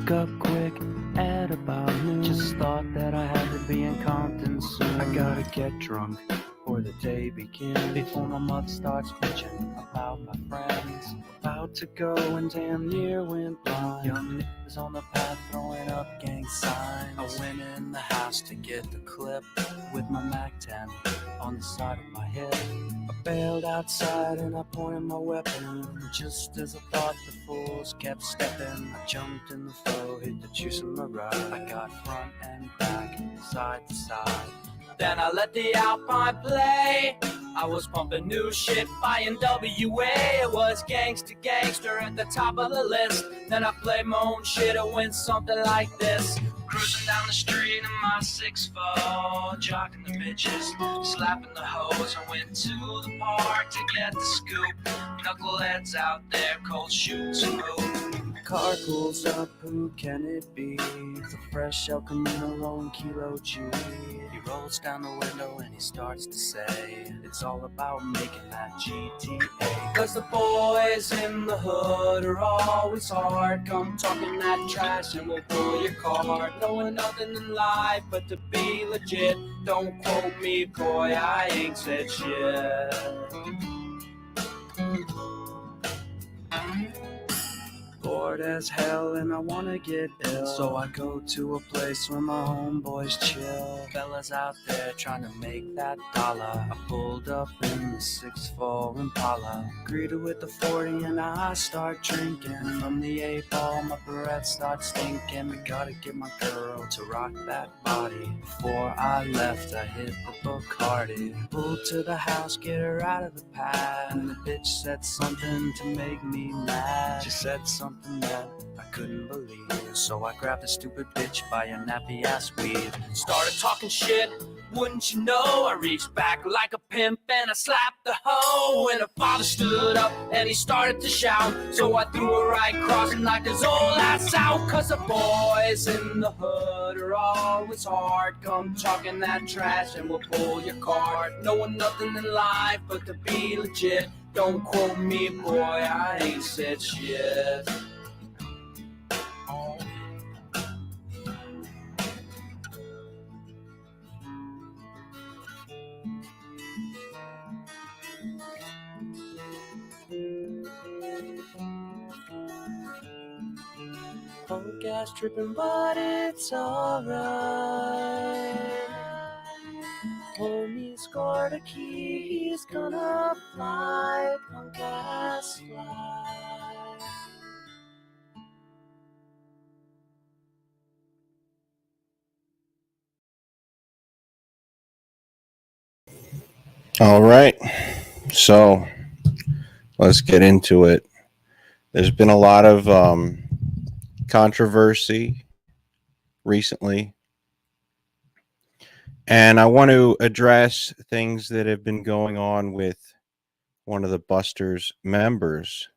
woke up quick at about noon. Just thought that I had to be in Compton soon. I gotta get drunk before the day begins, before my mother starts bitching about my friends. About to go and damn near went blind. Young niggas on the path throwing up gang signs. I went in the house to get the clip with my Mac 10 on the side of my head. I bailed outside and I pointed my weapon. Just as I thought, the fools kept stepping. I jumped in the flow, hit the juice in my ride. I got front and back, side to side. Then I let the Alpine play. I was pumping new shit by NWA. It was gangsta gangster at the top of the list. Then I played my own shit, it went something like this. Cruising down the street in my 6'4", jocking the bitches, slapping the hoes. I went to the park to get the scoop. Knuckleheads out there, cold shooting smooth. Car pulls up, who can it be? The fresh El Camino rolling Kilo G. He rolls down the window and he starts to say, it's all about making that GTA. Cause the boys in the hood are always hard. Come talking that trash and we'll pull your card. Knowing nothing in life but to be legit. Don't quote me, boy, I ain't said shit. Bored as hell and I wanna get ill, so I go to a place where my homeboys chill. Fellas out there trying to make that dollar. I pulled up in the 6'4" Impala, greeted with the 40 and I start drinking. From the 8-ball my breath starts stinking. I gotta get my girl to rock that body. Before I left I hit the Bacardi. Pulled to the house, get her out of the pad, and the bitch said something to make me mad. She said something that I couldn't believe, so I grabbed the stupid bitch by a nappy ass weave. Started talking shit, wouldn't you know? I reached back like a pimp and I slapped the hoe. And her father stood up and he started to shout, so I threw her right across and knocked his old ass out. Cause the boys in the hood are always hard. Come talking that trash and we'll pull your card. Knowing nothing in life but to be legit. Don't quote me, boy, I ain't said shit. Punk gas tripping, but it's alright. Homie scored a key, he's gonna fly. Punk gas fly. All right. So let's get into it. There's been a lot of controversy recently, and I want to address things that have been going on with one of the Busters members,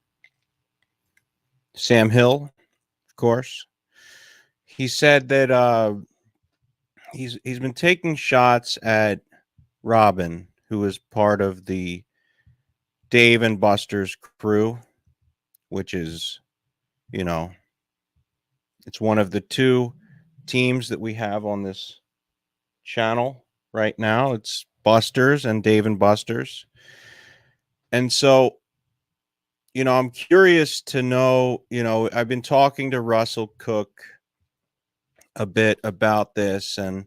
Sam Hill, of course. He said that he's been taking shots at Robyn, who is part of the Dave and Buster's crew, which is, you know, it's one of the two teams that we have on this channel right now. It's Busters and Dave and Buster's. And so, I'm curious to know, I've been talking to Russell Cook a bit about this, and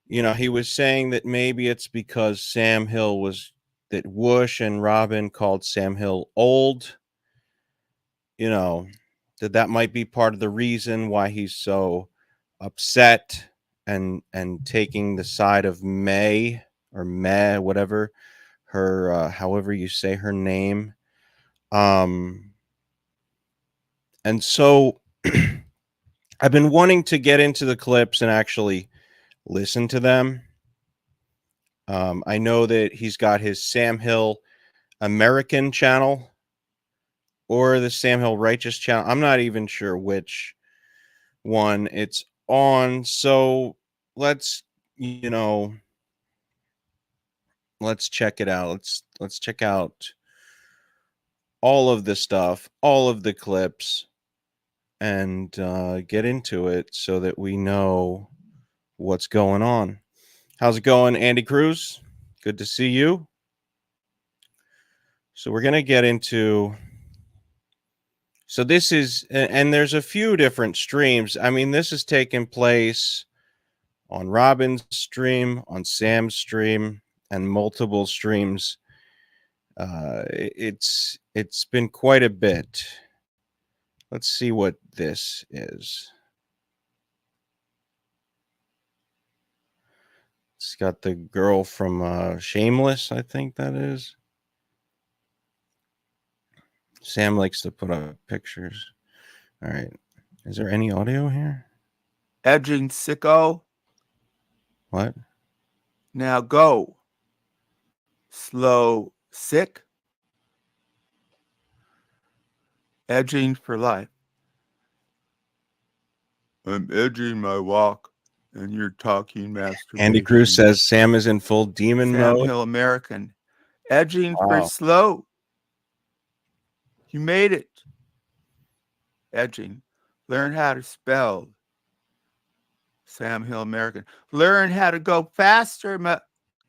he was saying that maybe it's because Sam Hill that Whoosh and Robyn called Sam Hill old, that might be part of the reason why he's so upset and taking the side of May or May, whatever her, however you say her name. And so I've been wanting to get into the clips and actually listen to them. I know that he's got his Sam Hill American channel or the Sam Hill Righteous channel. I'm not even sure which one it's on. So let's check it out. Let's check out all of the stuff, all of the clips, and get into it so that we know what's going on. How's it going, Andy Cruz? Good to see you. So we're going to get into. So this is, and there's a few different streams. I mean, this is taking place on Robyn's stream, on Sam's stream, and multiple streams. It's been quite a bit. Let's see what this is. It's got the girl from Shameless, I think that is. Sam likes to put up pictures. All right. Is there any audio here? Edging sicko. What? Now go. Slow sick. Edging for life. I'm edging my walk, and you're talking masturbation. Andy Cruz says Sam is in full demon Sam mode. Hill American. Edging for Wow. slow. You made it. Edging. Learn how to spell. Sam Hill American. Learn how to go faster.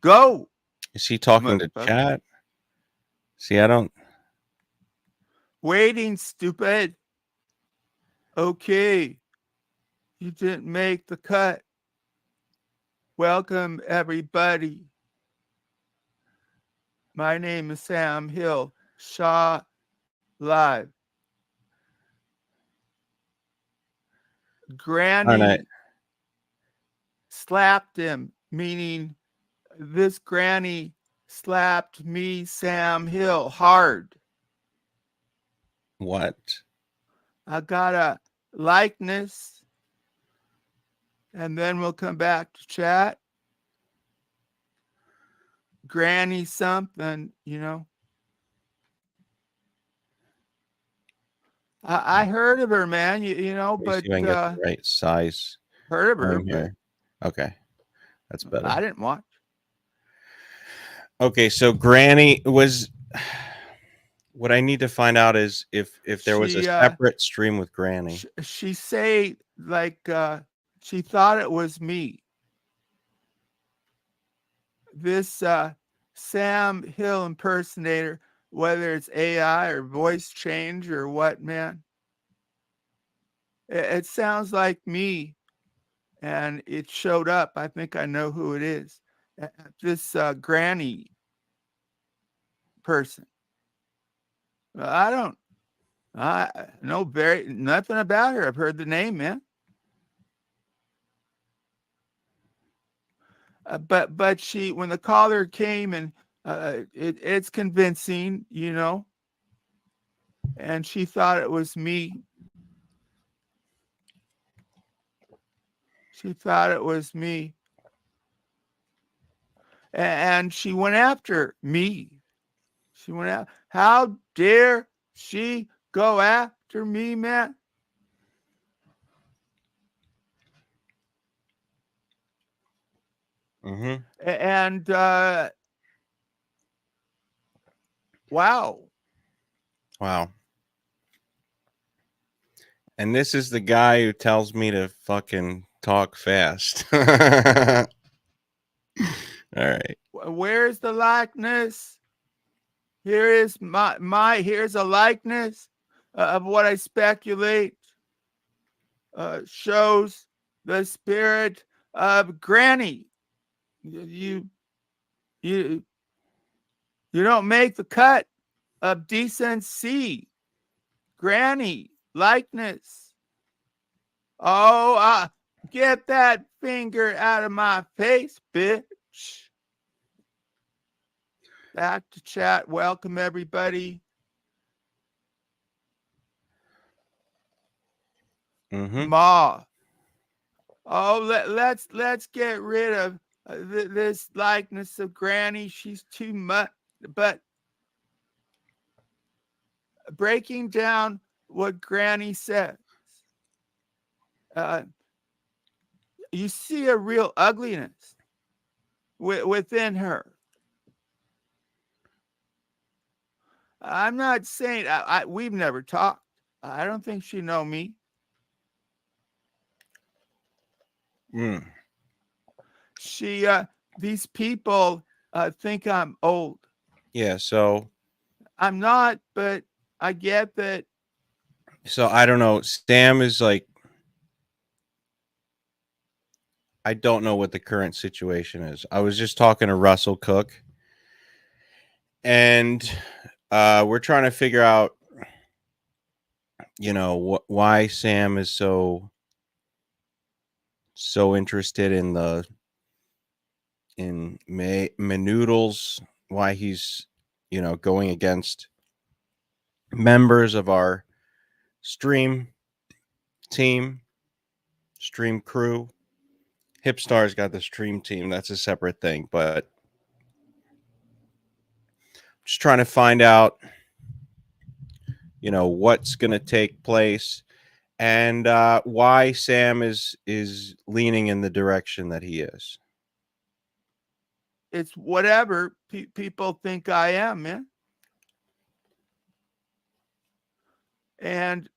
Go. Is he talking to chat? See, I don't. Waiting, stupid. Okay. You didn't make the cut. Welcome, everybody. My name is Sam Hill. Shaw Live. Granny slapped him, meaning this granny slapped me, Sam Hill, hard. What? I got a likeness, and then we'll come back to chat. Granny something, you know. I heard of her, man. You know, but see if I can get the right size. Heard of her, but okay, that's better. I didn't watch. Okay, so Granny was. What I need to find out is if there was a separate stream with Granny. She say like she thought it was me. This Sam Hill impersonator, whether it's AI or voice change or what, man, it sounds like me, and it showed up. I think I know who it is. This granny person. I know nothing about her. I've heard the name, man. But she, when the caller came, and it's convincing, you know, and she thought it was me. She thought it was me. And she went after me. She went out. How dare she go after me, man? Mm-hmm. And wow. And this is the guy who tells me to fucking talk fast. All right. Where's the likeness? Here is here's a likeness of what I speculate shows the spirit of Granny. You don't make the cut of decency. Granny likeness. Oh, get that finger out of my face, bitch. Back to chat. Welcome, everybody. Mm-hmm. Ma. Oh, let's get rid of this likeness of Granny. She's too much. But breaking down what Granny says, you see a real ugliness within her. I'm not saying we've never talked. I don't think she know me. Mm. These people think I'm old. Yeah, so I'm not, but I get that. I don't know. Sam is like, I don't know what the current situation is. I was just talking to Russell Cook, and we're trying to figure out, why Sam is so interested in Manoodles, why he's going against members of our stream team, stream crew. Hipstar's got the stream team. That's a separate thing, but just trying to find out, what's going to take place and why Sam is leaning in the direction that he is. It's whatever people think I am, man. And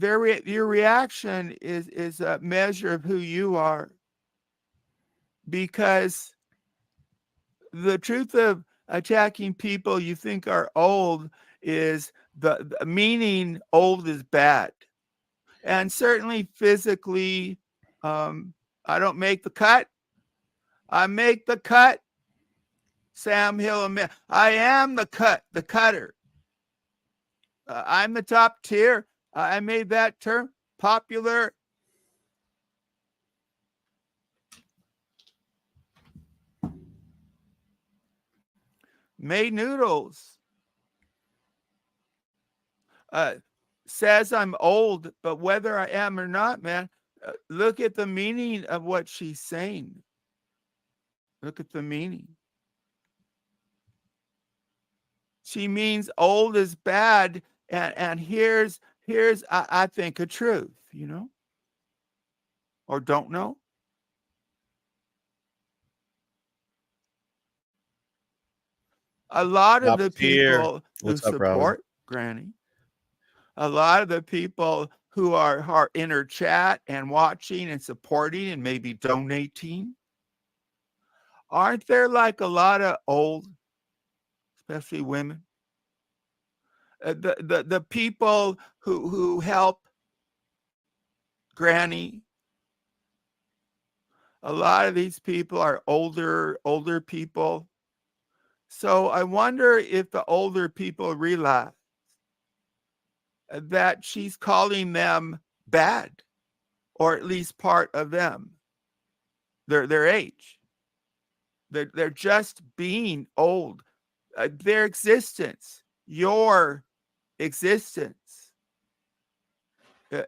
your reaction is a measure of who you are. Because the truth of attacking people you think are old is the meaning old is bad. And certainly physically, I don't make the cut. I make the cut. Sam Hill, I am the cutter. I'm the top tier. I made that term popular. Made noodles. Says I'm old, but whether I am or not, man, look at the meaning of what she's saying. Look at the meaning. She means old is bad, and here's I think a truth, or don't know. A lot of the people who support Granny, a lot of the people who are in her chat and watching and supporting and maybe donating, aren't there like a lot of old, especially women? The people who help Granny, a lot of these people are older people. So I wonder if the older people realize that she's calling them bad, or at least part of them, their age. They're just being old. Their existence, your existence.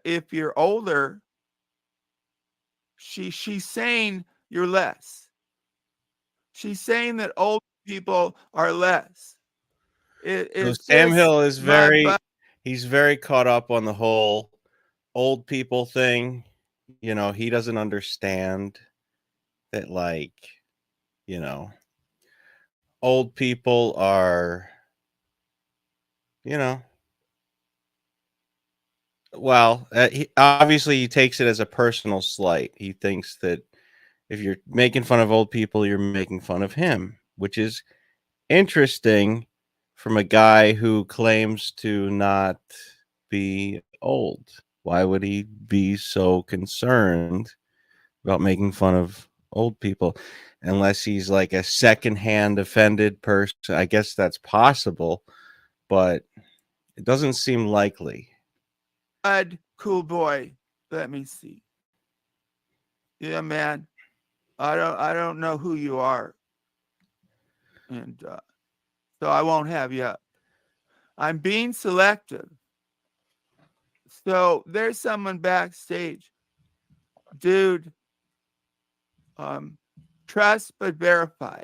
If you're older, she's saying you're less. She's saying that old people are less. So Sam Hill is he's very caught up on the whole old people thing. He doesn't understand that, like, old people are, well, obviously he takes it as a personal slight. He thinks that if you're making fun of old people, you're making fun of him, which is interesting from a guy who claims to not be old. Why would he be so concerned about making fun of old people? Unless he's like a secondhand offended person. I guess that's possible, but it doesn't seem likely. Cool boy. Let me see. Yeah, man. I don't know who you are. And so I won't have you up. I'm being selective. So there's someone backstage. Dude, trust but verify.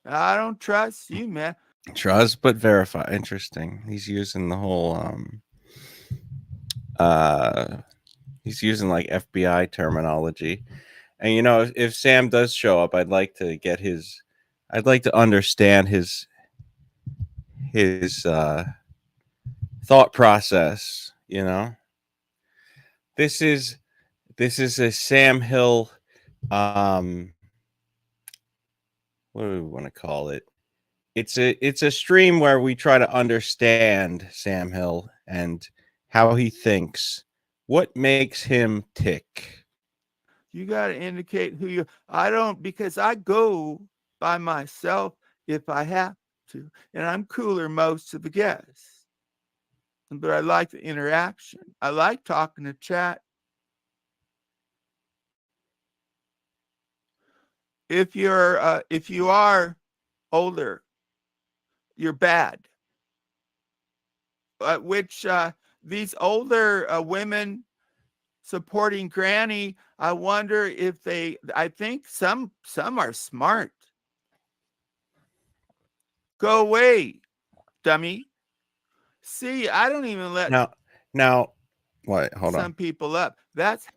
I don't trust you, man. Trust but verify. Interesting. He's using the whole he's using like FBI terminology. And if Sam does show up, I'd like to understand his thought process. This This is a Sam Hill. What do we want to call it? It's a stream where we try to understand Sam Hill and how he thinks. What makes him tick? You got to indicate who you. I don't, because I go by myself if I have to, and I'm cooler most of the guests. But I like the interaction. I like talking to chat. If you are older, you're bad. Which these older women supporting Granny, I wonder if they. I think some are smart. Go away, dummy. See, I don't even let now, what? Hold some on. people up. That's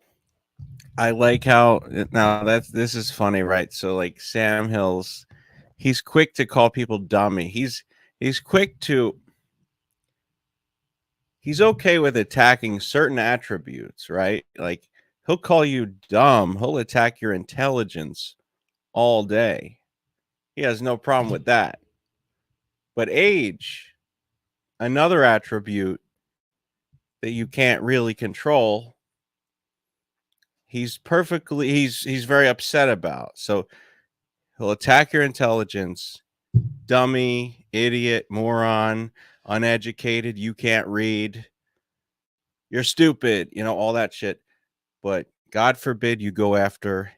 I like how now this is funny, right? So like Sam Hill's, he's quick to call people dummy. He's quick to. He's okay with attacking certain attributes, right? Like he'll call you dumb. He'll attack your intelligence all day. He has no problem with that. But age, another attribute that you can't really control, he's very upset about. So he'll attack your intelligence, dummy, idiot, moron, uneducated, you can't read, you're stupid, all that shit. But God forbid you go after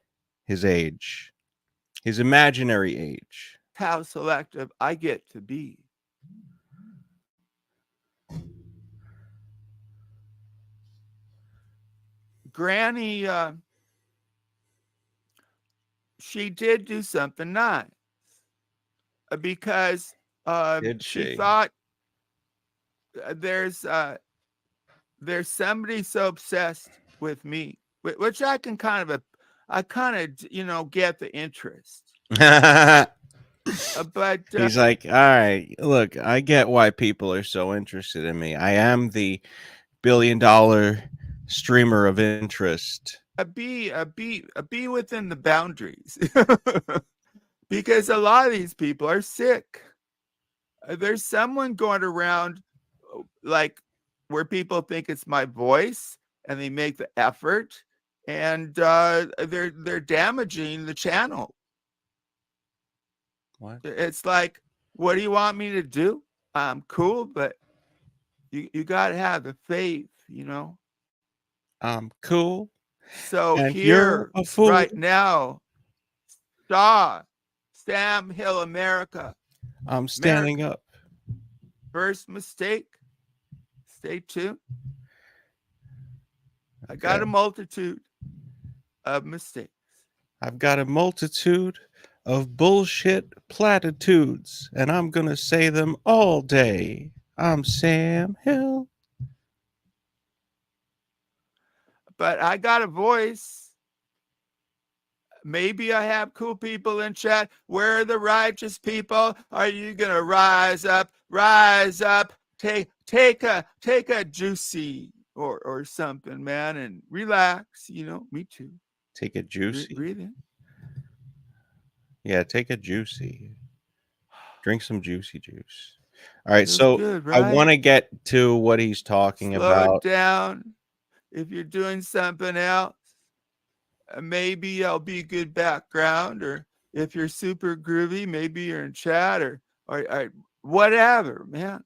his age, his imaginary age. how selective I get to be. Granny, she did do something nice because Did she she? thought there's somebody so obsessed with me, which I can kind of get the interest. But He's like, all right, look, I get why people are so interested in me. I am the billion-dollar streamer of interest. be within the boundaries, because a lot of these people are sick. There's someone going around like where people think it's my voice and they make the effort, and they're damaging the channel. What? It's like, what do you want me to do? I'm cool, but you got to have the faith, I'm cool, So and you're here, a fool. right now, Sam Hill America. I'm standing up. First mistake. Stay tuned. I got a multitude of mistakes. I've got a multitude of bullshit platitudes, and I'm going to say them all day. I'm Sam Hill. But I got a voice. Maybe I have cool people in chat. Where are the righteous people? Are you going to rise up? Rise up. Take a juicy or something, man, and relax. Me too. Take a juicy. Breathe in. Yeah, take a juicy. Drink some juicy juice. All right, Feels so good, I right? want to get to what he's talking Slow about. it down. If you're doing something else, maybe I'll be good background. Or if you're super groovy, maybe you're in chat or whatever, man.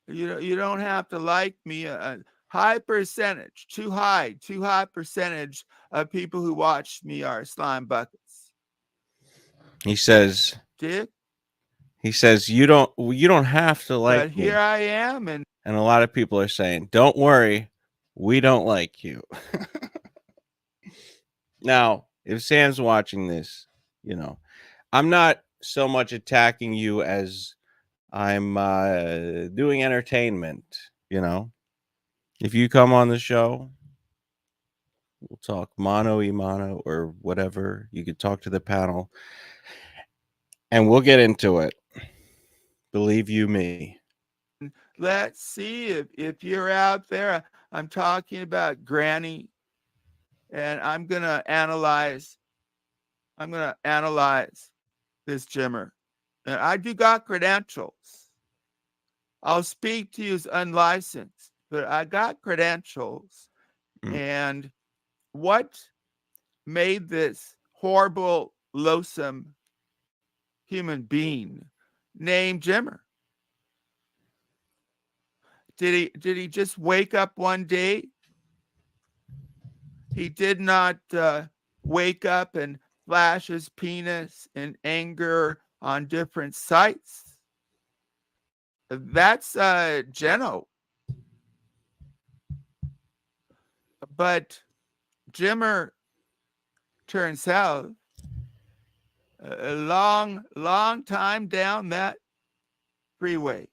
You don't have to like me. A high percentage, too high percentage of people who watch me are slime buckets. He says, Dick? He says you don't have to like But here me. I am, and a lot of people are saying, "Don't worry, we don't like you." Now, if Sam's watching this, I'm not so much attacking you as I'm doing entertainment. If you come on the show, we'll talk mano y mano or whatever. You could talk to the panel, and we'll get into it. Believe you me. let's see if you're out there. I'm talking about Granny. and I'm gonna analyze this Jimmer. And I do got credentials. I'll speak to you as unlicensed, but I got credentials. Mm. And what made this horrible, loathsome human being named Jimmer? Did he just wake up one day? He did not wake up and flash his penis in anger on different sites. That's Geno. But Jimmer turns south a long time down that freeway.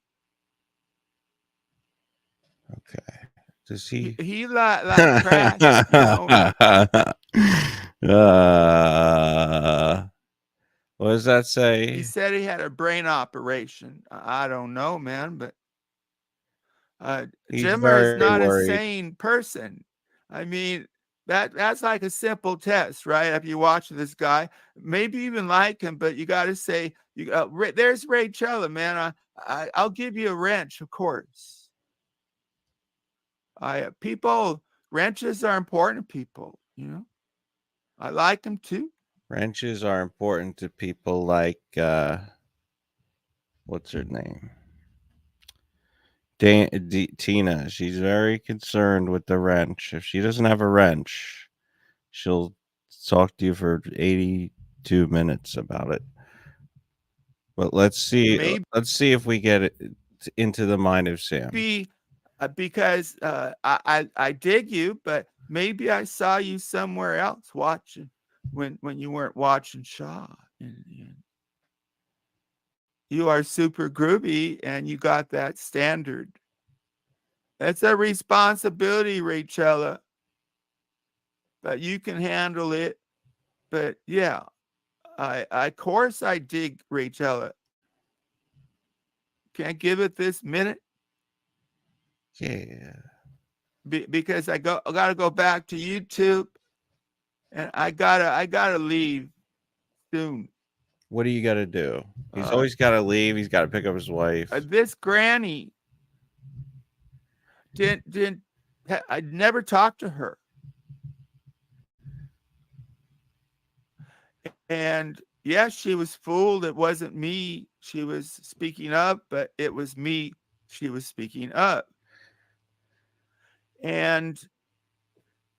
Okay. Does he? He like crack, you know. What does that He say? said he had a brain operation. I don't know, man, but He's Jimmer is very not a worried. sane person. I mean, that's like a simple test, right? If you watch this guy, maybe even like him, but you got to say, there's Ray Chella, man. I'll give you a wrench, of course. Wrenches are important to people, you know. I like them too. Wrenches are important to people like what's her name? Tina. She's very concerned with the wrench. If she doesn't have a wrench, she'll talk to you for 82 minutes about it. But let's see. Maybe Let's see if we get it into the mind of Sam. because I dig you, but maybe I saw you somewhere else watching when you weren't watching Shaw. And you are super groovy, and you got that standard. That's a responsibility, Rachella, but you can handle it. But yeah, I of course I dig Rachella. Can't give it this minute. Yeah. Because I gotta go back to YouTube, and I gotta leave soon. What do you got to do? He's always got to leave. He's got to pick up his wife. This granny didn't I never talked to her, and yes, she was fooled. It wasn't me she was speaking up, but it was me she was speaking up. And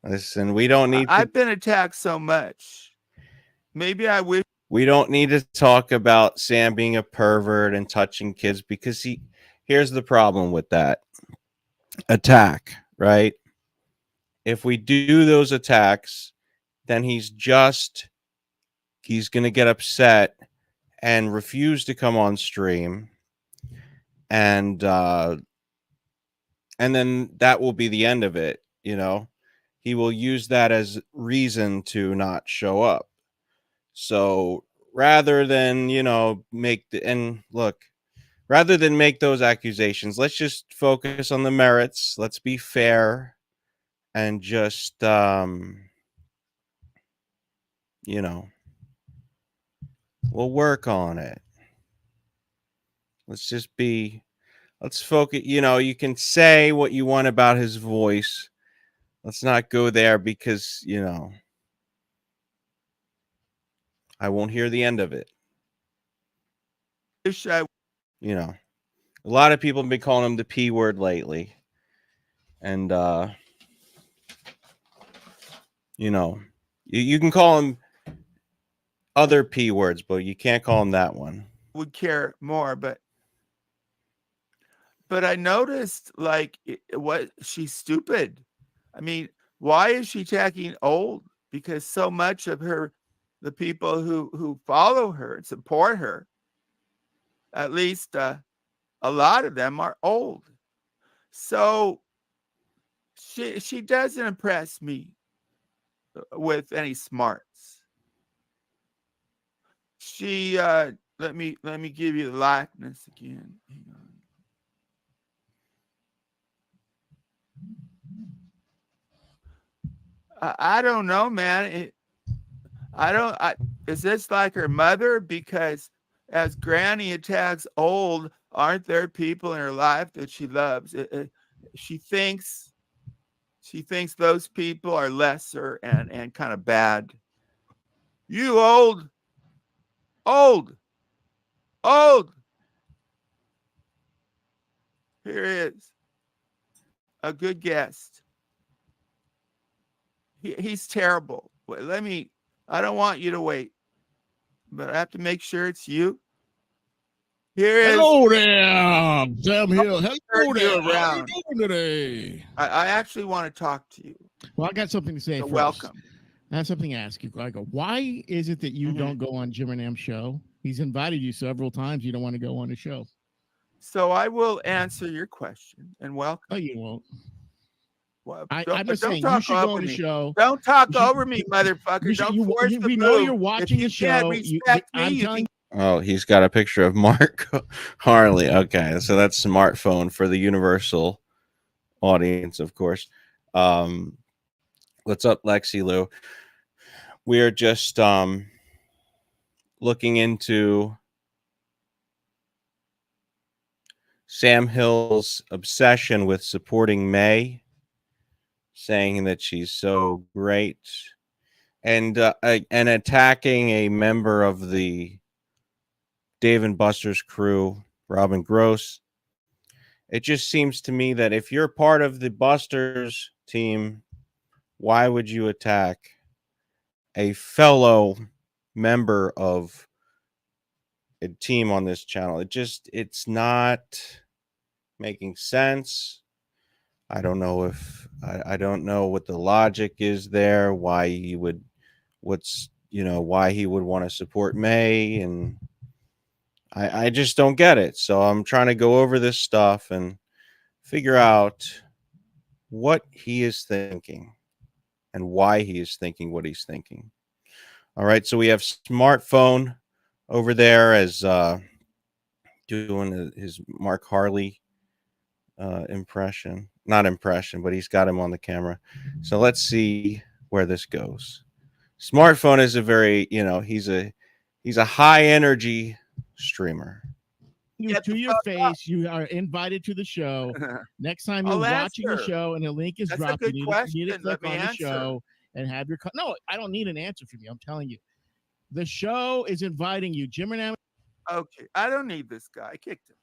Listen, we don't need to. I've been attacked so much. Maybe I wish. We don't need to talk about Sam being a pervert and touching kids because here's the problem with that attack, right? If we do those attacks, then he's going to get upset and refuse to come on stream, and then that will be the end of it, you know. He will use that as reason to not show up. So rather than, make rather than make those accusations, let's just focus on the merits. Let's be fair and just we'll work on it. Let's focus. You can say what you want about his voice. Let's not go there because, I won't hear the end of it. A lot of people have been calling him the P word lately. And, you can call him other P words, but you can't call him that one. Would care more, but I noticed what she's stupid. I mean, why is she attacking old? Because so much of the people who follow her and support her, at least a lot of them are old. So she doesn't impress me with any smarts. She let me give you the likeness again. Hang on. I don't know, man. Is this like her mother? Because as Granny attacks old, aren't there people in her life that she loves? She thinks those people are lesser and kind of bad. You old. Here is a good guest. He's terrible. I don't want you to wait, but I have to make sure it's you. Here is. Hello there, Sam Hill. Hello turn there. you How are you around. doing today? I actually want to talk to you. Well, I got something to say So first. welcome. I have something to ask you. I go, why is it that you don't go on Jim and Am's show? He's invited you several times. You don't want to go on the show. So I will answer your question and welcome. Oh, you won't. Well, I'm just saying, you talk should go over on the me. show. Don't talk You should- over me, motherfucker. Don't force the we move. know you're watching if you the can't show. respect me, I'm you telling Oh, he's got a picture of Mark Harley. Okay, so that's smartphone for the universal audience, of course. What's up, Lexi Lou? We are just looking into Sam Hill's obsession with supporting May, saying that she's so great, and attacking a member of the Dave and Buster's crew, Robyn Gross. It just seems to me that if you're part of the Busters team, why would you attack a fellow member of a team on this channel? It's not making sense. I don't know if I don't know what the logic is there, why he would why he would want to support May, and I just don't get it. So I'm trying to go over this stuff and figure out what he is thinking and why he is thinking what he's thinking. All right, so we have smartphone over there as doing his Mark Harley impression. Not impression, but he's got him on the camera. So let's see where this goes. Smartphone is a very, he's a high energy streamer. to your face, you are invited to the show. Next time you're watching the show and the link is dropped, you need to click on the show and have your no, I don't need an answer from you. I'm telling you. The show is inviting you. Jim and Am. Okay, I don't need this guy. I kicked him.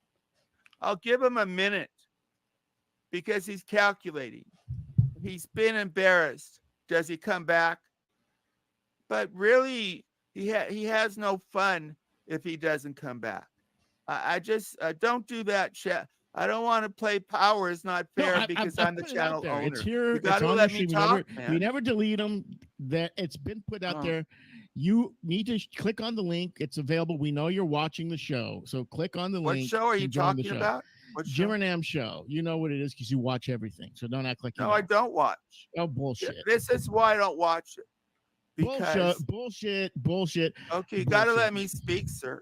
I'll give him a minute because he's calculating. He's been embarrassed. Does he come back? But really, he has no fun if he doesn't come back. I just don't do that, chat. I don't want to play power. It's not fair because I'm the channel owner. It's here. You got to let me talk, man. We never delete them. That it's been put out there. You need to click on the link. It's available. We know you're watching the show, so click on the link. What show are you talking about? Jim and Am show. You know what it is because you watch everything. So don't act like you No, know. I don't watch. Oh, bullshit. This is why I don't watch it. Because bullshit. Okay, you got to let me speak, sir.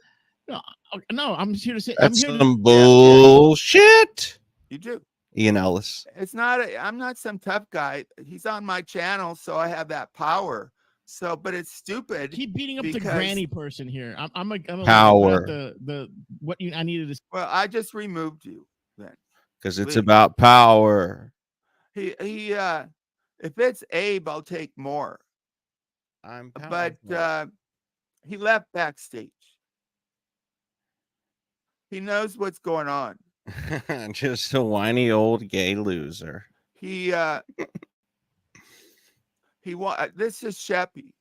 No, I'm here to say that's some bullshit. You do. Ian Ellis. It's not. I'm not some tough guy. He's on my channel, so I have that power. So, but it's stupid. Keep beating up the granny person here. I'm a power. I needed to. Well, I just removed you then. Because it's about power. If it's Abe, I'll take more. But he left backstage. He knows what's going on. Just a whiny old gay loser. This is Sheppy.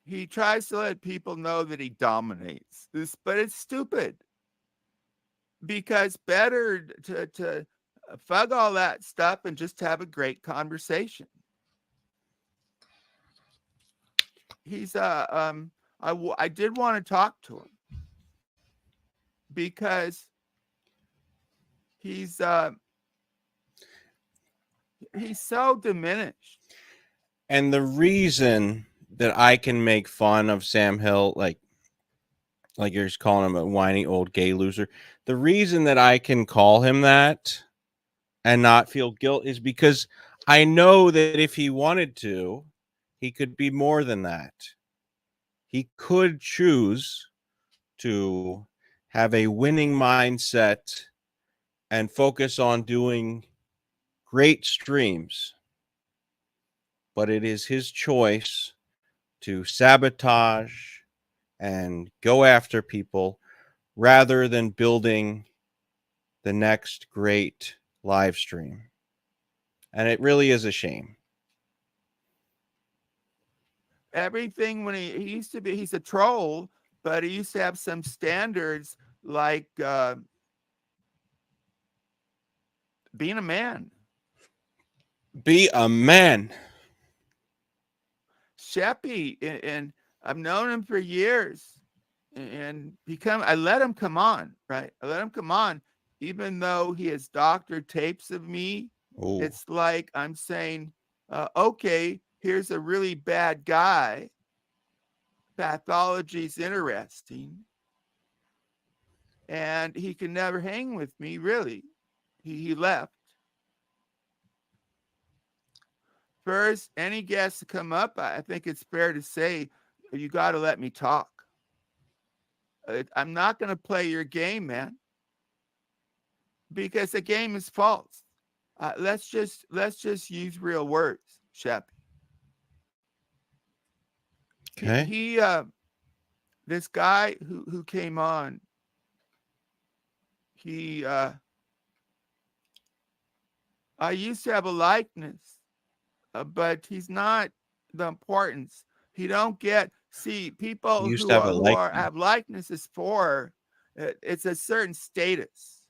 He tries to let people know that he dominates this, but it's stupid. Because better to fug all that stuff and just have a great conversation. He's I did want to talk to him because he's so diminished. And the reason that I can make fun of Sam Hill, like you're just calling him a whiny old gay loser, the reason that I can call him that and not feel guilt is because I know that if he wanted to, he could be more than that. He could choose to have a winning mindset and focus on doing great streams. But it is his choice to sabotage and go after people rather than building the next great live stream. And it really is a shame. Everything when he used to be, he's a troll, but he used to have some standards like being a man. Be a man. Sheppy, and I've known him for years, and I let him come on, right? I let him come on, even though he has doctored tapes of me. Ooh. It's like I'm saying, okay, here's a really bad guy. Pathology's interesting, and he can never hang with me, really. He left. First, any guest to come up, I think it's fair to say, you got to let me talk. I'm not going to play your game, man, because the game is false. Let's just use real words, Shep. Okay. He this guy who came on, I used to have a likeness, but he's not the importance. He don't get, see, people who have likenesses for, it's a certain status.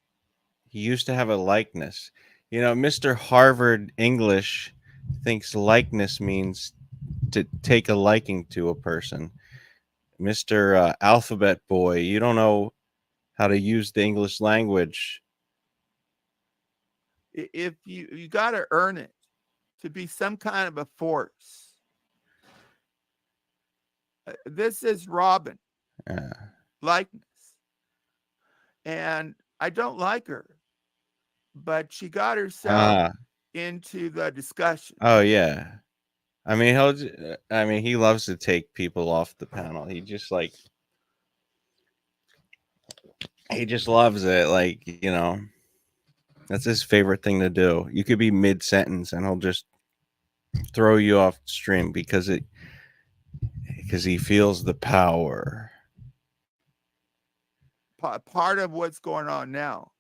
He used to have a likeness. You know, Mr. Harvard English thinks likeness means to take a liking to a person. Mr. Alphabet Boy, you don't know how to use the English language. If you got to earn it to be some kind of a force. This is Robyn likeness, and I don't like her, but she got herself into the discussion. Oh yeah, I mean he loves to take people off the panel. He just loves it. Like, you know, that's his favorite thing to do. You could be mid sentence and he'll just throw you off stream because he feels the power. Part of what's going on now.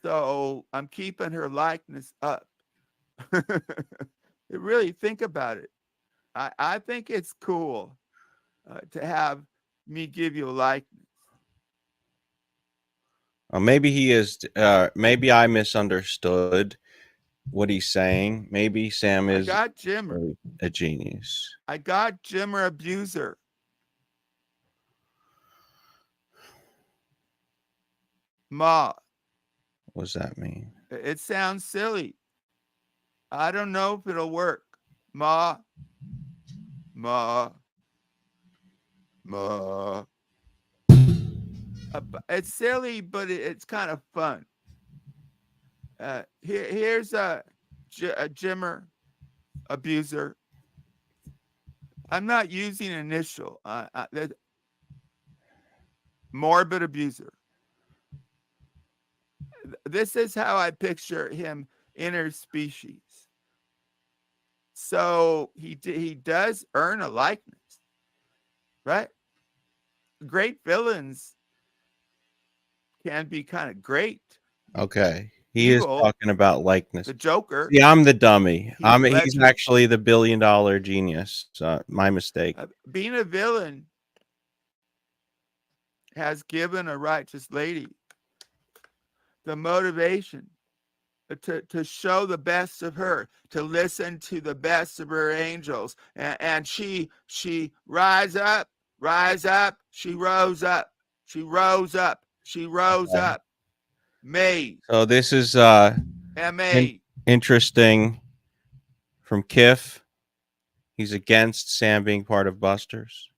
So I'm keeping her likeness up. Really think about it. I think it's cool to have me give you a likeness. Maybe he is. Maybe I misunderstood what he's saying. Maybe Sam is a genius. I got Jimmer abuser. Ma. What does that mean? It sounds silly. I don't know if it'll work. Ma. It's silly, but it's kind of fun. Here's a Jimmer abuser. I'm not using initial. Morbid abuser. This is how I picture him interspecies. So he does earn a likeness, right? Great villains can be kind of great. Okay. He is talking about likeness. The Joker. Yeah, I'm the dummy. He's actually the $1 billion genius. My mistake. Being a villain has given a righteous lady the motivation to show the best of her, to listen to the best of her angels. And she rise up, she rose up, May. So this is M.A. Interesting from Kiff. He's against Sam being part of Busters.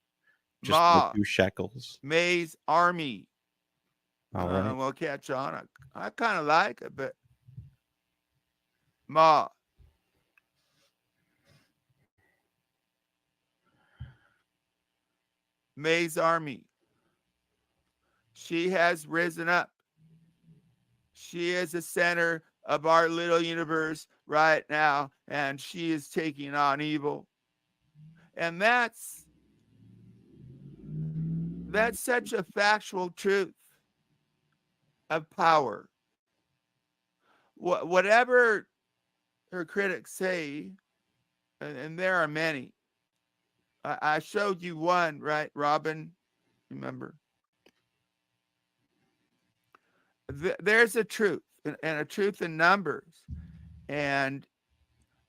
Just a few shekels. May's army. All right. We'll catch on. I kind of like it, but Ma. May's army. She has risen up. She is the center of our little universe right now, and she is taking on evil. And that's such a factual truth of power. Whatever her critics say, and there are many. I showed you one, right, Robyn? Remember? There's a truth, and a truth in numbers. And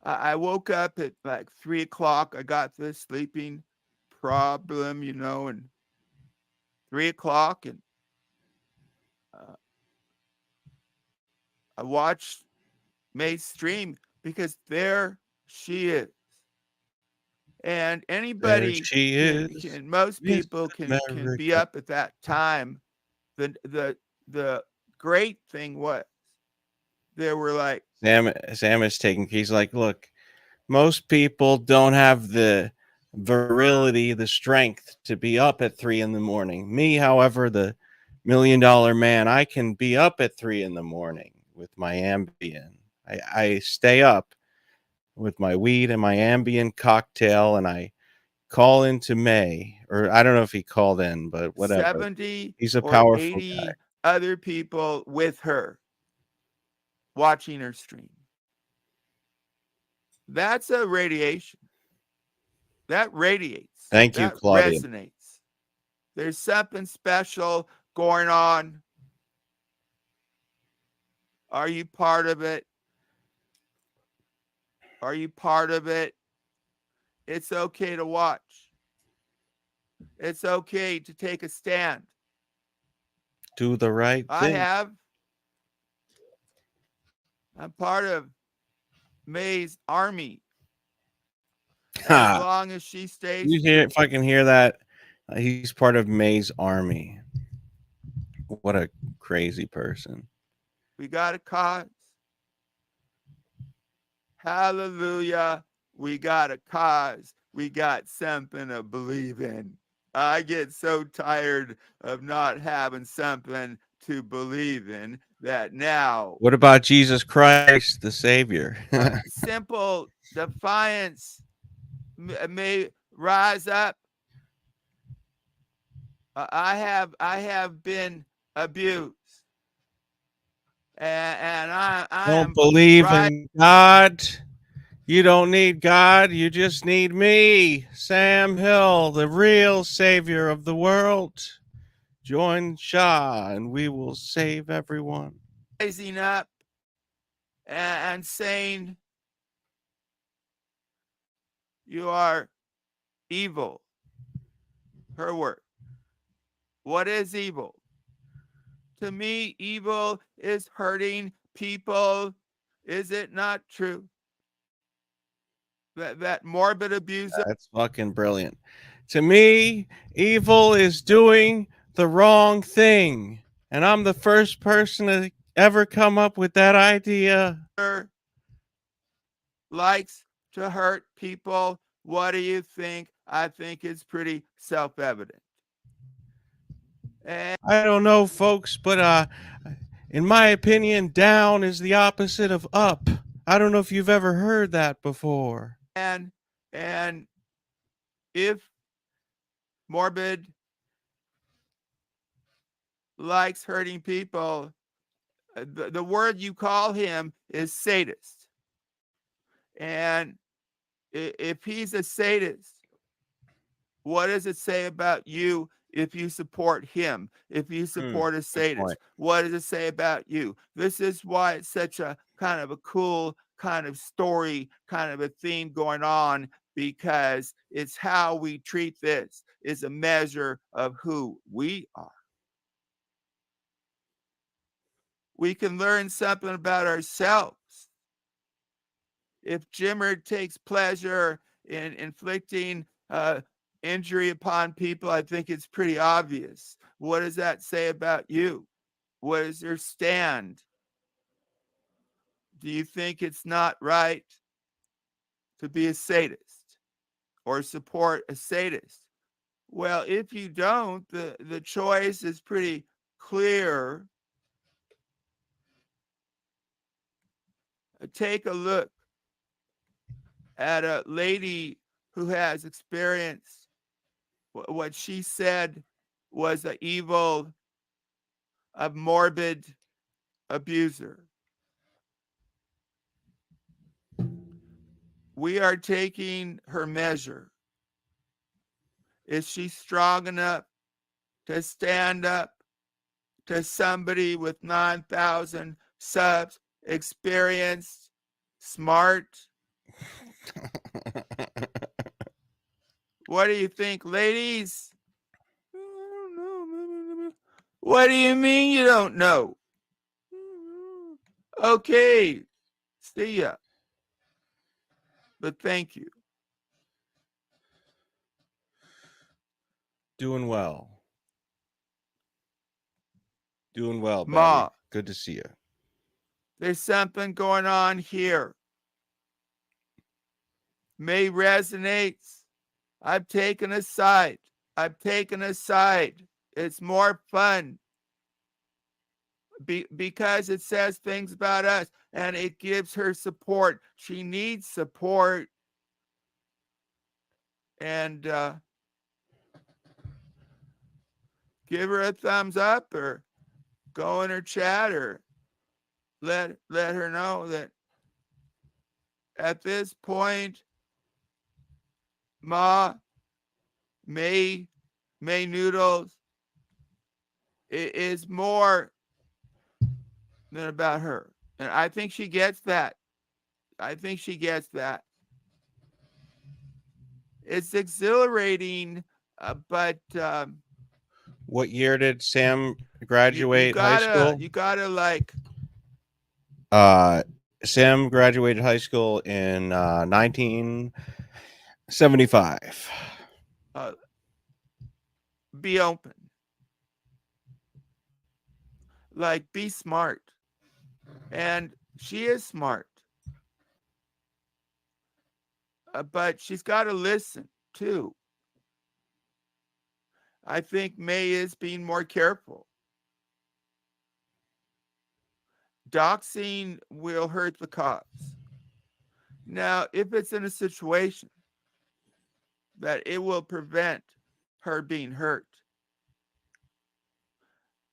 I woke up at like 3 o'clock. I got this sleeping problem, and 3 o'clock, and I watched May's stream because there she is. And anybody most people can be up at that time. The great thing was there were like Sam is taking. He's like, look, most people don't have the virility, the strength to be up at 3 a.m. Me, however, the $1 million man, I can be up at 3 a.m. with my Ambien. I stay up with my weed and my Ambien cocktail, and I call into May, or I don't know if he called in, but whatever. 70 He's a or powerful 80 guy. Other people with her watching her stream. That's a radiation. That radiates. Thank you, Claudia. Resonates. There's something special going on. Are you part of it? Are you part of it? It's okay to watch. It's okay to take a stand. Do the right thing. I'm part of May's army. As long as she stays. If I can hear that, he's part of May's army. What a crazy person. We got a cause. Hallelujah. We got a cause. We got something to believe in. I get so tired of not having something to believe in that now. What about Jesus Christ, the Savior? Simple defiance may rise up. I have been abused, and I don't believe in God. You don't need God. You just need me, Sam Hill, the real savior of the world. Join Shah, and we will save everyone. Rising up and saying, you are evil. Her word. What is evil? To me, evil is hurting people. Is it not true? That morbid abuser. That's fucking brilliant. To me, evil is doing the wrong thing. And I'm the first person to ever come up with that idea. Likes to hurt people. What do you think? I think it's pretty self-evident. I don't know, folks, but in my opinion, down is the opposite of up. I don't know if you've ever heard that before. And if morbid likes hurting people, the word you call him is sadist. And if he's a sadist, what does it say about you if you support him? If you support a sadist, what does it say about you? This is why it's such a kind of a cool kind of story, kind of a theme going on, because it's how we treat this is a measure of who we are. We can learn something about ourselves. If Jimmer takes pleasure in inflicting injury upon people, I think it's pretty obvious. What does that say about you? What is your stand? Do you think it's not right to be a sadist or support a sadist? Well, if you don't, the choice is pretty clear. Take a look at a lady who has experienced what she said was an evil, a morbid abuser. We are taking her measure. Is she strong enough to stand up to somebody with 9,000 subs, experienced, smart? What do you think, ladies? What do you mean you don't know? Okay, see ya. But thank you. Doing well. Doing well, baby. Ma, good to see you. There's something going on here. May resonates. I've taken a side. It's more fun because it says things about us and it gives her support. She needs support. And give her a thumbs up or go in her chat or let her know that at this point, Ma, May Noodles, it is more than about her. And I think she gets that. It's exhilarating, but what year did Sam graduate high school? You gotta like. Sam graduated high school in 1975. Be open. Like, be smart. And she is smart. But she's got to listen, too. I think May is being more careful. Doxing will hurt the cause. Now, if it's in a situation that it will prevent her being hurt,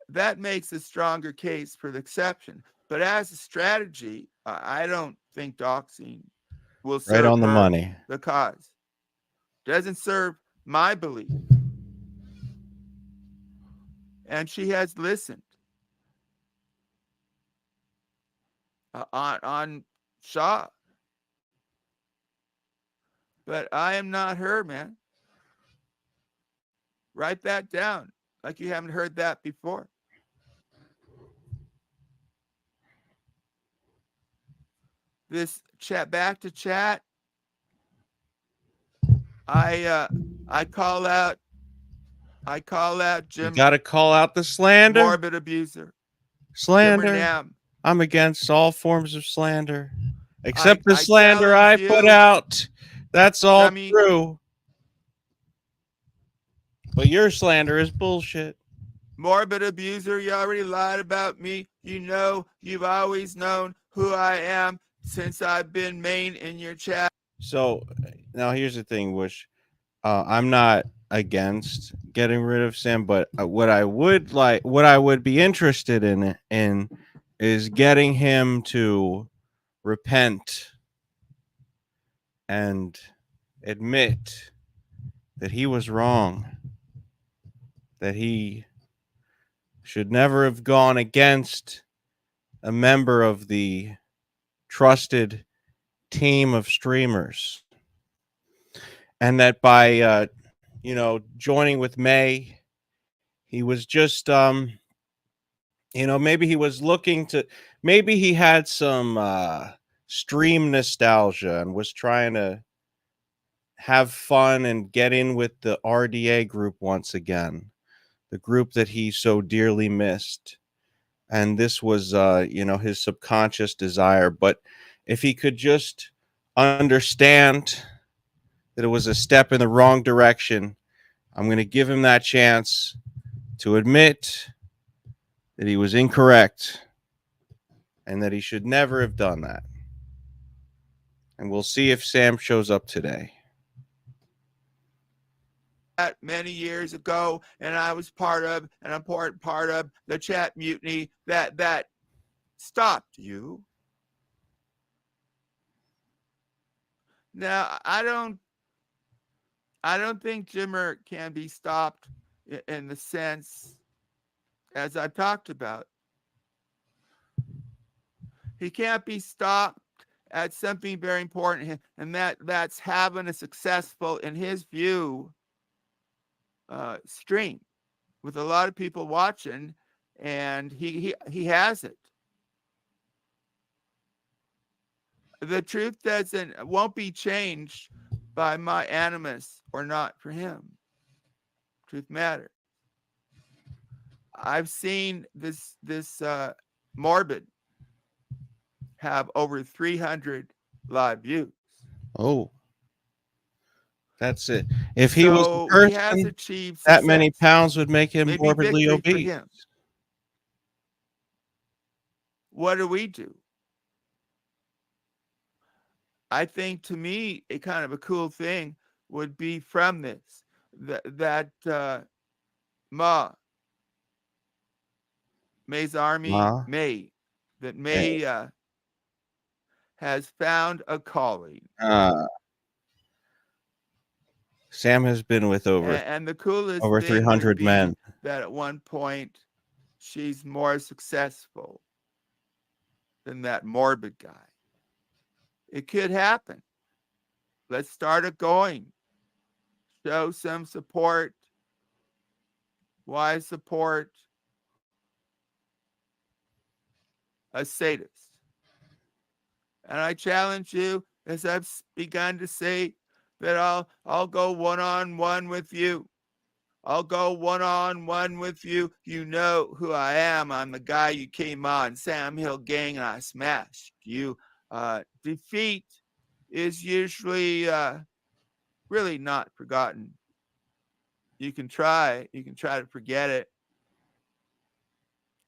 that makes a stronger case for the exception. But as a strategy, I don't think doxing will serve right on the money. The cause doesn't serve my belief. And she has listened on Shaw. But I am not her, man. Write that down like you haven't heard that before. This chat, back to chat. I call out Jim. You gotta call out the slander. Morbid abuser. Slander. I'm against all forms of slander. Except the slander I put out. That's all true. But your slander is bullshit. Morbid abuser, you already lied about me. You know, you've always known who I am since I've been main in your chat. So now here's the thing, Wish. I'm not against getting rid of Sam, but what I would be interested in is getting him to repent and admit that he was wrong, that he should never have gone against a member of the trusted team of streamers, and that by joining with May, he was just maybe he was maybe he had some stream nostalgia and was trying to have fun and get in with the RDA group once again, the group that he so dearly missed. And this was his subconscious desire. But if he could just understand that it was a step in the wrong direction, I'm going to give him that chance to admit that he was incorrect and that he should never have done that. And we'll see if Sam shows up today. Many years ago, and I was part of an important part of the chat mutiny that stopped you. Now, I don't think Jimmer can be stopped in the sense as I've talked about. He can't be stopped at something very important, and that's having a successful, in his view, stream with a lot of people watching, and he has it. The truth won't be changed by my animus or not for him. Truth matters. I've seen this Morbid have over 300 live views. Oh, that's it. If he was the person, he has achieved that many pounds would make him morbidly obese. What do we do? I think, to me, a kind of a cool thing would be from this that May's army, May has found a calling. Sam has been with over 300 men. That at one point she's more successful than that Morbid guy. It could happen. Let's start it going. Show some support. Why support a sadist? And I challenge you, as I've begun to say, that I'll go one-on-one with you. I'll go one-on-one with you. You know who I am. I'm the guy you came on, Sam Hill Gang, and I smashed you. Defeat is usually really not forgotten. You can try to forget it.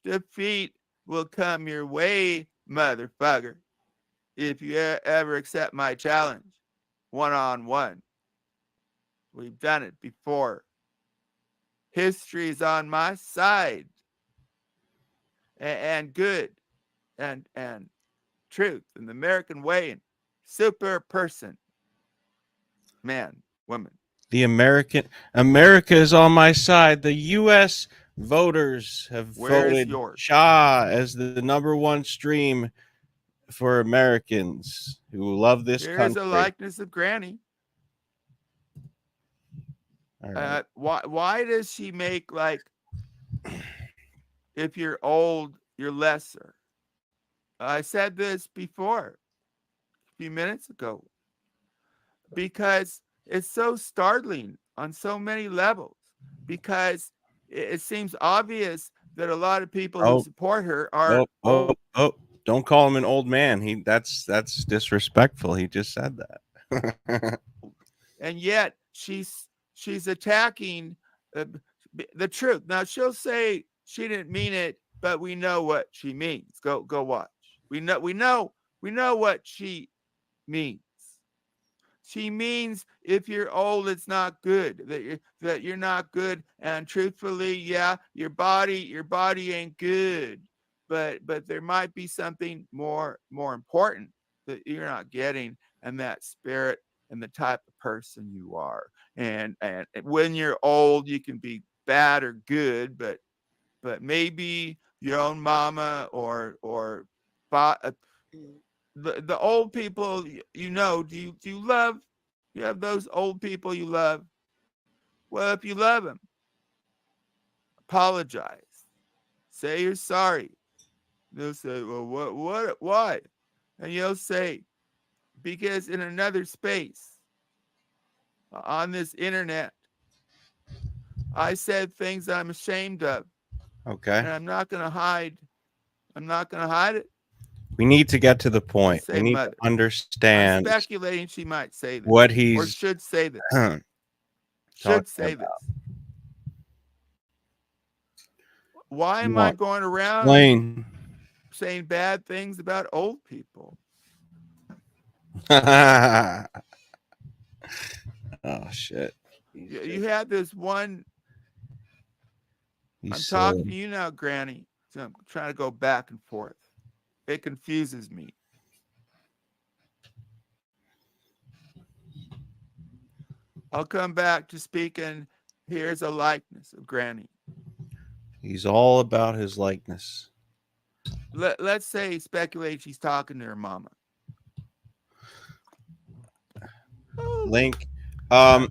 Defeat will come your way, motherfucker, if you ever accept my challenge. One-on-one. We've done it before. History's on my side. And good and truth and the American way and super person. Man, woman. The America is on my side. The U.S. voters have voted Shah as the #1 stream for Americans who love this country. Here's a likeness of Granny. Right. Why does she make, like, if you're old, you're lesser? I said this before, a few minutes ago, because it's so startling on so many levels, because it seems obvious that a lot of people who support her are old. Don't call him an old man. That's disrespectful. He just said that. And yet she's attacking the truth. Now she'll say she didn't mean it, but we know what she means. Go watch. We know what she means. She means if you're old, it's not good. That you're not good. And truthfully, yeah, your body ain't good. But there might be something more important that you're not getting, and that spirit and the type of person you are. And when you're old, you can be bad or good, but maybe your own mama or the old people, do you love? You have those old people you love? Well, if you love them, apologize. Say you're sorry. They'll say, well, what, why? And you'll say, because in another space, on this internet, I said things I'm ashamed of. Okay. And I'm not going to hide. I'm not going to hide it. We need to get to the point. We need to understand. I'm speculating she might say this. What he's or should say this. should say about. this. Why am I going around saying bad things about old people? Oh shit! You had this one. I'm talking to you now, Granny. So I'm trying to go back and forth. It confuses me. I'll come back to speaking. Here's a likeness of Granny. He's all about his likeness. Let's say speculate she's talking to her mama. Link.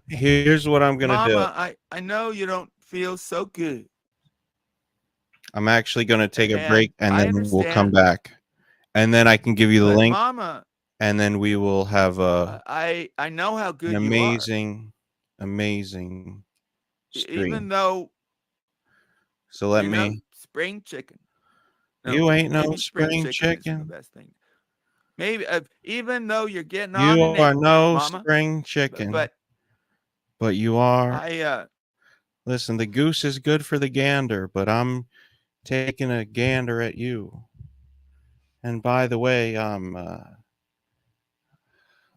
Here's what I'm gonna do. Mama, I know you don't feel so good. I'm actually gonna take a break, and then we'll come back, and then I can give you the link, Mama, and then we will have I know how good an you are. amazing stream. Even though, so let me spring chicken. No, you ain't no spring chicken. The best thing. Maybe even though you're getting you on. You are no Mama, spring chicken. But you are. Listen, the goose is good for the gander, but I'm taking a gander at you. And by the way, I'm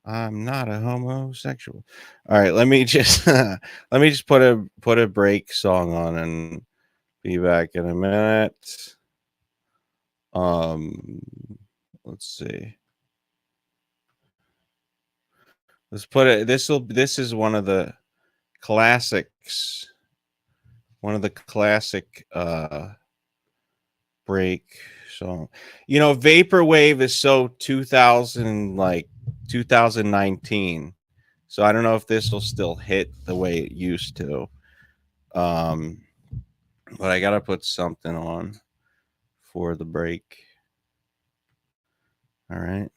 not a homosexual. All right, let me just put a break song on and be back in a minute. Let's see. Let's put it. This is one of the classics. One of the classic break song. You know, Vaporwave is so 2019. So I don't know if this will still hit the way it used to. But I gotta put something on for the break. All right.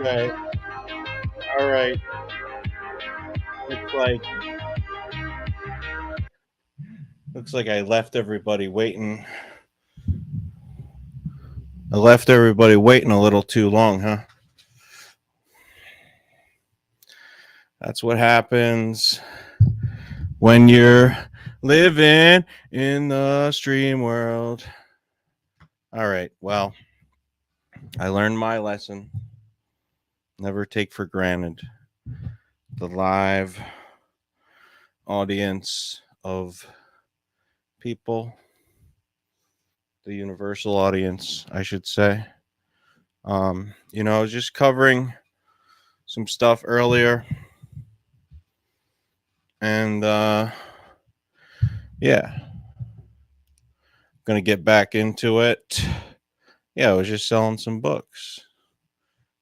Okay. All right. Looks like I left everybody waiting. I left everybody waiting a little too long, huh? That's what happens when you're living in the stream world. All right. Well, I learned my lesson. Never take for granted the live audience of people, the universal audience, I should say. I was just covering some stuff earlier, and yeah, gonna get back into it. Yeah, I was just selling some books.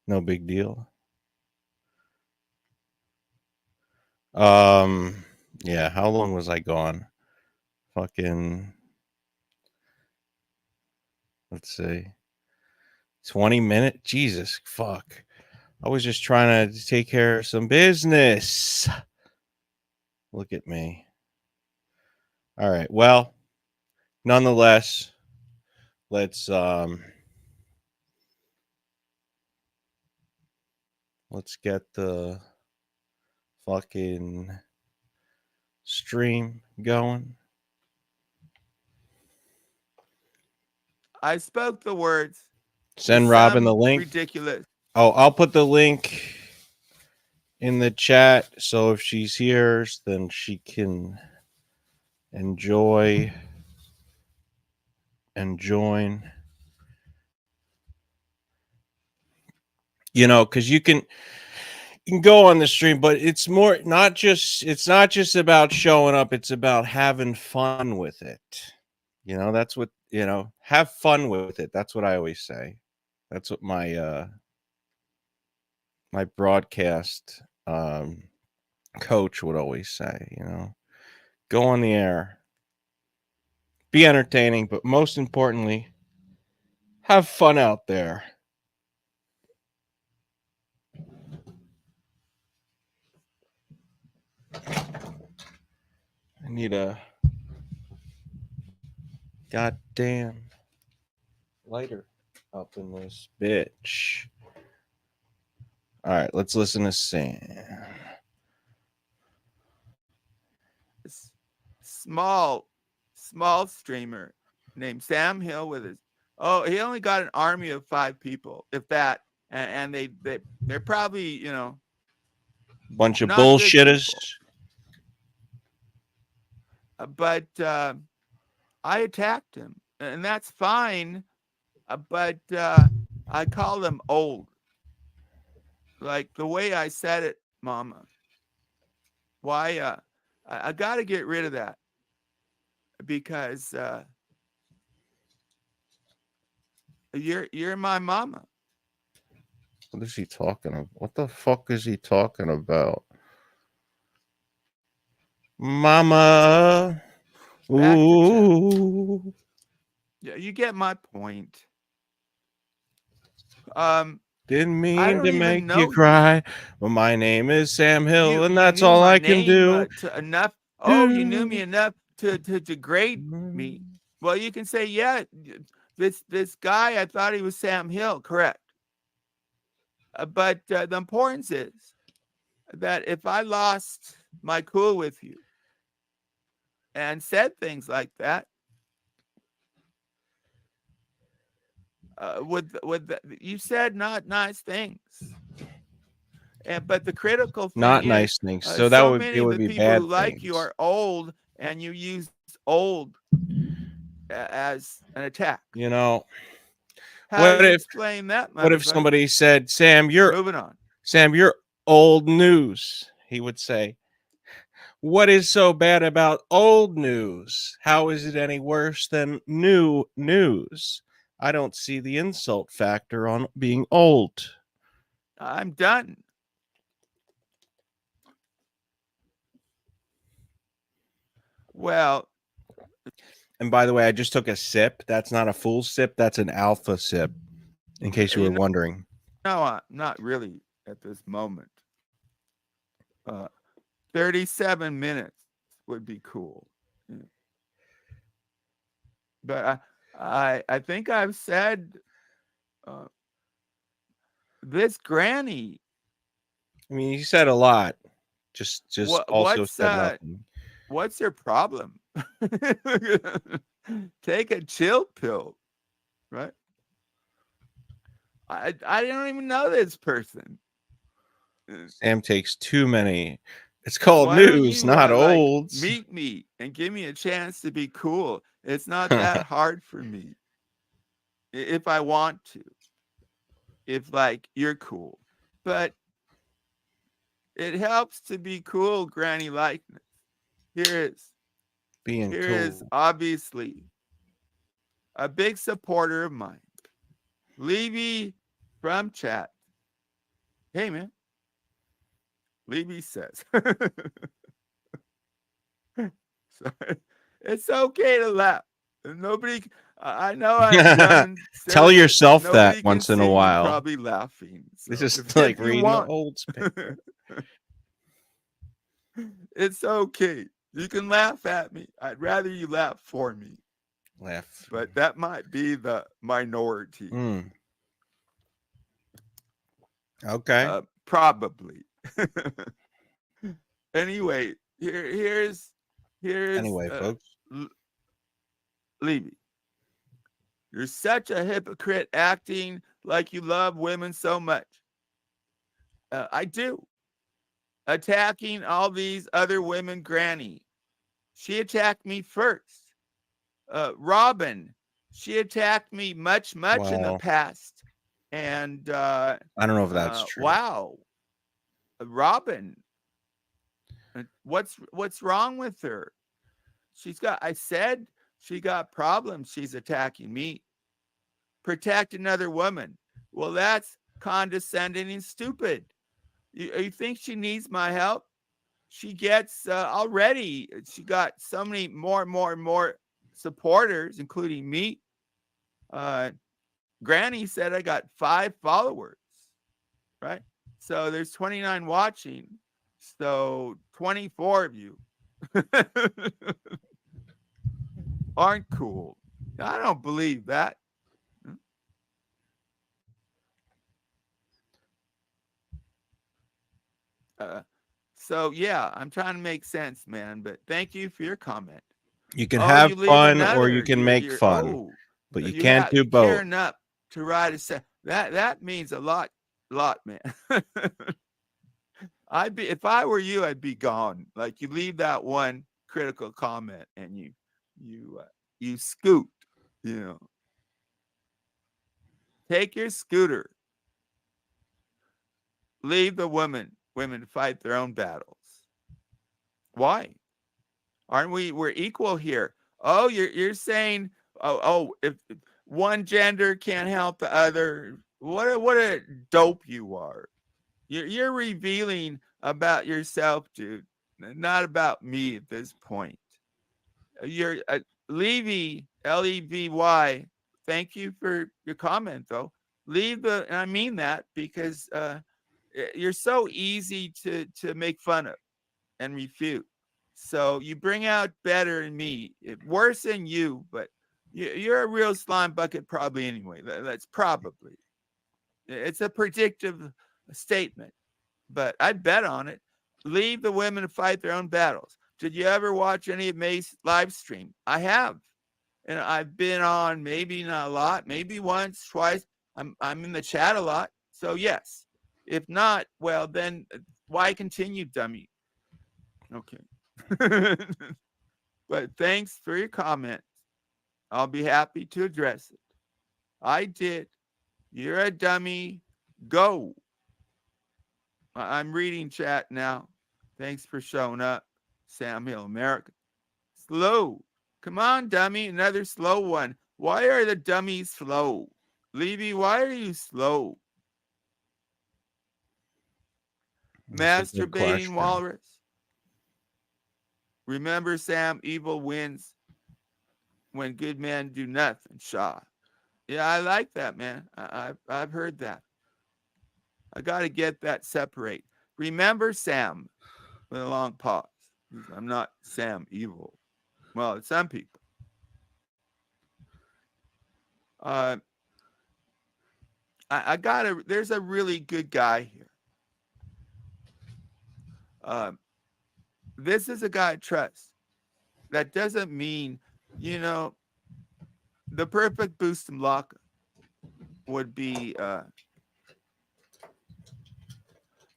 No big deal. Yeah, how long was I gone? Fucking, let's see, 20 minutes. Jesus, fuck. I was just trying to take care of some business. Look at me. All right. Well, nonetheless, let's get the fucking stream going. I spoke the words. Send Robyn the link. Ridiculous. Oh, I'll put the link in the chat, so if she's here, then she can enjoy and join. You know, because you can go on the stream, but it's not just about showing up, it's about having fun with it. You know, that's what, have fun with it. That's what I always say. That's what my my broadcast coach would always say, go on the air, be entertaining, but most importantly, have fun out there. I need a goddamn lighter up in this bitch. All right, let's listen to Sam. Small streamer named Sam Hill with his. He only got an army of 5 people, if that, and they're probably bunch of bullshitters. But I attacked him, and that's fine. But I called him old, like the way I said it, Mama. Why? I got to get rid of that because you're my mama. What is he talking about? What the fuck is he talking about? Mama. Ooh. Yeah, you get my point. Didn't mean to make you cry. Well, my name is Sam Hill, and that's all I can do. Enough. Oh, you knew me enough to degrade me. Well, you can say, yeah, this guy, I thought he was Sam Hill, correct. But the importance is that if I lost my cool with you and said things like that, you said not nice things, but the critical thing not is, nice things. So that so would many it of would the be people bad who like things. you are old, and you use old as an attack. How do you explain that? What if somebody said, Sam, you're moving on. Sam, you're old news? He would say, what is so bad about old news? How is it any worse than new news? I don't see the insult factor on being old. I'm done. Well, and by the way, I just took a sip. That's not a full sip. That's an alpha sip, in case you were wondering. No, not really at this moment. 37 minutes would be cool. Yeah. But I think I've said this granny. I mean, you said a lot. Just also said nothing. What's your problem? Take a chill pill, right? I don't even know this person. Sam takes too many. It's called news, not old. Meet me and give me a chance to be cool. It's not that hard for me. If I want to. If you're cool. But it helps to be cool, granny likeness. Here is obviously a big supporter of mine. Levy from chat. Hey, man. Levy says. Sorry. It's okay to laugh. Nobody, I know I've done. Tell yourself that once in a while. Probably laughing. So this is like reading the old paper. It's okay. You can laugh at me. I'd rather you laugh for me. Laugh. But that might be the minority. Okay. Probably. Anyway, here's Anyway, folks. Levy. You're such a hypocrite, acting like you love women so much. I do. Attacking all these other women, Granny. She attacked me first. Robyn, she attacked me much in the past. And I don't know if that's true. Wow. Robyn, what's wrong with her? I said she got problems. She's attacking me. Protect another woman. Well, that's condescending and stupid. You think she needs my help? She gets already. She got so many more supporters, including me. Granny said I got 5 followers, right? So there's 29 watching. So 24 of you aren't cool. I don't believe that. So yeah, I'm trying to make sense, man. But thank you for your comment. You can have fun or you can make fun, but you can't do both. Gearing up to ride a set. That means a lot, man. If I were you, I'd be gone. Like, you leave that one critical comment and you scoot. Take your scooter. Leave the women fight their own battles. Why? Aren't we're equal here? Oh, you're saying, if one gender can't help the other, what a dope you are. You're revealing about yourself, dude, not about me at this point. You're Levy, Levy. Thank you for your comment, though. And I mean that, because you're so easy to make fun of and refute. So you bring out better in me, worse than you, but you're a real slime bucket probably anyway. That's probably. It's a predictive statement, but I bet on it. Leave the women to fight their own battles. Did you ever watch any of May's live stream? I have. And I've been on, maybe not a lot, maybe once, twice. I'm in the chat a lot. So yes. If not, well, then why continue, dummy? Okay. But thanks for your comment. I'll be happy to address it. I did. You're a dummy. Go. I'm reading chat now. Thanks for showing up, Sam Hill America. Slow. Come on, dummy. Another slow one. Why are the dummies slow? Levy, why are you slow? Masturbating walrus. Remember, Sam, evil wins when good men do nothing. Shaw. Yeah, I like that, man. I've heard that. I got to get that separate. Remember, Sam, with a long pause. I'm not Sam evil. Well, it's some people. There's a really good guy here. This is a guy I trust. That doesn't mean, the perfect Bustamlaka would be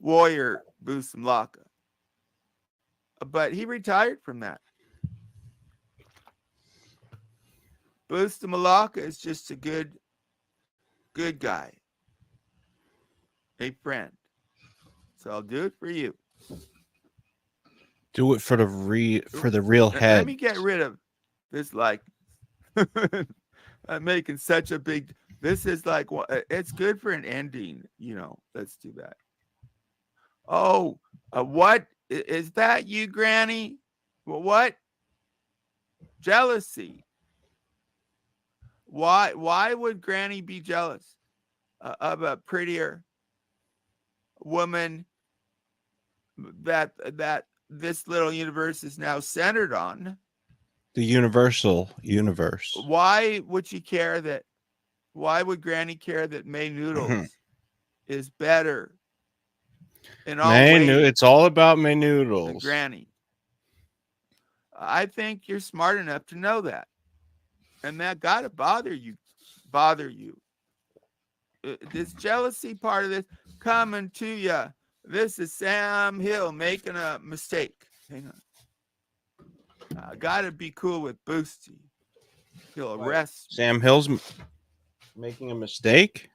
Warrior Bustamlaka. But he retired from that. Bustamlaka is just a good guy. A friend. So I'll do it for you. Do it for the real head. Let me get rid of this. Like, I'm making such a big. This is like, it's good for an ending. Let's do that. Oh, what is that? You, Granny? Well, what? Jealousy. Why would Granny be jealous of a prettier woman that this little universe is now centered on? The universal universe. Why would she care that? Why would Granny care that May Noodles is better in all ways? It's all about May Than Noodles. Granny. I think you're smart enough to know that, and that gotta bother you. This jealousy part of this coming to you. This is Sam Hill making a mistake. Hang on. Gotta be cool with Boosty. He'll arrest Sam Hill's making a mistake.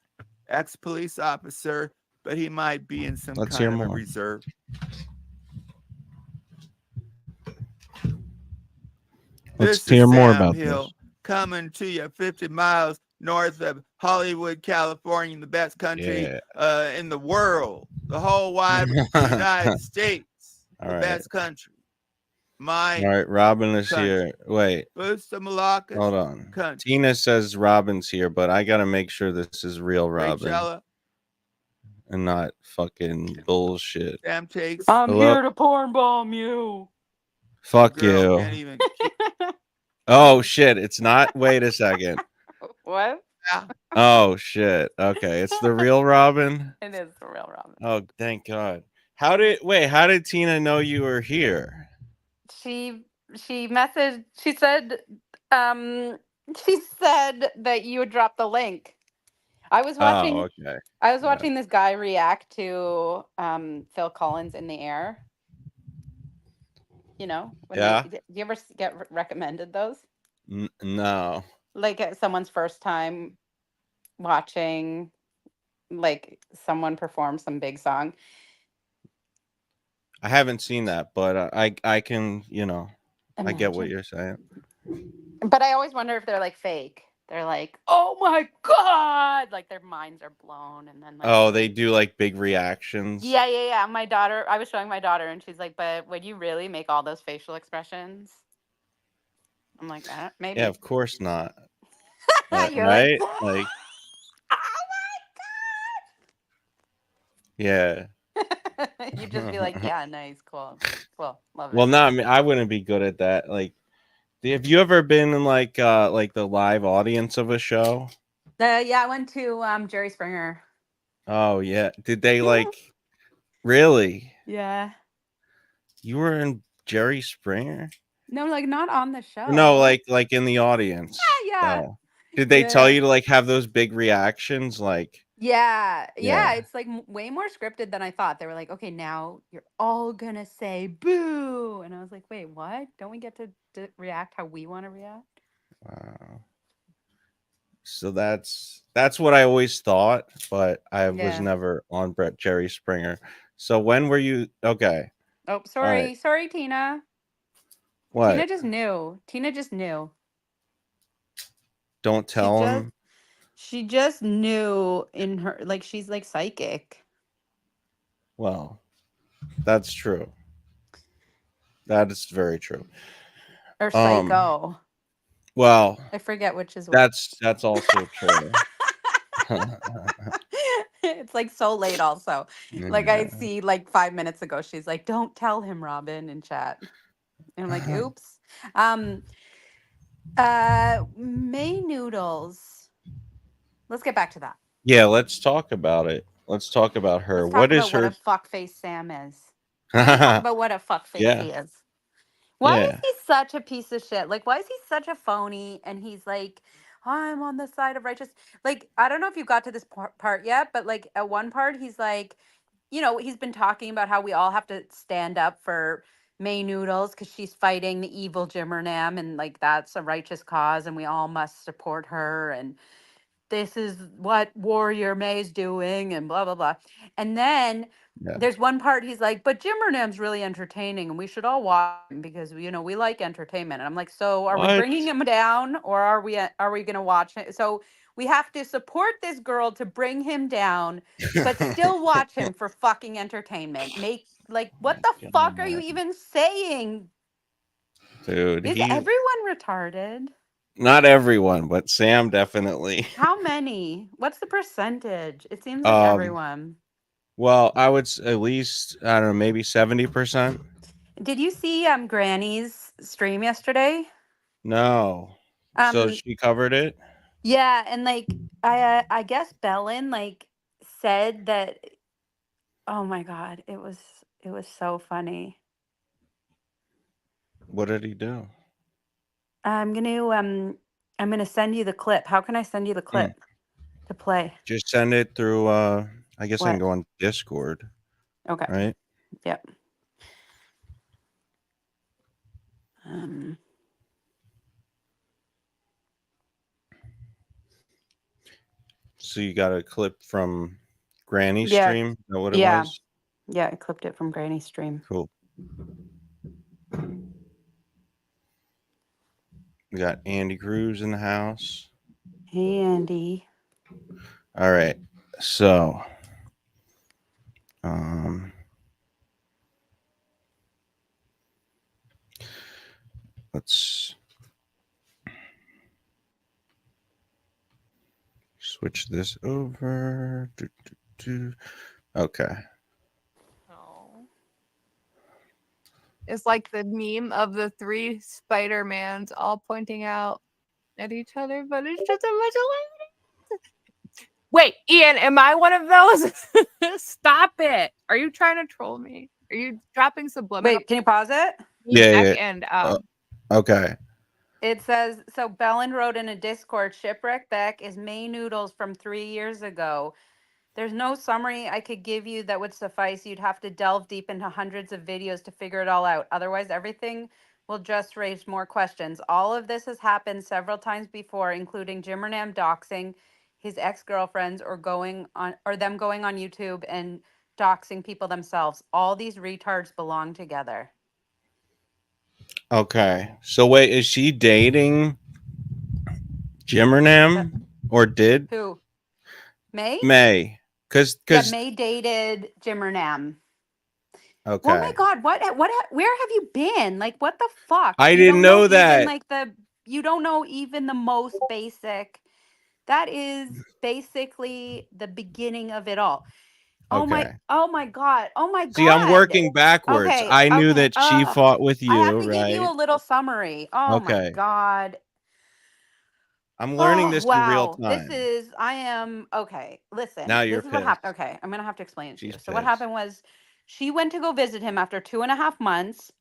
Ex-police officer, but he might be in some Let's hear kind of a more. reserve. Let's hear more Sam about Hill this. coming to you 50 miles north of Hollywood, California, the best country in the world, the whole wide United States, the best country. All right, Robyn is here. Wait. Boost the Malakas. Hold on. Country. Tina says Robyn's here, but I gotta make sure this is real Robyn. Rachella. And not fucking bullshit. Sam takes. I'm here to porn bomb you. Fuck you. Can't even Oh shit! It's not. Wait a second. What? Oh shit. Okay, it's the real Robyn. It is the real Robyn. Oh, thank God. How did Tina know you were here? She messaged. She said that you would drop the link. I was watching. Oh, okay. I was watching this guy react to Phil Collins in the Air. You know, do you ever get recommended those? No. Like someone's first time watching, like someone perform some big song. I haven't seen that, but I can, I get what Imagine. you're saying. But I always wonder if they're like fake. They're like, oh my God, like their minds are blown, and then like, they do like big reactions. Yeah. My daughter, I was showing my daughter, and she's like, but would you really make all those facial expressions? I'm like, maybe. Yeah, of course not. You're right? Like, Like, oh yeah. my God. You'd just be like, yeah, nice, cool, love it. Well, no, I mean, I wouldn't be good at that. Like, have you ever been in like the live audience of a show? Yeah, I went to Jerry Springer. Oh yeah. Did they like really? Yeah. You were in Jerry Springer? No, like not on the show. No, like in the audience. Yeah. Oh. Did they tell you to like have those big reactions? Like Yeah. It's like way more scripted than I thought. They were like, okay, now you're all gonna say boo, and I was like, wait, what? Don't we get to react how we want to react? wow. So that's what I always thought, but I was never on Jerry Springer. So when were you? Okay. Oh, sorry, Tina. What? Tina just knew. Don't tell him. She just knew in her, like, she's like psychic. Well, that's true. That is very true. Or psycho. Well, I forget which is that's also true. It's like so late also. Like I see like 5 minutes ago, she's like, don't tell him, Robyn, in chat. And I'm like, oops. May Noodles. Let's get back to that. Yeah, let's talk about it. Let's talk about her. What is her? What a fuckface Sam is. Let's talk about what a fuckface he is. Why is he such a piece of shit? Like, why is he such a phony? And he's like, I'm on the side of righteous. Like, I don't know if you got to this part yet, but like at one part, he's like, he's been talking about how we all have to stand up for May Noodles because she's fighting the evil Jimmernam, and like that's a righteous cause, and we all must support her. And this is what Warrior May's doing, and blah blah blah. And then there's one part he's like, but Jimmernam's really entertaining, and we should all watch him because we like entertainment. And I'm like, so are we bringing him down, or are we gonna watch it? So we have to support this girl to bring him down, but still watch him for fucking entertainment. What the fuck are you even saying? Dude, is everyone retarded? Not everyone, but Sam definitely. How many? What's the percentage? It seems like everyone. Well, I would at least, I don't know, maybe 70%. Did you see Granny's stream yesterday? No. So she covered it? Yeah, and like I guess Bellin like said that, oh my god, it was so funny. What did he do? I'm gonna send you the clip. How can I send you the clip to play? Just send it through I guess I can What? go on Discord. Okay. Right? Yep. So you got a clip from Granny's Yeah. stream? Is that what it Yeah. was? Yeah, I clipped it from Granny's stream. Cool. We got Andy Cruz in the house. Hey, Andy. All right. So, let's switch this over. Okay. Oh. It's like the meme of the 3 Spider-Mans all pointing out at each other, but it's just a bunch of Wait, Ian, am I one of those? Stop it. Are you trying to troll me? Are you dropping subliminal? Wait, can you pause it? Yeah. And okay. It says, so Bellin wrote in a Discord, Shipwreck Beck is May Noodles from 3 years ago. There's no summary I could give you that would suffice. You'd have to delve deep into hundreds of videos to figure it all out. Otherwise, everything will just raise more questions. All of this has happened several times before, including Jim Renam doxing his ex-girlfriends or them going on YouTube and doxing people themselves. All these retards belong together. Okay. So wait, is she dating Jim Renam or did? Who? May? May. Cause May dated Jim Renam. Okay. Oh my God! Where have you been? Like, what the fuck? I You didn't don't know even, that. like you don't know even the most basic. That is basically the beginning of it all. Oh my Okay. God! Oh my God! See, I'm working backwards. Okay. I knew that she fought with you, I have to right? give you a little summary. Oh my Okay. God! I'm learning this in real This time. is, I am, okay, listen. Now you're This is what happened. pissed. Okay, I'm going to have to explain it to you. She's So what pissed. happened was she went to go visit him after 2.5 months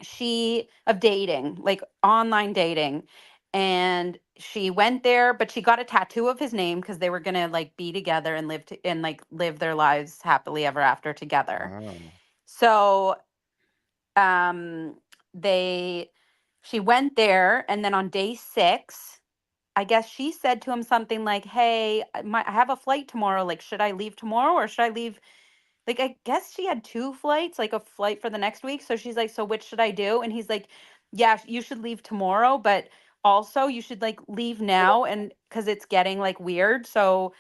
of dating, like online dating. And she went there, but she got a tattoo of his name because they were going to like be together and live their lives happily ever after together. Wow. So she went there, and then on day 6, I guess she said to him something like, "Hey, I have a flight tomorrow. Like, should I leave tomorrow or should I leave?" Like, I guess she had 2 flights, like a flight for the next week. So she's like, "So which should I do?" And he's like, "Yeah, you should leave tomorrow, but also you should like leave now, and because it's getting like weird. So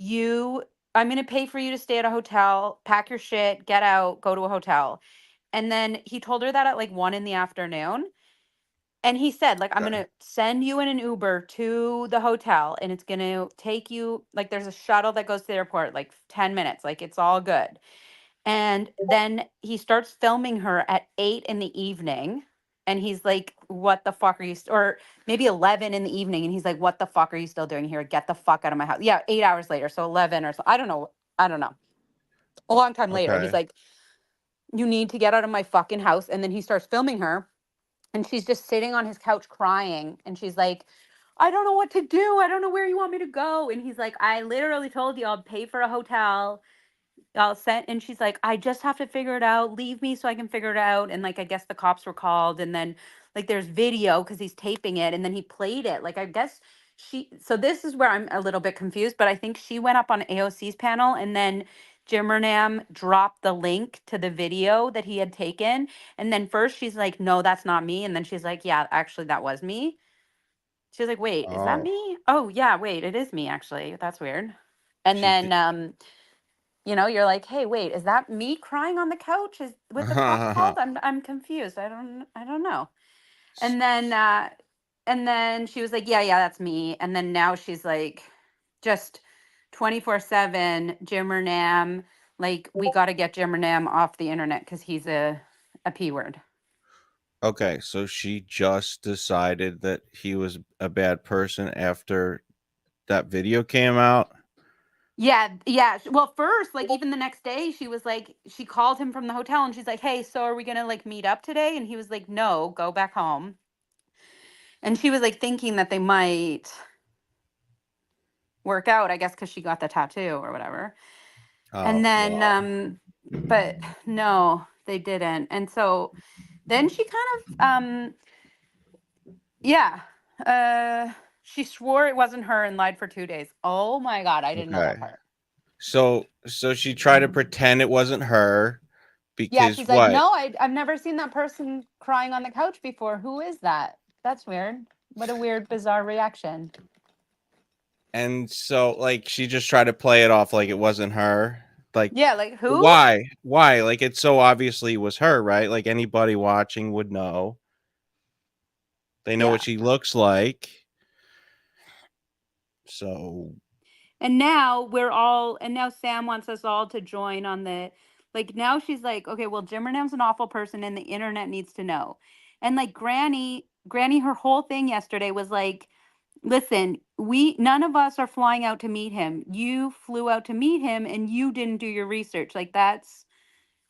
I'm gonna pay for you to stay at a hotel, pack your shit, get out, go to a hotel." And then he told her that at like 1 in the afternoon. And he said, like, I'm going to send you in an Uber to the hotel, and it's going to take you, like, there's a shuttle that goes to the airport, like 10 minutes, like, it's all good. And then he starts filming her at 8 in the evening. And he's like, what the fuck are you, or maybe 11 in the evening. And he's like, what the fuck are you still doing here? Get the fuck out of my house. Yeah, 8 hours later. So 11 or so. I don't know. A long time later. He's like, you need to get out of my fucking house. And then he starts filming her. And she's just sitting on his couch crying. And she's like, I don't know what to do. I don't know where you want me to go. And he's like, I literally told you I'll pay for a hotel. And she's like, I just have to figure it out. Leave me so I can figure it out. And like, I guess the cops were called. And then like, there's video because he's taping it. And then he played it. Like, I guess so this is where I'm a little bit confused, but I think she went up on AOC's panel, and then Jim Renam dropped the link to the video that he had taken. And then first she's like, no, that's not me. And then she's like, yeah, actually, that was me. She's like, wait, is that me? Oh, yeah, wait, it is me, actually. That's weird. And then, you're like, hey, wait, is that me crying on the couch? Is with the cops called? I'm confused. I don't know. And then she was like, yeah, that's me. And then now she's like, just 24/7, Jim Renam. Like, we got to get Jim Renam off the internet because he's a P word. Okay, so she just decided that he was a bad person after that video came out. Yeah, yeah. Well, first, like even the next day, she was like, she called him from the hotel and she's like, "Hey, so are we gonna like meet up today?" And he was like, "No, go back home." And she was like thinking that they might work out, I guess, because she got the tattoo or whatever. And Oh, then, wow. but no, they didn't. And so then she kind of, yeah, she swore it wasn't her and lied for 2 days. Oh my God, I didn't know Okay. that part. So she tried to pretend it wasn't her Yeah, because she's like, what? no, I've never seen that person crying on the couch before. Who is that? That's weird. What a weird, bizarre reaction. And so like she just tried to play it off like it wasn't her. Like Yeah, like who? why? Why? Like it so obviously was her, right? Like anybody watching would know. They know Yeah. what she looks like. So And now Sam wants us all to join on the, like, now she's like, okay, well, Jim Renam's an awful person and the internet needs to know. And like Granny, her whole thing yesterday was like, listen, none of us are flying out to meet him. You flew out to meet him and you didn't do your research. Like, that's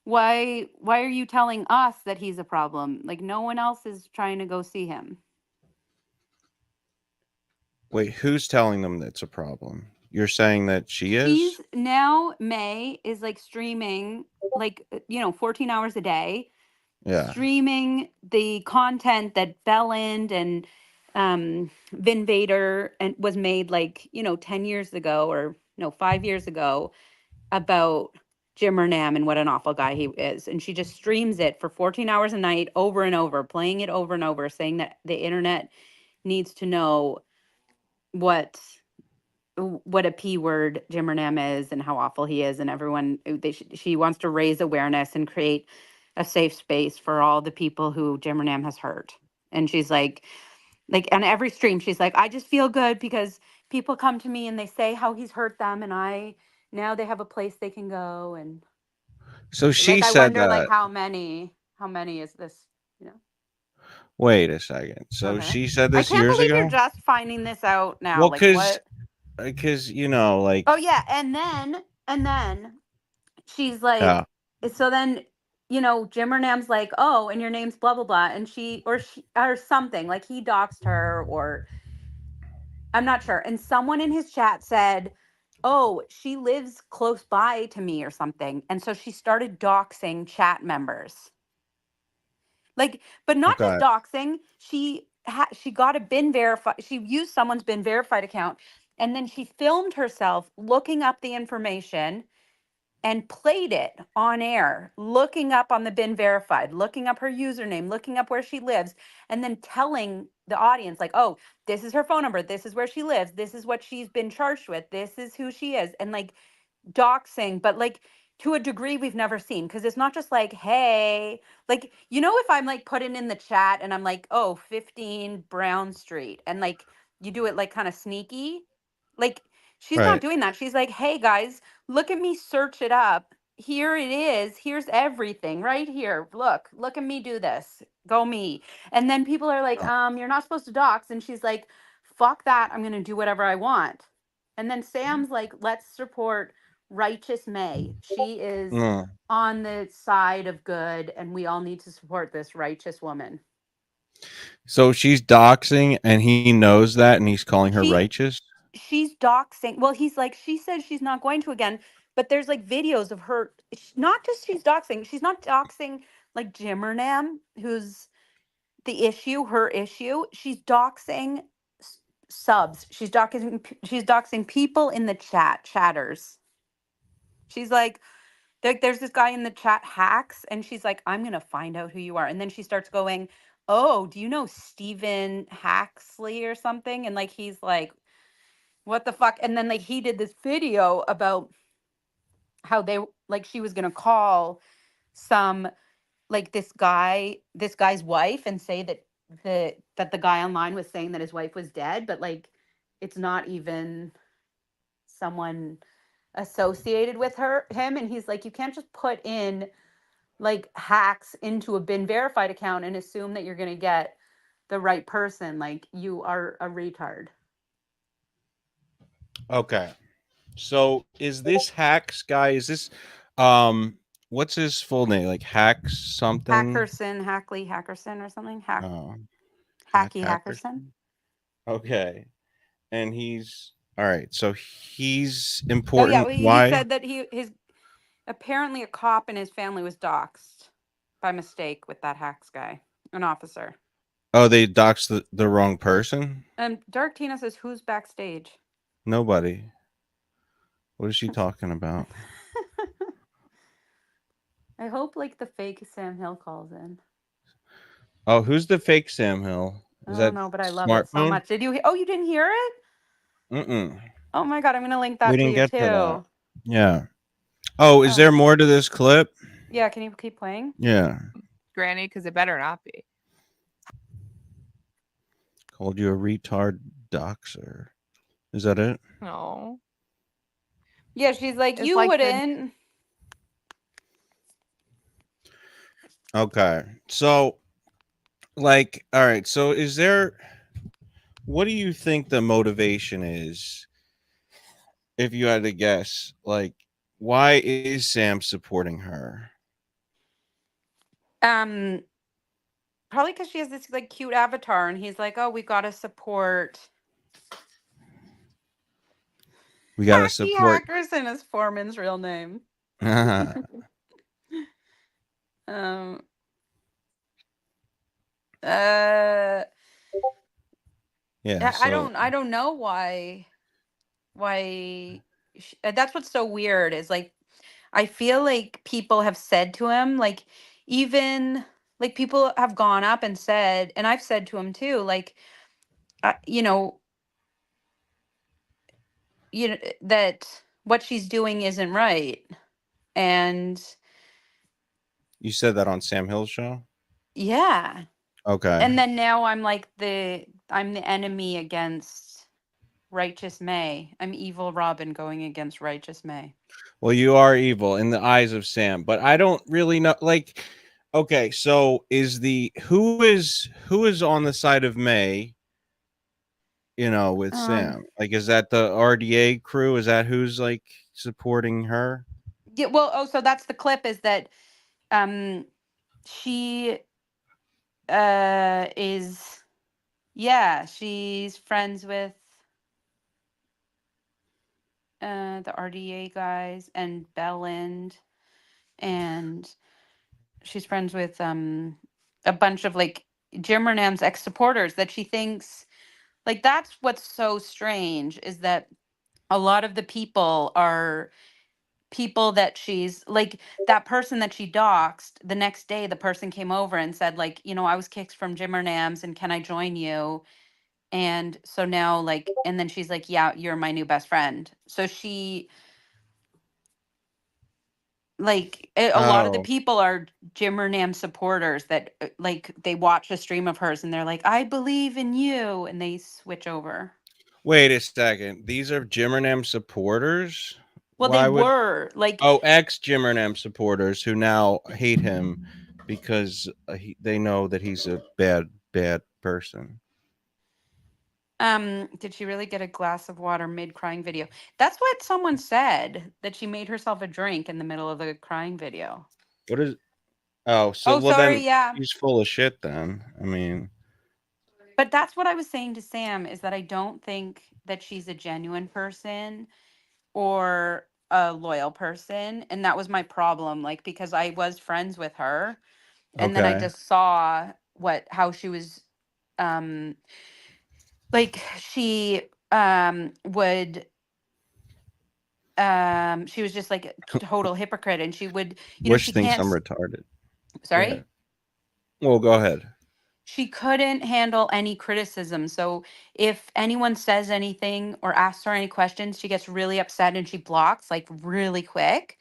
why are you telling us that he's a problem? Like, no one else is trying to go see him. wait, who's telling them that's a problem? You're saying that she is? She's now, May is like streaming like 14 hours a day, Yeah. streaming the content that Belland and Vin Vader and was made like 10 years ago, or no, 5 years ago, about Jim Renam and what an awful guy he is. And she just streams it for 14 hours a night over and over, playing it over and over, saying that the internet needs to know what what a p word Jim Renam is and how awful he is, and everyone she wants to raise awareness and create a safe space for all the people who Jim Renam has hurt. And she's like on every stream she's like, I just feel good because people come to me and they say how he's hurt them, and now they have a place they can go. And So she like, I said wonder like that. how many is this, you know? Wait a second. So Okay. she said I this can't years believe you're ago? just finding this out now. Well, Like, what? because like Oh yeah, and then she's like, yeah. so then, Jim Renam's like, oh, and your name's blah blah blah, and she or something, like he doxed her, or I'm not sure. And someone in his chat said, oh, she lives close by to me or something, and so she started doxing chat members. Like, but not just Okay. doxing. She got a bin verified. She used someone's bin verified account, and then she filmed herself looking up the information and played it on air, looking up on the bin verified, looking up her username, looking up where she lives, and then telling the audience, like, oh, this is her phone number, this is where she lives, this is what she's been charged with, this is who she is. And like doxing, but like to a degree we've never seen, because it's not just like, hey, like, if I'm like putting in the chat and I'm like, oh, 15 Brown Street, and like you do it like kind of sneaky, like she's not Right. doing that. She's like, hey guys, look at me, search it up. Here it is. Here's everything right here. Look at me do this. Go me. And then people are like, you're not supposed to dox. And she's like, fuck that. I'm gonna do whatever I want. And then Sam's like, let's support righteous May. She is Mm. on the side of good, and we all need to support this righteous woman. So she's doxing and he knows that and he's calling her She righteous? she's doxing. Well, he's like, she says she's not going to again, but there's like videos of her. Not just she's doxing. She's not doxing like Jim Renam, who's the issue, her issue. She's doxing subs. She's doxing people in the chatters. She's like, there's this guy in the chat, Hacks, and she's like, I'm gonna find out who you are. And then she starts going, oh, do you know Stephen Haxley or something? And like he's like, what the fuck? And then like he did this video about how she was gonna call some, like, this guy's wife, and say that the guy online was saying that his wife was dead, but like it's not even someone associated with him. And he's like, you can't just put in like hacks into a been verified account and assume that you're going to get the right person. Like, you are a retard. Okay. So is this Hacks guy? Is this what's his full name? Like Hacks something? Hackley Hackerson or something? Oh, Hacky Hackers. Hackerson. Okay. And he's all right. So he's Oh yeah, important. he Why? said that his apparently a cop in his family was doxxed by mistake with that hacks guy, an officer. Oh, they doxed the wrong person? Dark Tina says, who's backstage? Nobody. What is she talking about? I hope like the fake Sam Hill calls in. Oh, who's the fake Sam Hill? Is I that don't know, but I love it so smartphone? much. Did you? Oh, you didn't hear it? Mm-mm. Oh my god, I'm gonna link We that to didn't you get to that. too. Yeah. Oh, is there more to this clip? Yeah, can you keep playing? Yeah. Granny, because it better not be. Called you a retard doxer. Is that it? No. Yeah, she's like, It's you like wouldn't. Okay. So, like, all right. So, is there, what do you think the motivation is? If you had to guess, like, why is Sam supporting her? Probably because she has this like cute avatar, and he's like, oh, we gotta support. We got to Hacky support. Hackerson is Foreman's real name. Yeah. Um. So, I don't know why. That's what's so weird is like, I feel like people have said to him, like, even like people have gone up and said, and I've said to him too, like, you know, that what she's doing isn't right, and you said that on Sam Hill's show? yeah, Okay. and then now I'm like I'm the enemy against Righteous May. I'm evil Robyn going against Righteous May. Well, you are evil in the eyes of Sam, but I don't really know. Like, okay, so who is on the side of May? You know, with Sam, like, is that the RDA crew? Is that who's like supporting her? Yeah, well, so that's the clip, is that she is, yeah, she's friends with the RDA guys and Belland, and she's friends with a bunch of like Jim Renan's ex-supporters that she thinks, like, that's what's so strange, is that a lot of the people are people that she's like, that person that she doxed, the next day the person came over and said, like, I was kicked from Jim Renam's and can I join you? And so now, like, and then she's like, yeah, you're my new best friend. So she, like, a lot of the Oh, people are Jim Renam supporters that like, they watch a stream of hers and they're like, I believe in you. And they switch over. wait a second. These are Jimmernam supporters? Well, they Why would were like, ex Jimmernam supporters who now hate him because they know that he's a bad person? did she really get a glass of water mid crying video? That's what someone said, that she made herself a drink in the middle of the crying video. What is? Oh, so Oh, well sorry. then Yeah. he's full of shit. Then I mean, But that's what I was saying to Sam, is that I don't think that she's a genuine person or a loyal person. And that was my problem. Like, because I was friends with her, and then I okay. just saw how she was, like, she would she was just like a total hypocrite, and she would, Wish she thinks can't I'm retarded. Go sorry, ahead. Well, go ahead. she couldn't handle any criticism. So if anyone says anything or asks her any questions, she gets really upset and she blocks like really quick.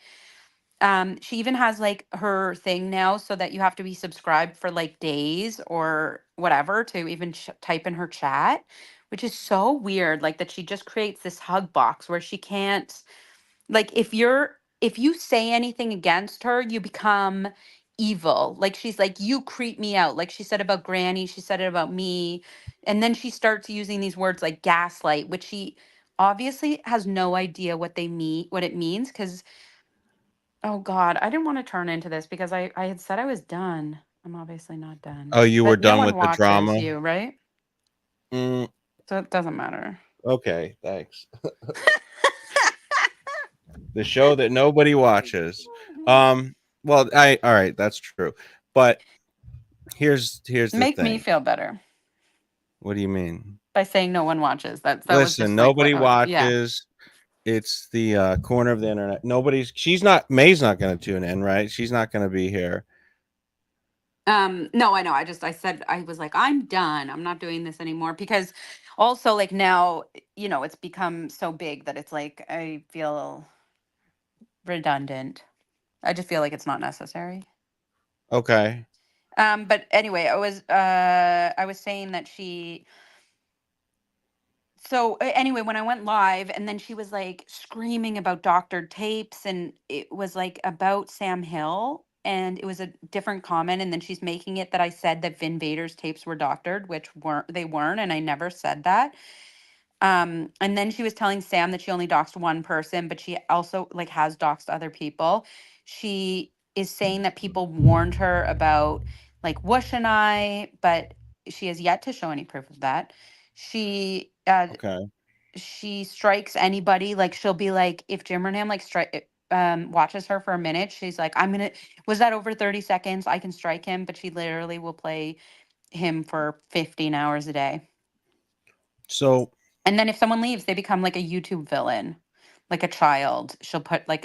She even has like her thing now, so that you have to be subscribed for like days or whatever to even type in her chat, which is so weird. Like, that she just creates this hug box where she can't, like, if you say anything against her, you become evil. Like she's like, you creep me out. Like she said about Granny, she said it about me. And then she starts using these words like gaslight, which she obviously has no idea what they mean, what it means. Cause oh God, I didn't want to turn into this because I had said I was done. I'm obviously not done. Oh, you were But no done one with the watches drama? you, right? Mm, So it doesn't matter. okay, thanks. The show that nobody watches. Well, all right, that's true. But here's the Make me thing. feel better What do you mean? by saying no one watches. That was Listen, just like what nobody yeah. watches. It's the corner of the internet. May's not going to tune in, right? She's not going to be here. No, I know. I said I was like, I'm done. I'm not doing this anymore because also like now, it's become so big that it's like I feel redundant. I just feel like it's not necessary. Okay. But anyway, I was saying that anyway, when I went live and then she was like screaming about doctored tapes and it was like about Sam Hill and it was a different comment and then she's making it that I said that Vin Vader's tapes were doctored, which weren't and I never said that. And then she was telling Sam that she only doxed one person, but she also like has doxed other people. She is saying that people warned her about like Whoosh and I, but she has yet to show any proof of that. She Okay. she strikes anybody. Like she'll be like, if Jimmerham like strike watches her for a minute, she's like, was that over 30 seconds? I can strike him, but she literally will play him for 15 hours a day. So And then if someone leaves, they become like a YouTube villain, like a child. She'll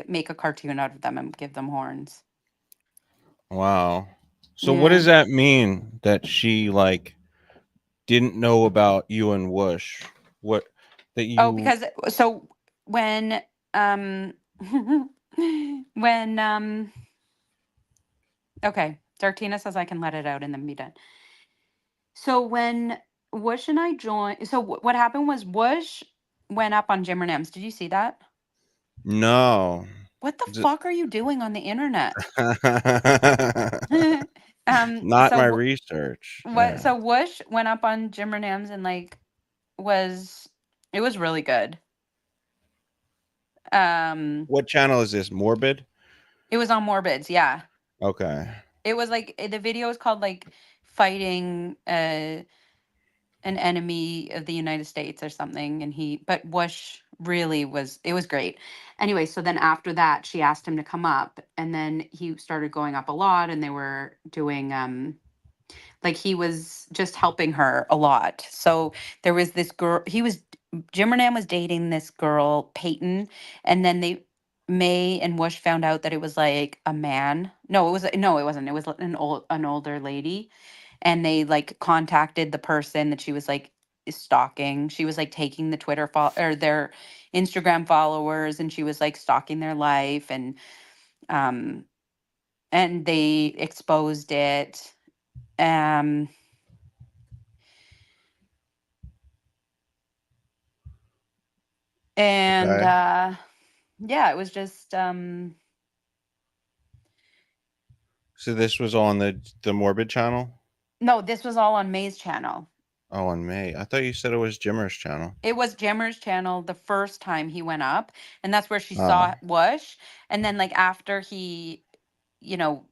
make a cartoon out of them and give them horns. wow. So what Yeah. does that mean that she like didn't know about you and Whoosh? What that Oh, you because so when when okay, Dartina says I can let it out and then be done. So when Whoosh and I joined, so what happened was Whoosh went up on Jim Nams. Did you see that? No. What the fuck are you doing on the internet? Not my So research. what? Yeah. So Whoosh went up on Jim Nams and like it was really good. What channel is this? Morbid? It was on Morbids, yeah. Okay. It was like the video is called like fighting an enemy of the United States or something. But Whoosh really it was great. Anyway, so then after that, she asked him to come up and then he started going up a lot and they were doing, like he was just helping her a lot. So there was this girl, Jimmernan was dating this girl, Peyton, and then May and Whoosh found out that it was like a man. No, it wasn't. It was an older lady and they like contacted the person that she was like stalking. She was like taking the or their Instagram followers and she was like stalking their life um and they exposed it. Um and Okay. yeah, it was just So this was on the Morbid channel? no, this was all on May's channel. Oh, on May. I thought you said it was Jimmer's channel. It was Jimmer's channel the first time he went up, and that's where she Oh. saw Whoosh. And then, like after he, you know,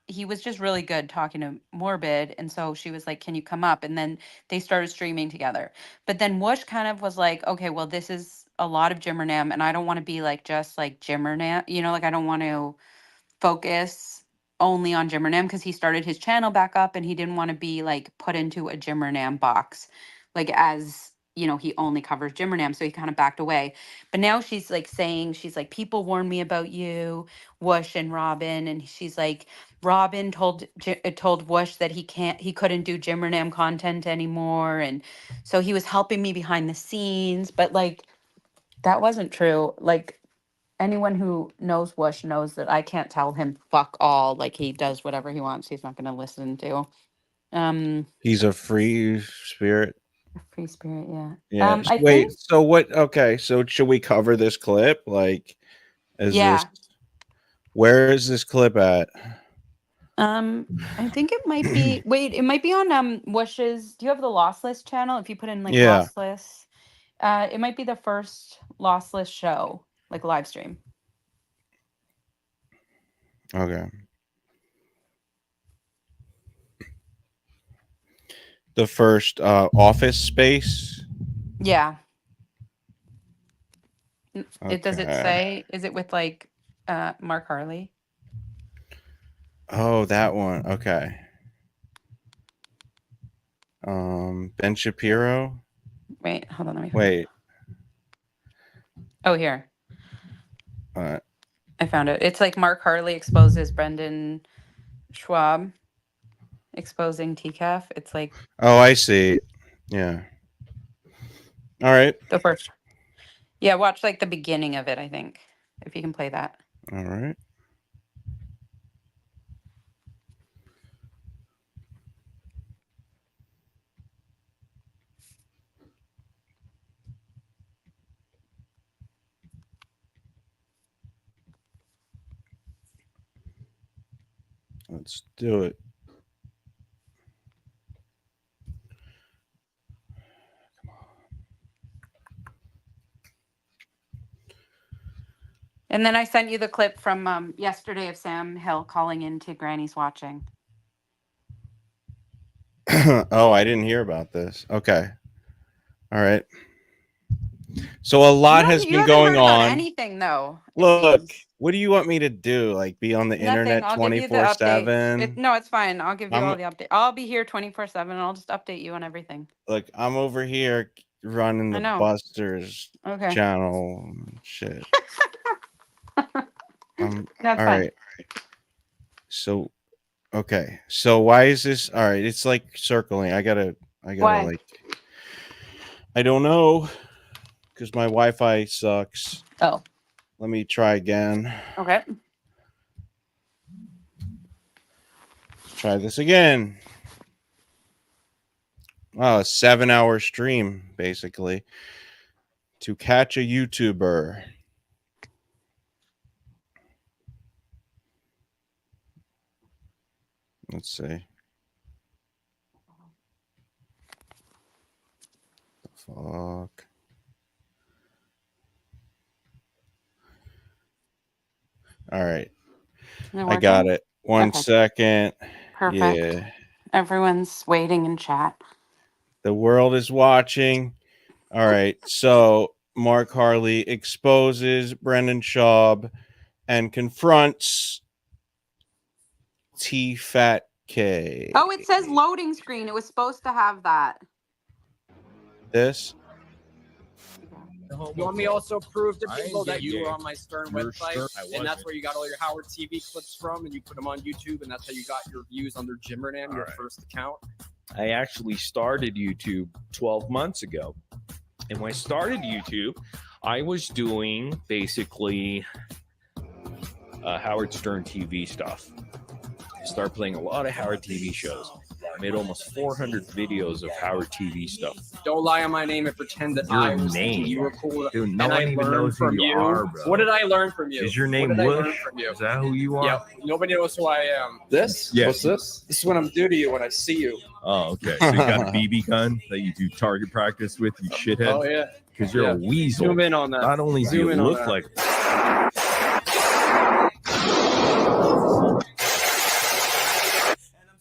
he was just really good talking to Morbid, and so she was like, "Can you come up?" And then they started streaming together. But then Whoosh kind of was like, "Okay, well, this is a lot of Jimmernam, and I don't want to be like just like Jimmernam, like I don't want to focus." Only on Jimmernam because he started his channel back up and he didn't want to be like put into a Jimmernam box like as he only covers Jimmernam, so he kind of backed away. But now she's like saying, she's like, people warned me about you, Whoosh and Robyn, and she's like, Robyn told Whoosh that he couldn't do Jimmernam content anymore, and so he was helping me behind the scenes, but like that wasn't true. Like anyone who knows Whoosh knows that I can't tell him fuck all. Like he does whatever he wants. He's not going to listen to. He's a free spirit. Free spirit, yeah. Yeah. I Wait, think, so what? Okay, so should we cover this clip? Like, is this yeah. where is this clip at? I think it might be. Wait, it might be on Wish's. Do you have the Lossless channel? If you put in like Yeah. Lossless, it might be the first Lossless show, like live stream. Okay. The first Office Space. Yeah. Okay. It does it say? Is it with like Mark Harley? Oh, that one. Okay. Ben Shapiro. Wait, hold on. Let me Wait. Oh, here. All right. I found it. It's like Mark Harley exposes Brendan Schwab exposing TCAF. It's like. Oh, I see. Yeah. All right. The first. Yeah, watch like the beginning of it, I think, if you can play that. All right. Let's do it. And then I sent you the clip from yesterday of Sam Hill calling into Granny's watching. Oh, I didn't hear about this. Okay. All right. So a lot has been going on. Anything though. Look, what do you want me to do? Like be on the internet 24/7? No, it's fine. I'll give you all the update. I'll be here 24/7 and I'll just update you on everything. Look, I'm over here running the Busters channel. Shit. That's all fine. right. So, okay. So why is this? All right. It's like circling. I gotta like. I don't know, because my Wi-Fi sucks. Oh. Let me try again. Okay. Try this again. Oh, a 7-hour stream, basically, to catch a YouTuber. Let's see. The fuck. All right. I got it. One second. Perfect. Yeah. Everyone's waiting in chat. The world is watching. All right. So Mark Harley exposes Brendan Schaub and confronts T Fat K. Oh, it says loading screen. It was supposed to have that. This? You want me to also prove to people that you were on my Stern website, and that's where you got all your Howard TV clips from, and you put them on YouTube, and that's how you got your views under Jimmernam, your first account? I actually started YouTube 12 months ago. And when I started YouTube, I was doing basically Howard Stern TV stuff. I started playing a lot of Howard TV shows. I made almost 400 videos of Howard TV stuff. Don't lie on my name and pretend that I was thinking you were cool. Dude, no one even knows who you are, bro. What did I learn from you? Is your name Wush? Is that who you are? Yeah, nobody knows who I am. This? Yes. What's this? This is what I'm doing to you when I see you. Oh, okay. So you got a BB gun that you do target practice with, you shithead? Oh, yeah. Because you're a weasel. Zoom in on that. Not only do you look like...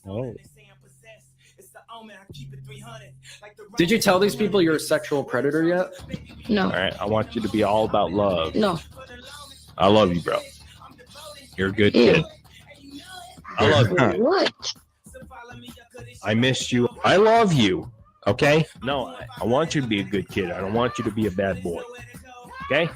Oh. Did you tell these people you're a sexual predator yet? No. All right, I want you to be all about love. No. I love you, bro. You're a good kid. I love you. What? I missed you. I love you. Okay? No, I want you to be a good kid. I don't want you to be a bad boy. Okay?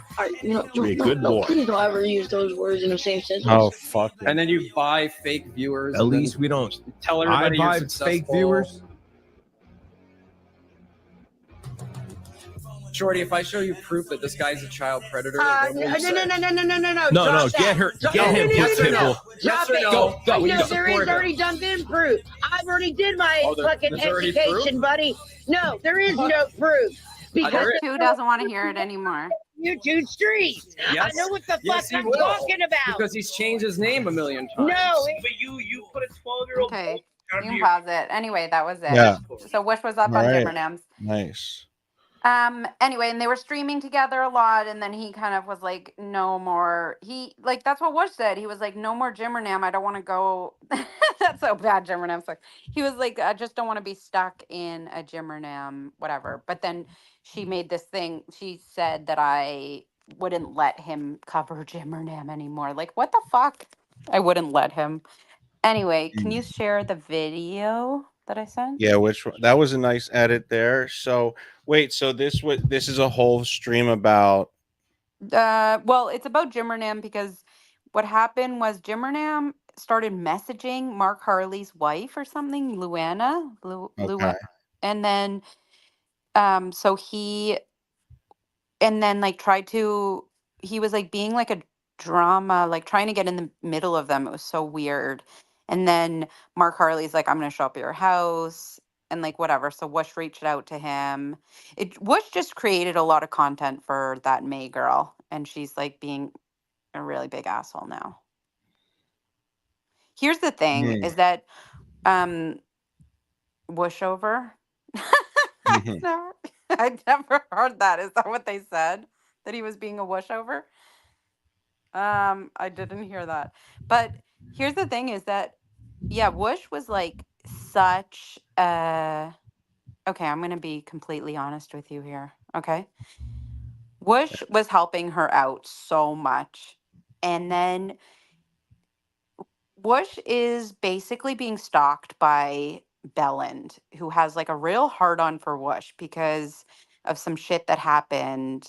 Be a good boy. Please don't ever use those words in the same sentence. Oh, fuck. And then you buy fake viewers. At least we don't tell everybody I buy you're fake viewers. Shorty, if I show you proof that this guy's a child predator, No. No, get her. Get him, Pitbull. Drop it. Go. No, there is already done been proof. I've already did my fucking education, buddy. No, there is no proof. Because 2 doesn't want to hear it anymore. YouTube streets. Yes. I know what the Yes, fuck he I'm will. talking about. Because he's changed his name a million times. No, But you put a 12-year-old. Okay. You can pause it. Anyway, that was it. Yeah. So Wish was up All on right. Jimmernams. Nice. Anyway, and they were streaming together a lot, and then he kind of was like, no more. He like that's what Wush said. He was like, no more Jimmernam. I don't want to go. That's so bad, Jimmernam sucks. He was like, I just don't want to be stuck in a Jimmernam, whatever. But then she made this thing. She said that I wouldn't let him cover Jimmernam anymore. Like, what the fuck? I wouldn't let him. Anyway, can you share the video that I sent? Yeah, which that was a nice edit there. So wait, so this is a whole stream about. Well, it's about Jimmernam because what happened was Jimmernam started messaging Mark Harley's wife or something, Luana, Okay. and then so he and then like tried to he was like being like a drama, like trying to get in the middle of them. It was so weird. And then Mark Harley's like, I'm gonna show up at your house and like whatever. So Wush reached out to him. Wush just created a lot of content for that May girl, and she's like being a really big asshole now. Here's the thing is that Wushover. I'd never heard that. Is that what they said? That he was being a wushover? I didn't hear that. But here's the thing is that yeah, Wush was like such a okay, I'm gonna be completely honest with you here. Okay. Wush was helping her out so much. And then Wush is basically being stalked by Belland, who has like a real hard on for Wush because of some shit that happened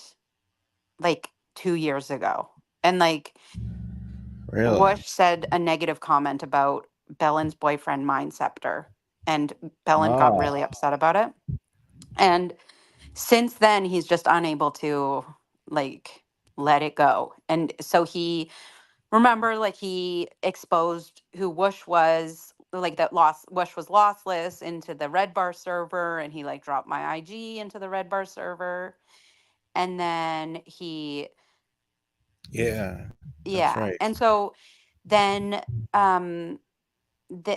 like 2 years ago. And like Really? Wush said a negative comment about Belland's boyfriend, Mindceptor, and Belland got really upset about it. And since then, he's just unable to like let it go. And so he remember like he exposed who Wush was like that Wush was lossless into the Red Bar server, and he like dropped my IG into the Red Bar server, and then he Yeah. yeah, Right. and so then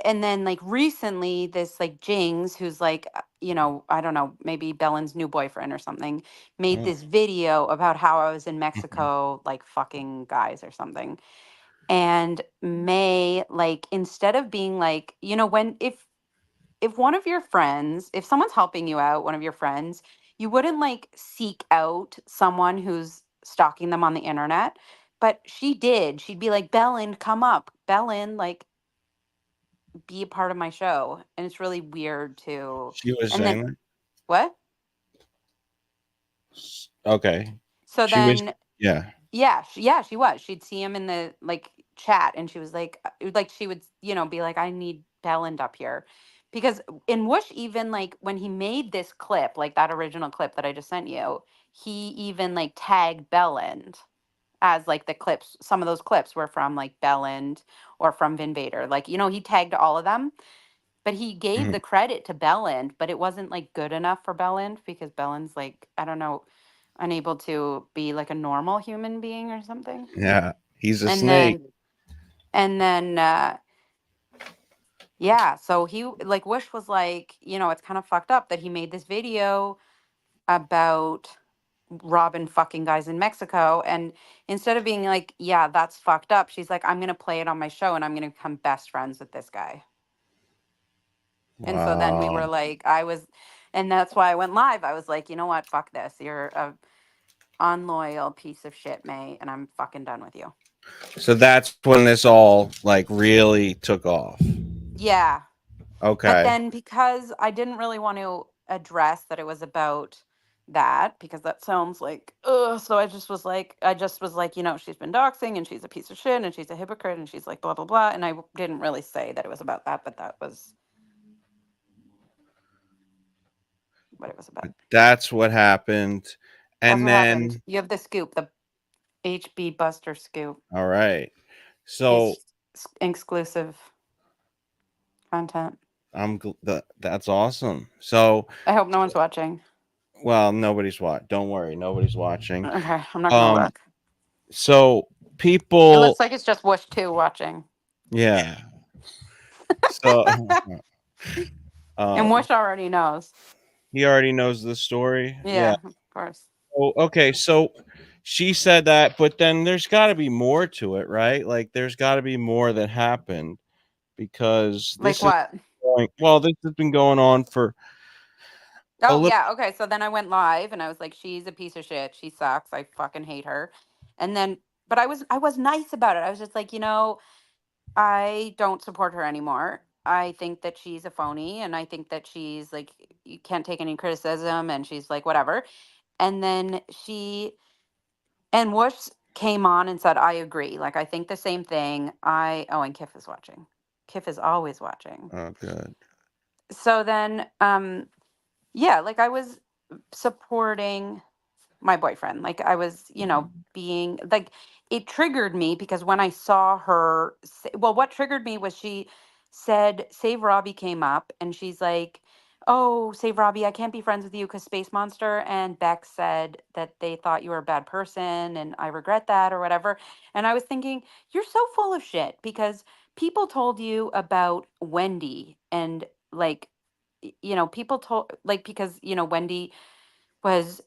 and then like recently this like Jings, who's like I don't know, maybe Bellen's new boyfriend or something, made this video about how I was in Mexico like fucking guys or something. And May, like, instead of being like, when if one of your friends, if someone's helping you out, one of your friends, you wouldn't like seek out someone who's stalking them on the internet. But she did. She'd be like, Bellin, come up. Bellin, like, be a part of my show. And it's really weird too. She was And saying then that? what? Okay. So She was, then yeah. yeah, she was. She'd see him in the like chat, and she was like she would, be like, I need Belland up here. Because in Whoosh, even like when he made this clip, like that original clip that I just sent you, he even like tagged Belland as like the clips. Some of those clips were from like Belland or from Vinvader. Like, he tagged all of them, but he gave the credit to Belland, but it wasn't like good enough for Belland because Belland's like, I don't know, unable to be like a normal human being or something. Yeah. He's a And snake. then yeah, so he like Wish was like, it's kind of fucked up that he made this video about Robyn fucking guys in Mexico, and instead of being like, yeah, that's fucked up, she's like, I'm gonna play it on my show and I'm gonna become best friends with this guy. And so then we were like, and that's why I went live. I was like, you know what, fuck this, you're a unloyal piece of shit, May, and I'm fucking done with you. So that's when this all like really took off. Yeah. Okay. But then because I didn't really want to address that it was about that, because that sounds like, ugh. So I just was like, she's been doxing and she's a piece of shit and she's a hypocrite and she's like blah, blah, blah. And I didn't really say that it was about that, but that was what it was about. That's what happened. And then you have the scoop, the HB Buster scoop. All right. So exclusive content. That's awesome. So I hope no one's watching. Well, nobody's watching. Don't worry, nobody's watching. Okay, I'm not gonna look. So It people. looks like it's just Wish 2 watching. Yeah. So. And Wish already knows. He already knows the story. Yeah. Of course. Oh, okay. So she said that, but then there's got to be more to it, right? Like there's got to be more that happened because Like this is what? this has been going on for a Oh little. yeah, okay. So then I went live and I was like, she's a piece of shit. She sucks. I fucking hate her. And then but I was nice about it. I was just like, I don't support her anymore. I think that she's a phony and I think that she's like you can't take any criticism and she's like whatever. And then and Whoosh came on and said, I agree. Like I think the same thing. And Kif is watching. Kif is always watching. Oh, good. So then yeah, like I was supporting my boyfriend. Like I was, being like it triggered me because when I saw her well, what triggered me was she said Save Robbie came up and she's like, "Oh, Save Robbie, I can't be friends with you cuz Space Monster and Beck said that they thought you were a bad person and I regret that or whatever." And I was thinking, "You're so full of shit because people told you about Wendy and like people told like because Wendy was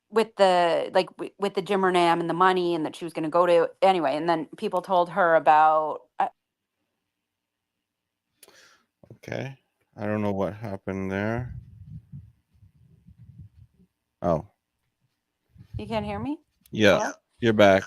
with the with the Jimmer Nam and the money and that she was going to go to anyway, and then people told her about Okay. I don't know what happened there. Oh. you can't hear me? Yeah. Hello? You're back.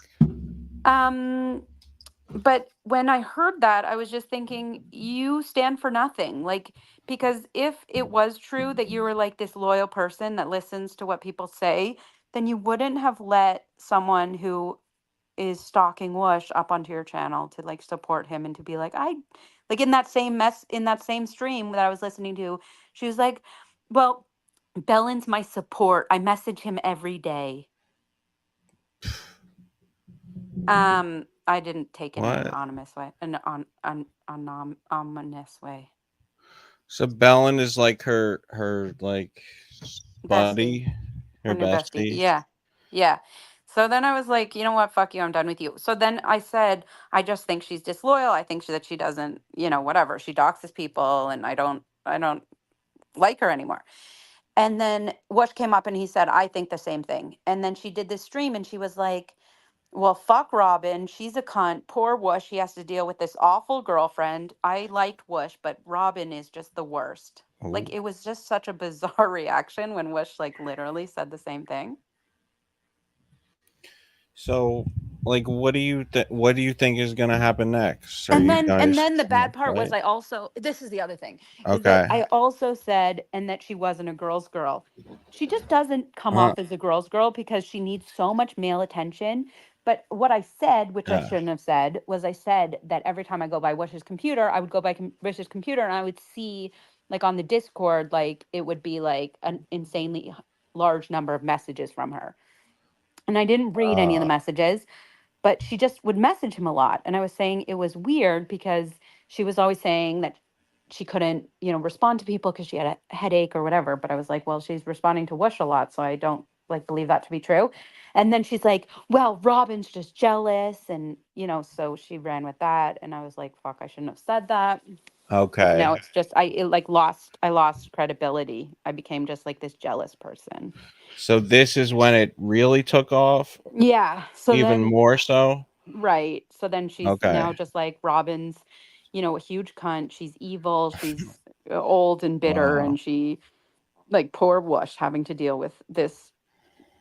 But when I heard that, I was just thinking, you stand for nothing. Like, because if it was true that you were like this loyal person that listens to what people say, then you wouldn't have let someone who is stalking Whoosh up onto your channel to like support him and to be like, I like in that same stream that I was listening to, she was like, well, Bellin's my support. I message him every day. I didn't take it in an What? anonymous way, ominous way. So Bellin is like her like Bestie, buddy, her her new bestie. bestie. Yeah, yeah. So then I was like, you know what? Fuck you. I'm done with you. So then I said, I just think she's disloyal. I think that she doesn't, whatever. She doxes people, and I don't like her anymore. And then Wush came up and he said, I think the same thing. And then she did this stream and she was like, well, fuck Robyn. She's a cunt. Poor Wush. He has to deal with this awful girlfriend. I liked Wush, but Robyn is just the worst. Oh. Like, it was just such a bizarre reaction when Wush, like, literally said the same thing. So, like, what do you think is gonna happen next? Are And you then guys the gonna bad part was fight? this is the other thing, is that Okay. I also said and that she wasn't a girl's girl. She just doesn't come Uh, off as a girl's girl because she needs so much male attention. But what I said, which I yeah. shouldn't have said, was I said that every time I go by Wish's computer, I would go by Wish's computer and I would see like on the Discord, like it would be like an insanely large number of messages from her. And I didn't read any of the Uh, messages, but she just would message him a lot. And I was saying it was weird because she was always saying that she couldn't, respond to people because she had a headache or whatever. But I was like, well, she's responding to Wush a lot, so I don't like believe that to be true. And then she's like, well, Robyn's just jealous, and so she ran with that. And I was like, fuck, I shouldn't have said that. okay. No, it's just I lost credibility. I became just like this jealous person. So this is when it really took off, Yeah. So even then more so. right. So then she's Okay. now just like Robyn's, a huge cunt. She's evil. She's old and bitter, Wow. and she like poor Wush having to deal with this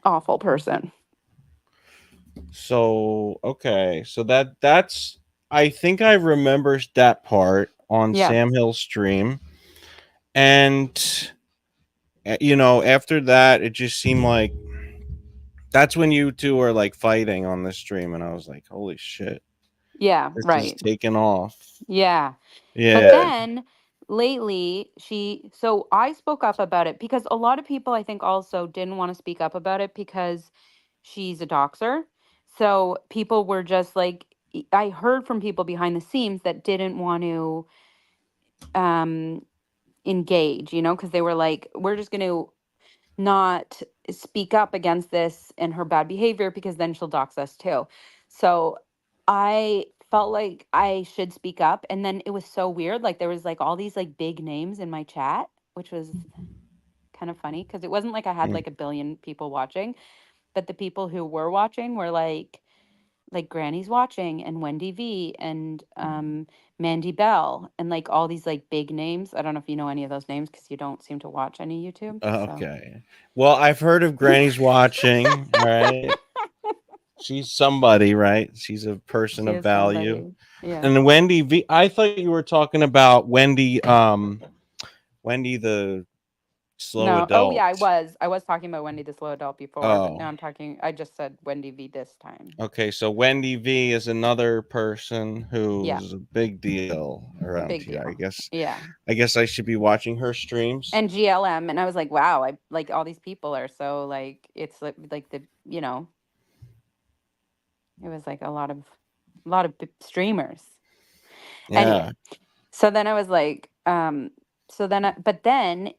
awful person. So okay. So that's I think I remember that part on Yeah. Sam Hill's stream, and after that, it just seemed like that's when you two were like fighting on the stream, and I was like, holy shit, Yeah. this is Right. taking off. Yeah. But Yeah. then lately so I spoke up about it because a lot of people I think also didn't want to speak up about it because she's a doxer. So people were just like I heard from people behind the scenes that didn't want to um engage, you know, because they were like, we're just going to not speak up against this and her bad behavior because then she'll dox us too. So I felt like I should speak up. And then it was so weird. Like there was like all these like big names in my chat, which was kind of funny because it wasn't like I had like a billion people watching, but the people who were watching were like Granny's watching and Wendy V and Mandy Bell and like all these like big names. I don't know if you know any of those names because you don't seem to watch any YouTube. Okay. Well, I've heard of Granny's watching. All right. She's somebody, right? She's a person She of is value. somebody. Yeah. And Wendy V, I thought you were talking about Wendy the slow No. Oh yeah, adult. I was talking about Wendy the Slow Adult before, but Oh. now I just said Wendy V this time. Okay, so Wendy V is another person Yeah. who's a big deal around Big here. deal. Yeah. I guess I should be watching her streams. And GLM, and I was like, wow, I like all these people are so like it's like the you know, it was like a lot of streamers. Yeah. Anyway, so then I was like, but then,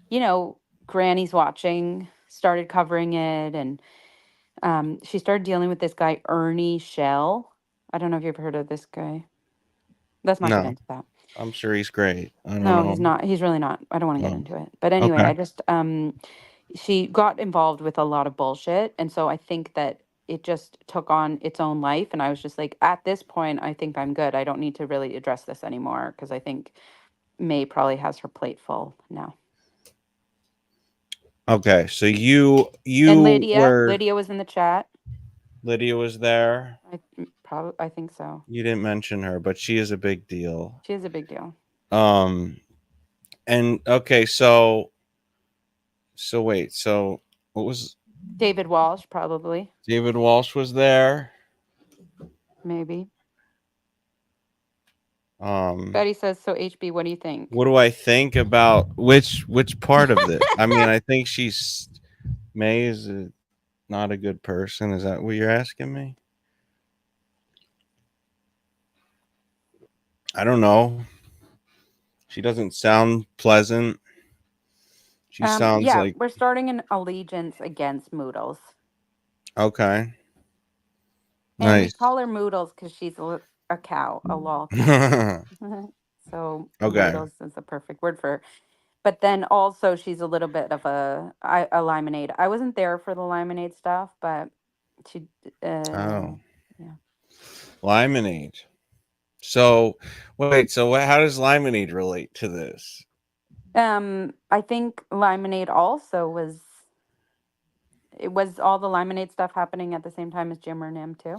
you know, Granny's watching started covering it, and she started dealing with this guy Ernie Shell. I don't know if you've heard of this guy. Let's not get No, into that. I'm sure he's great. I don't No, know. he's not. He's really not. I don't want to get Oh, into it. But anyway, okay. I just she got involved with a lot of bullshit, and so I think that it just took on its own life, and I was just like, at this point, I think I'm good. I don't need to really address this anymore because I think May probably has her plate full now. Okay, so And you Lydia was in the chat. Lydia was there. I think so. You didn't mention her, but she is a big deal. She is a big deal. And okay, so wait, so what was David Walsh? Probably. David Walsh was there. Maybe. Um, Betty says, so HB, what do you think? What do I think about which part of it? I mean, I think May is not a good person. Is that what you're asking me? I don't know. She doesn't sound pleasant. She sounds like we're starting an allegiance against Moodles. Okay. And Nice. we call her Moodles because she's a cow, a lol cow. So Okay. Moodles is the perfect word for her. But then also she's a little bit of a limonade. I wasn't there for the limonade stuff, but she yeah. Limonade. So wait, so how does limonade relate to this? I think limonade also was all the limonade stuff happening at the same time as Jim or Nim too.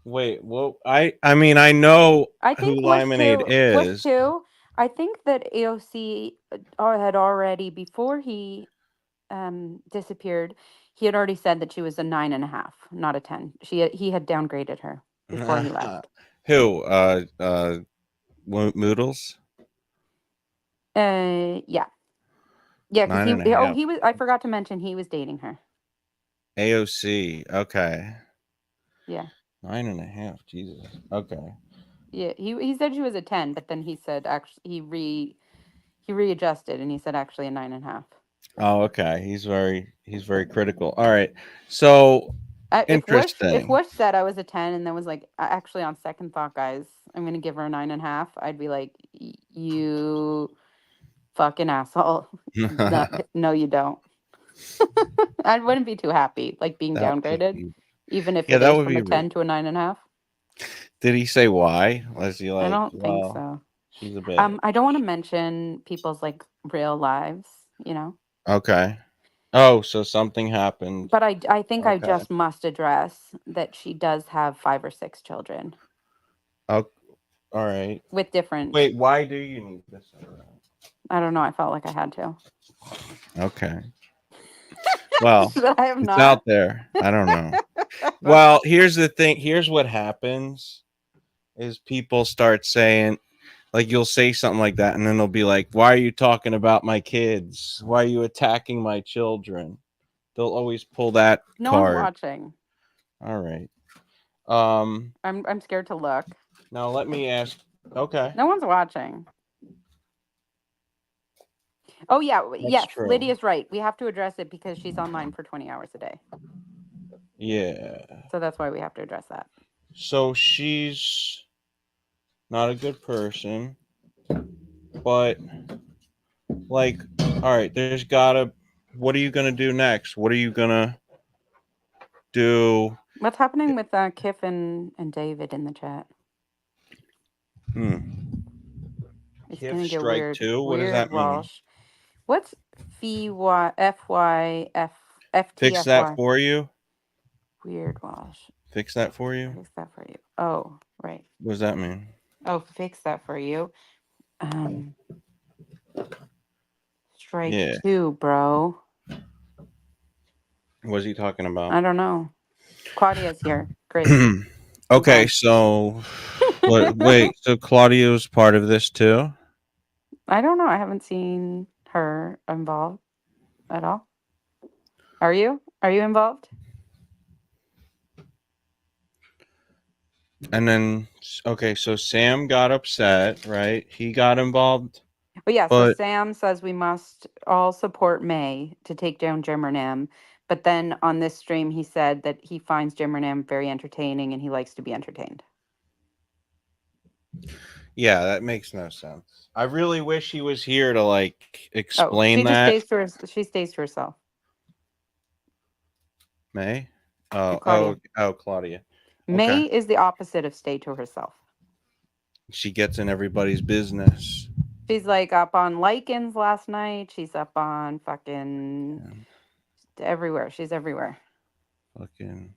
Wait, well, I mean, I know who Limonade is. Wish too. I think that AOC had already, before he disappeared, he had already said that she was a 9.5, not a 10. He had downgraded her before he left. Who? Moodles? Yeah. Yeah, because he was, I forgot to mention he was dating her. AOC. Okay. Yeah. 9.5. Jesus. Okay. Yeah, he said she was a 10, but then he said actually he readjusted and he said actually a 9.5. Oh, okay. He's very critical. All right. So interesting. If Wish said I was a 10 and then was like, actually on second thought, guys, I'm gonna give her a 9.5, I'd be like, you fucking asshole. No, you don't. I wouldn't be too happy, like being downgraded, even if it is from a 10 to a 9.5. Did he say why? Was he like? I don't think so. She's a bit. I don't want to mention people's like real lives, you know. Okay. Oh, so something happened. But I think I just must address that she does have 5 or 6 children. Oh, all right. With different. Wait, why do you need this? I don't know. I felt like I had to. Okay. Well, it's out there. I don't know. Well, here's the thing. Here's what happens is people start saying, like, you'll say something like that, and then they'll be like, why are you talking about my kids? Why are you attacking my children? They'll always pull that no card. one's watching. All right. I'm scared to look. Now let me ask. Okay. No one's watching. Oh yeah, That's yes, true. Lydia's right. We have to address it because she's online for 20 hours a day. Yeah. So that's why we have to address that. So she's not a good person, but like, all right, there's gotta. What are you gonna do next? What are you gonna do? What's happening with Kif and David in the chat? It's Kif gonna get strike weird. 2. What does Weird that mean? Walsh. What's Fix that FTFY? for you. Weird Walsh. Fix that for you. Fix that for you. Oh, right. What does that mean? Oh, fix that for you. Strike Yeah. 2, bro. What's he talking about? I don't know. Claudia's here. Great. Okay, so wait, so Claudio's part of this too? I don't know. I haven't seen her involved at all. Are you? Are you involved? And then, okay, so Sam got upset, right? He got involved. But yeah, so But Sam says we must all support May to take down Jimmernam. But then on this stream, he said that he finds Jimmernam very entertaining and he likes to be entertained. yeah, that makes no sense. I really wish he was here to like Oh, explain she just that. stays to her. She stays to herself. May? Claudia. Claudia. May Okay. is the opposite of stay to herself. She gets in everybody's business. She's like up on Lycans last night. She's up on fucking everywhere. She's everywhere. Fucking,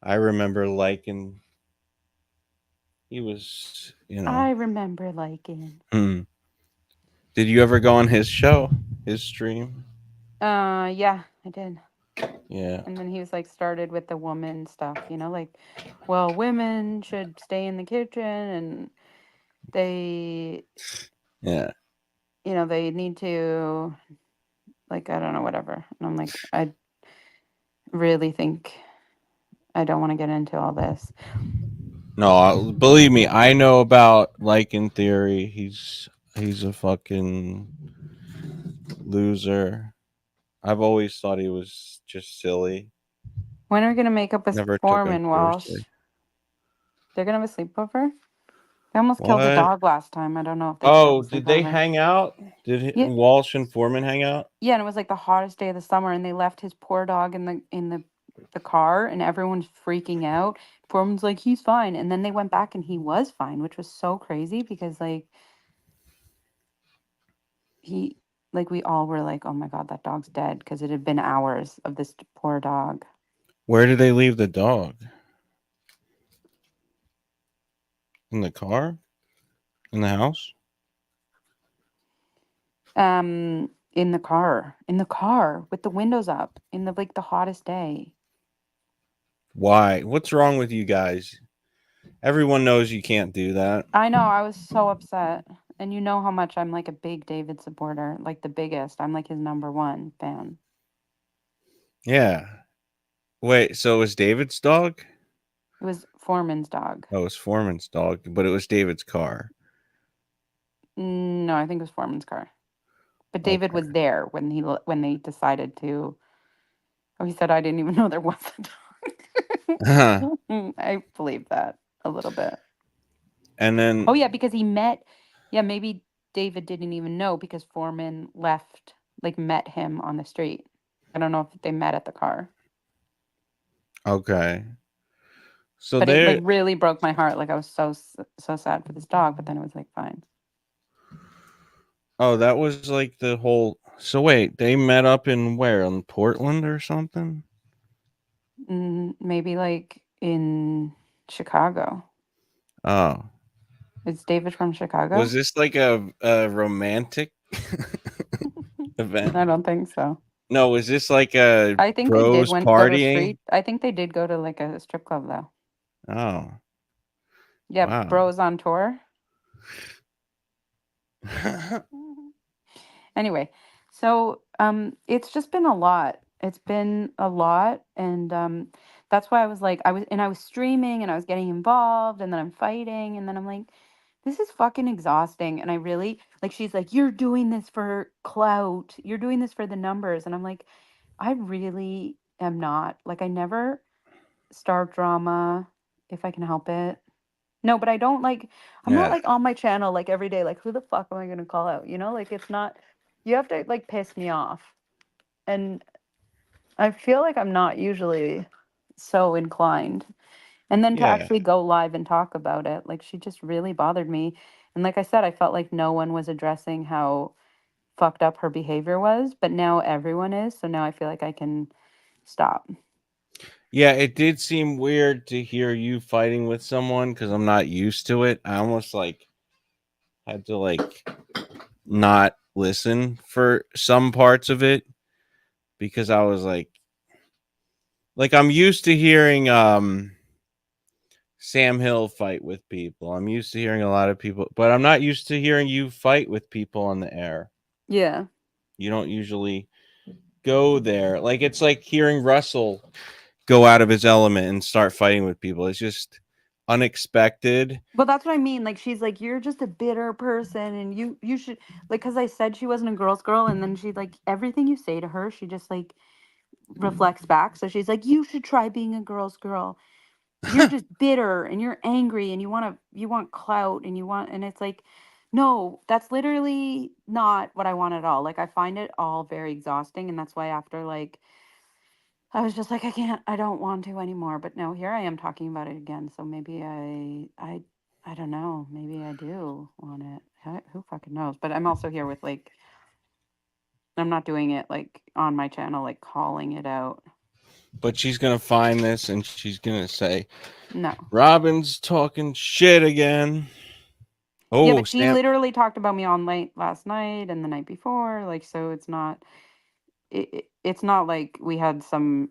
I remember liking. He was, I remember Lycan. Did you ever go on his show, his stream? Yeah, I did. Yeah. And then he was like started with the woman stuff, like, well, women should stay in the kitchen and they they need to, like, I don't know, whatever. And I'm like, I really think I don't want to get into all this. No, believe me, I know about Lycan theory. He's a fucking loser. I've always thought he was just silly. When are we gonna make up with Never took him Foreman, Walsh? seriously. They're gonna have a sleepover? They almost killed a What? dog last time. I don't know if they can have a Oh, did they sleepover. hang out? Did Yeah. Walsh and Foreman hang out? Yeah, and it was like the hottest day of the summer, and they left his poor dog in the car, and everyone's freaking out. Foreman's like, he's fine, and then they went back, and he was fine, which was so crazy because like we all were like, oh my god, that dog's dead because it had been hours of this poor dog. Where did they leave the dog? In the car? In the house? In the car with the windows up in the hottest day. Why? What's wrong with you guys? Everyone knows you can't do that. I know. I was so upset. And you know how much I'm like a big David supporter, like the biggest. I'm like his #1 fan. Yeah. Wait, so it was David's dog? It was Foreman's dog. Oh, it was Foreman's dog, but it was David's car. No, I think it was Foreman's car. But David was there when they decided to. Oh, he said, I didn't even know there was a dog. I believe that a little bit. And then. Oh, yeah, because he met. Yeah, maybe David didn't even know because Foreman met him on the street. I don't know if they met at the car. Okay. So but it really broke my heart. Like I was so sad for this dog, but then it was like fine. Oh, that was like the whole. So wait, they met up in where? In Portland or something? Maybe like in Chicago. Oh. Is David from Chicago? Was this like a romantic event? I don't think so. No, was this like a I think bros they did go to partying? I think they did go to like a strip club though. Oh. Yeah, wow. Bros on tour. Anyway, so it's just been a lot. It's been a lot, and that's why I was streaming and I was getting involved, and then I'm fighting, and then I'm like, this is fucking exhausting. And I really, like, she's like, you're doing this for clout. You're doing this for the numbers. And I'm like, I really am not. Like, I never start drama if I can help it. No, but I don't like, I'm not Yeah. like on my channel like every day, like, who the fuck am I going to call out? You know, like, it's not, you have to like piss me off. And I feel like I'm not usually so inclined. And then to Yeah. actually go live and talk about it, like, she just really bothered me. And like I said, I felt like no one was addressing how fucked up her behavior was, but now everyone is. So now I feel like I can stop. Yeah, it did seem weird to hear you fighting with someone because I'm not used to it. I almost like had to like not listen for some parts of it because I was like I'm used to hearing Sam Hill fight with people. I'm used to hearing a lot of people, but I'm not used to hearing you fight with people on the air. Yeah. You don't usually go there. Like it's like hearing Russell go out of his element and start fighting with people. It's just unexpected. Well, that's what I mean. Like, she's like, you're just a bitter person, and you should, like, because I said she wasn't a girl's girl, and then she, like, everything you say to her, she just like reflects back. So she's like, you should try being a girl's girl. You're just bitter and you're angry and you want clout and and it's like, no, that's literally not what I want at all. Like, I find it all very exhausting, and that's why after, like, I was just like, I don't want to anymore. But now here I am talking about it again. So maybe I don't know. Maybe I do want it. Who fucking knows? But I'm also here with, like, I'm not doing it like on my channel, like calling it out. But she's gonna find this and she's gonna say, No. Robyn's talking shit again. Oh, yeah, but she literally talked about me on last night and the night before. Like, so it's not, it's not like we had some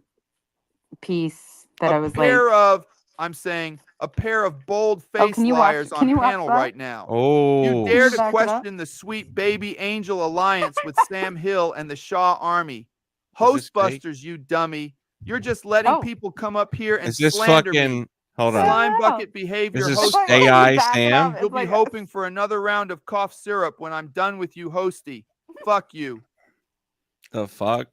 piece that I was like, I'm saying a pair of bold oh, face liars on panel right now. Oh, you dare to question the Sweet Baby Angel alliance with Sam Hill and the Shaw Army. Hostbusters, you dummy. You're just letting people come up here and slander me. Hold on. Slime bucket behavior. Is this AI Sam? You'll be hoping for another round of cough syrup when I'm done with you, Hosty. Fuck you. The fuck?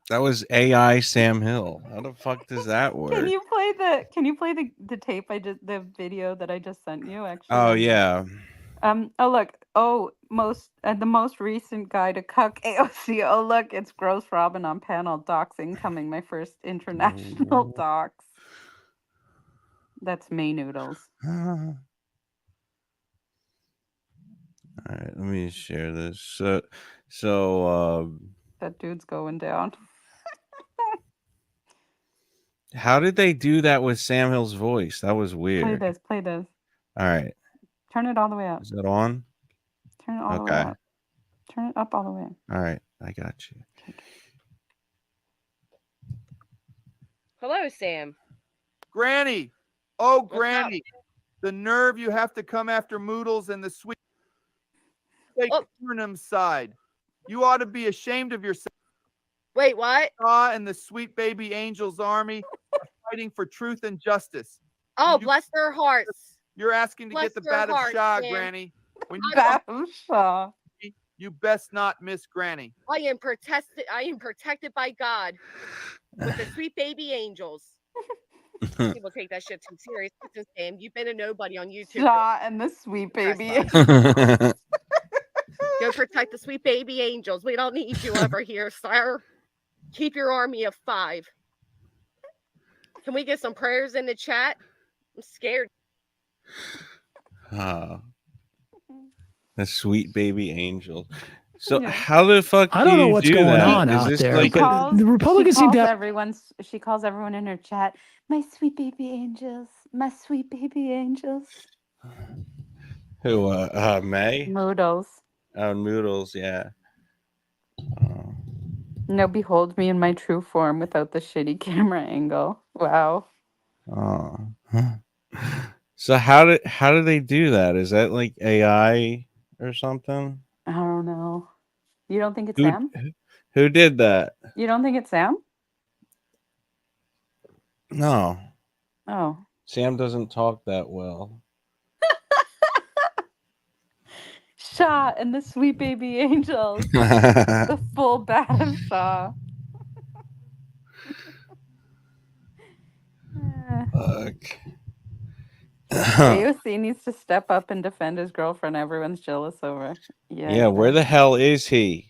That was AI Sam Hill. How the fuck does that work? Can you play the tape the video that I just sent you, actually? Oh yeah. Oh look. Oh, the most recent guy to cuck AOC. Oh look, it's Gross Robyn on panel. Docs incoming. My first international docs. That's May Noodles. All right, let me share this. So that dude's going down. How did they do that with Sam Hill's voice? That was weird. Play this. All right. Turn it all the way up. Is it on? Turn it all the way up. Turn it up all the way. All right, I got you. Hello, Sam. Granny. Oh, Granny. The nerve you have to come after Moodles and the Sweet Burnham side. You ought to be ashamed of yourself. Wait, what? And the Sweet Baby Angels Army are fighting for truth and justice. Oh, bless their hearts. You're asking to get the bat of Shaw, Granny. When you bat of Shaw. You best not miss Granny. I am protected by God with the Sweet Baby Angels. People take that shit too serious. Listen, Sam, you've been a nobody on YouTube. Shaw and the Sweet Baby Angels. Go protect the Sweet Baby Angels. We don't need you over here, sir. Keep your army of 5. Can we get some prayers in the chat? I'm scared. The Sweet Baby Angel. So how the fuck I don't know what's going that? on out there. Like But the Republicans seem to have... She calls everyone in her chat, my sweet baby angels, my sweet baby angels. Who? May? Moodles. Oh, Noodles, yeah. No, behold me in my true form without the shitty camera angle. Wow. Oh. So how do they do that? Is that like AI or something? I don't know. You don't think it's Sam? Who did that? You don't think it's Sam? No. Oh. Sam doesn't talk that well. Shaw and the Sweet Baby Angels. The full bat of Shaw. Fuck. AOC needs to step up and defend his girlfriend everyone's jealous over. Yeah, where the hell is he?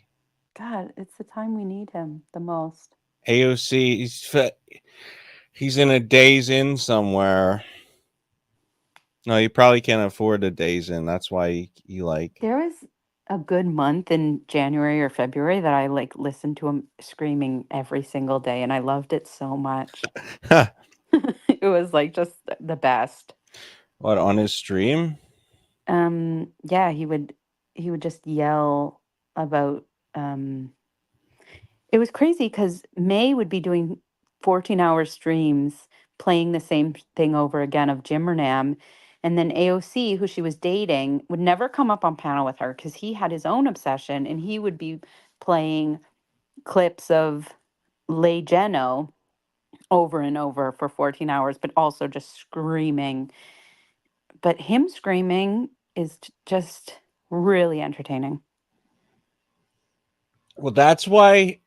God, it's the time we need him the most. AOC, he's in a Days Inn somewhere. No, he probably can't afford a Days Inn. That's why he like. There was a good month in January or February that I like listened to him screaming every single day, and I loved it so much. It was like just the best. What, on his stream? Yeah, he would just yell about it was crazy because May would be doing 14-hour streams playing the same thing over again of Jimmernam. And then AOC, who she was dating, would never come up on panel with her because he had his own obsession and he would be playing clips of Le Geno over and over for 14 hours, but also just screaming. But him screaming is just really entertaining. Well, that's why,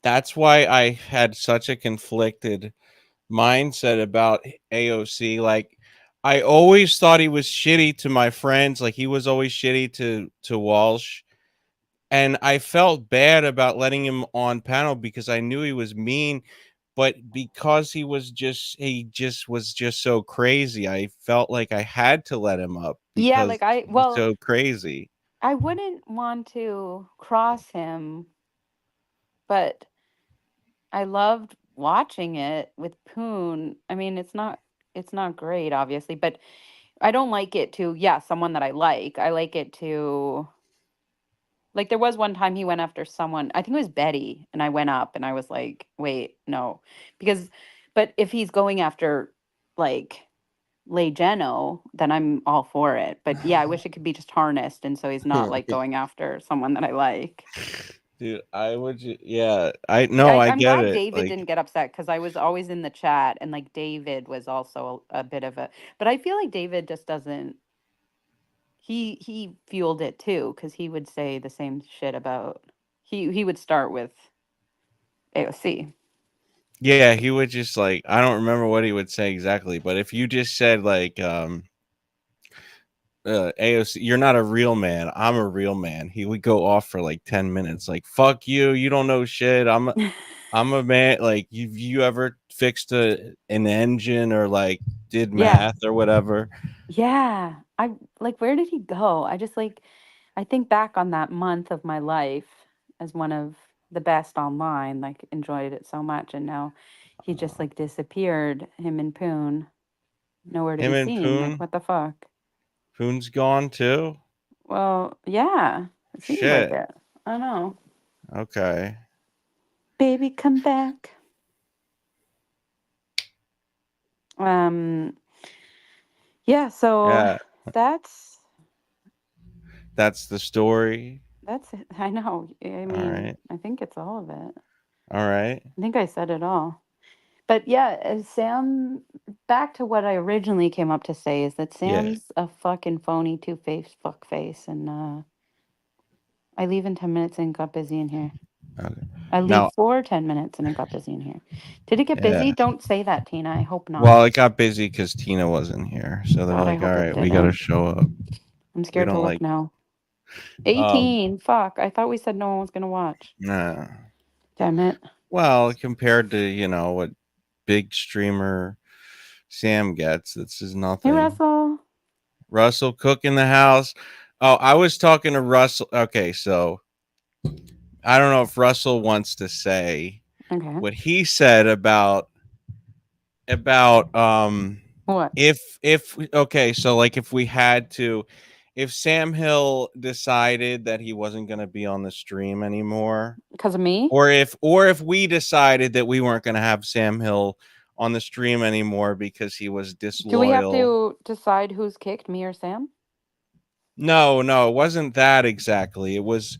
that's why I had such a conflicted mindset about AOC. Like, I always thought he was shitty to my friends. Like, he was always shitty to Walsh. And I felt bad about letting him on panel because I knew he was mean. But because he was just so crazy, I felt like I had to let him up. Yeah, Because he's so crazy. I wouldn't want to cross him, but I loved watching it with Poon. I mean, it's not great, obviously, but I don't like it to, someone that I like. I like it to, like, there was one time he went after someone, I think it was Betty, and I went up and I was like, wait, no. But if he's going after, like, Le Geno, then I'm all for it. But yeah, I wish it could be just harnessed, and so he's not like going after someone that I like. Dude, I would, I get glad it. David didn't get upset because I was always in the chat, and like David was also a bit of a, but I feel like David just doesn't. He fueled it too because he would say the same shit about he would start with AOC. Yeah, he would just like, I don't remember what he would say exactly, but if you just said like AOC, you're not a real man, I'm a real man, he would go off for like 10 minutes like, fuck you, you don't know shit, I'm a man, like you ever fixed an engine or like did math or whatever. Yeah, I like, where did he go? I just like, I think back on that month of my life as one of the best online, like enjoyed it so much, and now he just like disappeared, him and Poon, nowhere to Him be and seen. Like, Poon? what the fuck? Poon's gone too? Well, yeah, it seems like Shit. it. I don't know. Okay. Baby, come back. Yeah, so that's the story. that's it. I know. I mean, right. I think it's all of it. All right. I think I said it all. But yeah, Sam, back to what I originally came up to say is that Sam's a fucking phony, two-faced fuckface, and I leave in 10 minutes and got busy in here. Okay. I leave for 10 minutes and it got busy in here. Did it get busy? Don't say that, Tina. I hope not. Well, it got busy because Tina wasn't here. So they're God, like, all right, we got to show up. I'm scared to look now. 18. Fuck. I thought we said no one was going to watch. Nah. Damn it. Well, compared to, what big streamer Sam gets, this is nothing. Hey, Russell. Russell Cook in the house. Oh, I was talking to Russell. Okay, so I don't know if Russell wants to say what he said about what if okay, so like if we had to, if Sam Hill decided that he wasn't going to be on the stream anymore because of me, or if we decided that we weren't going to have Sam Hill on the stream anymore because he was disloyal. Do we have to decide who's kicked, me or Sam? No, it wasn't that exactly. It was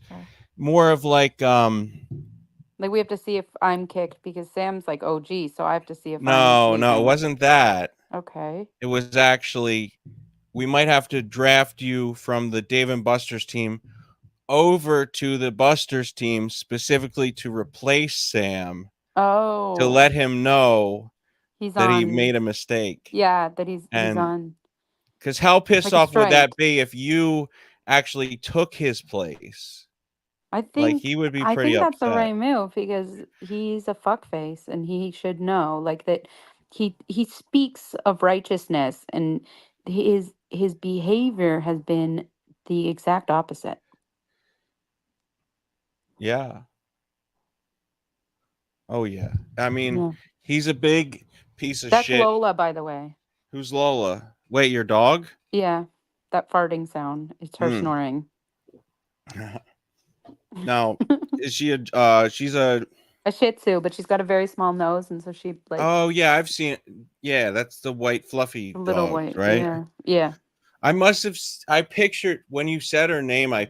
more of like we have to see if I'm kicked because Sam's like OG, so I have to see if no, I'm it wasn't that. Okay. It was actually we might have to draft you from the Dave and Buster's team over to the Buster's team specifically to replace Sam. Oh. To let him know he's that on. he made a mistake. Yeah, that he's on. Because how pissed Like a off would that strike. be if you actually took his place? I Like think he would be I pretty think that's the upset. right move because he's a fuckface and he should know like that he speaks of righteousness and his behavior has been the exact opposite. Yeah. Oh yeah. I mean, Yeah. he's a big piece of That's shit. Lola, by the way. Who's Lola? Wait, your dog? Yeah. That farting sound. It's her snoring. Now, is she a she's a Shih Tzu, but she's got a very small nose and so she like Oh yeah, I've seen it. Yeah, that's the white fluffy little dog, white. right? Yeah. Yeah. I must have I pictured when you said her name, I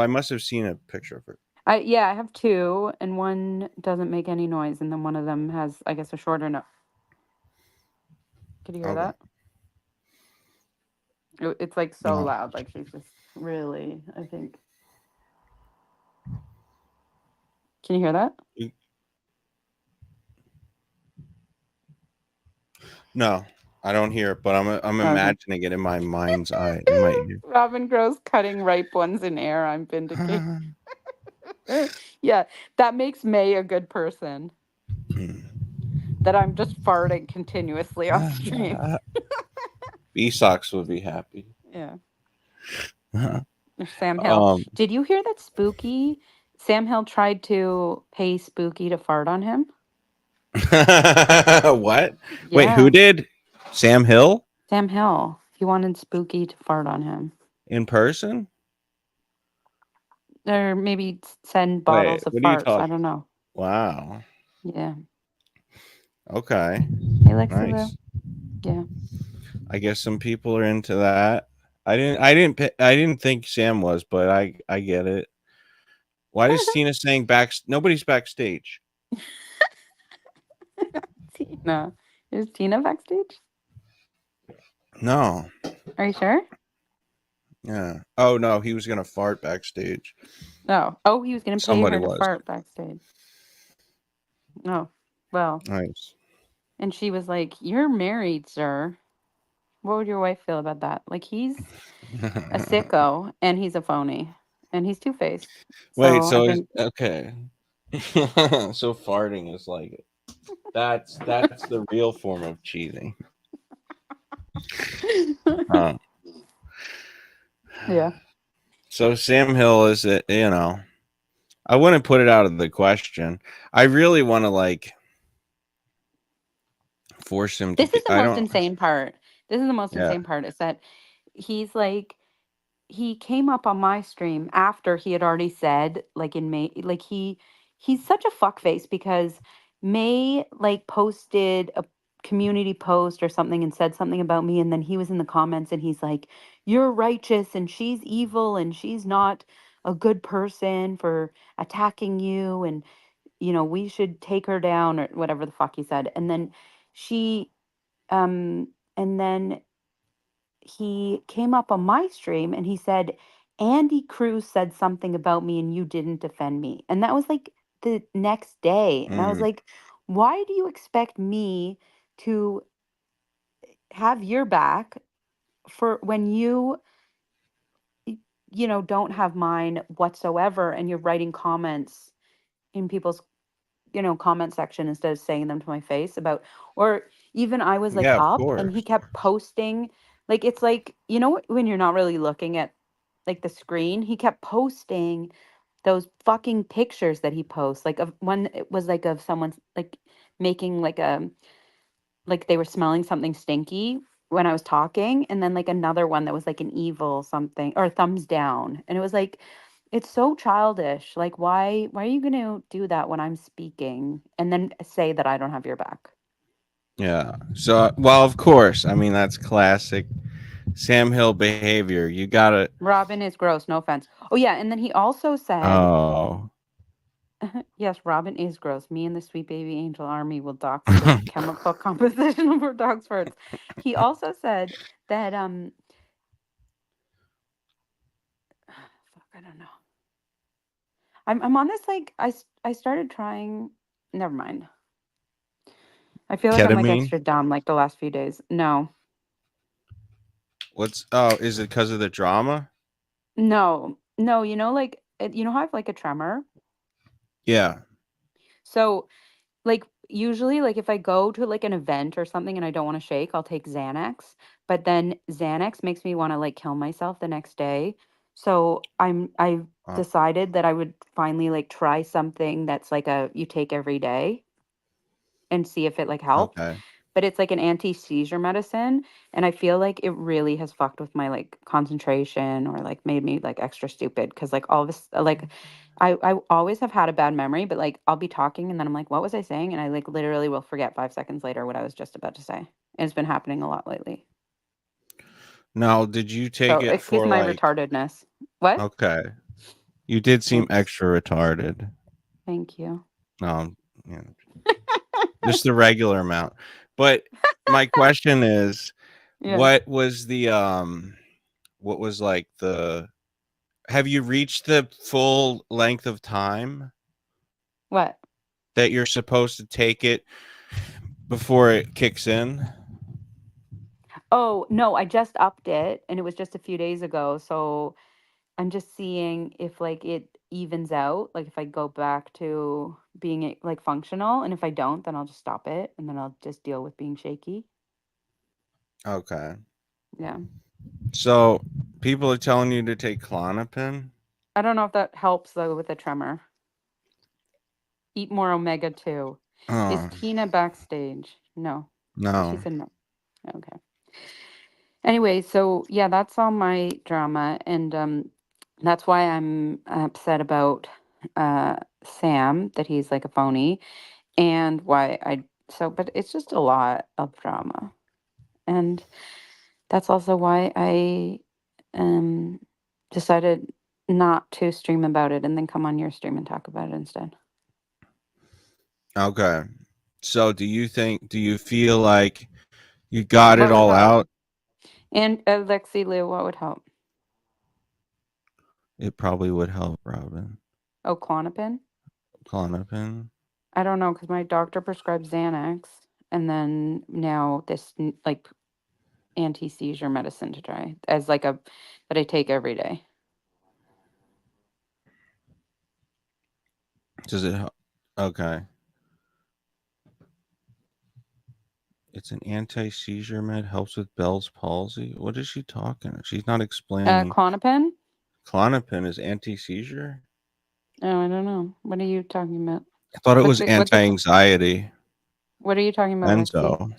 must have seen a picture of her. I have two, and one doesn't make any noise, and then one of them has, I guess, a shorter nose. Can you hear that? It's like so loud. Like she's just really, I think. Can you hear that? No, I don't hear it, but I'm imagining it in my mind's eye. Robyn grows cutting ripe ones in air. I'm vindicated. Yeah, that makes May a good person. That I'm just farting continuously on stream. B-Sox would be happy. Yeah. Sam Hill. Did you hear that Sam Hill tried to pay Spooky to fart on him? What? Yeah. Wait, who did? Sam Hill? Sam Hill. He wanted Spooky to fart on him. In person? Or maybe send bottles of farts. I don't know. Wow. Yeah. Okay. Hey, Lexi. Nice. Yeah. I guess some people are into that. I didn't think Sam was, but I get it. Why is Tina saying nobody's backstage? Tina. Is Tina backstage? No. Are you sure? Yeah. Oh no, he was gonna fart backstage. No. Oh, he was gonna pay her to fart backstage. Oh, well. Nice. And she was like, "You're married, sir. What would your wife feel about that? Like he's a sicko and he's a phony and he's two-faced." Wait, so okay. So farting is like that's the real form of cheating. Yeah. So Sam Hill is it, I wouldn't put it out of the question. I really want to force him to. This is the most insane part. This is the most insane part is that he's like, he came up on my stream after he had already said, like in May, like he's such a fuckface because May posted a community post or something and said something about me, and then he was in the comments and he's like, "You're righteous and she's evil and she's not a good person for attacking you, and we should take her down," or whatever the fuck he said. And then and then he came up on my stream and he said, "Andy Cruz said something about me and you didn't defend me." And that was like the next day. And I was like, why do you expect me to have your back for when you don't have mine whatsoever and you're writing comments in people's comment section instead of saying them to my face about, or even I was like up and he kept posting, like it's like, when you're not really looking at like the screen, he kept posting those fucking pictures that he posts, like of one, it was like of someone like making like they were smelling something stinky when I was talking, and then like another one that was like an evil something or thumbs down, and it was like, it's so childish. Like, why are you going to do that when I'm speaking and then say that I don't have your back? Yeah. So, well, of course. I mean, that's classic Sam Hill behavior. You gotta. Robyn is gross. No offense. Oh yeah, and then he also said, "Oh, yes, Robyn is gross. Me and the Sweet Baby Angel Army will dox the chemical composition of our dog's farts." He also said that don't know. I'm on this like I started trying. Never mind. I feel like I'm like Ketamine? extra dumb like the last few days. No. Is it because of the drama? No. No, you know like you know how I have like a tremor? Yeah. So like usually like if I go to like an event or something and I don't want to shake, I'll take Xanax, but then Xanax makes me want to like kill myself the next day. So I've Oh, decided that I would finally like try something that's like a you take every day and see if it like helps. okay. But it's like an anti-seizure medicine, and I feel like it really has fucked with my like concentration or like made me like extra stupid because like all of this like I always have had a bad memory, but like I'll be talking and then I'm like, what was I saying? And I like literally will forget 5 seconds later what I was just about to say. And it's been happening a lot lately. Now, did you take So it excuse for my like retardedness. What? okay. You did seem Thanks. extra retarded. Thank you. No, yeah, just the regular amount. But my question is, Yeah. what was what was like the have you reached the full length of time What? that you're supposed to take it before it kicks in? Oh, no, I just upped it and it was just a few days ago. So I'm just seeing if like it evens out, like if I go back to being like functional, and if I don't, then I'll just stop it and then I'll just deal with being shaky. Okay. Yeah. So people are telling you to take Klonopin. I don't know if that helps though with the tremor. Eat more omega-3. Is Oh Tina backstage? No. She no. said no. Okay. Anyway, so yeah, that's all my drama, and that's why I'm upset about Sam that he's like a phony, and why I so but it's just a lot of drama. And that's also why I um decided not to stream about it and then come on your stream and talk about it instead. Okay. So do you feel like you got it What would all help? out? And Lexi Lou, what would help? It probably would help, Robyn. Oh, Klonopin? Klonopin. I don't know because my doctor prescribed Xanax and then now this like anti-seizure medicine to try as like a that I take every day. Does it help? Okay. It's an anti-seizure med, helps with Bell's palsy. What is she talking? She's not explaining. Klonopin? Klonopin is anti-seizure? Oh, I don't know. What are you talking about? I thought it was What's it? anti-anxiety. What are you talking about, Lexi? Benzo.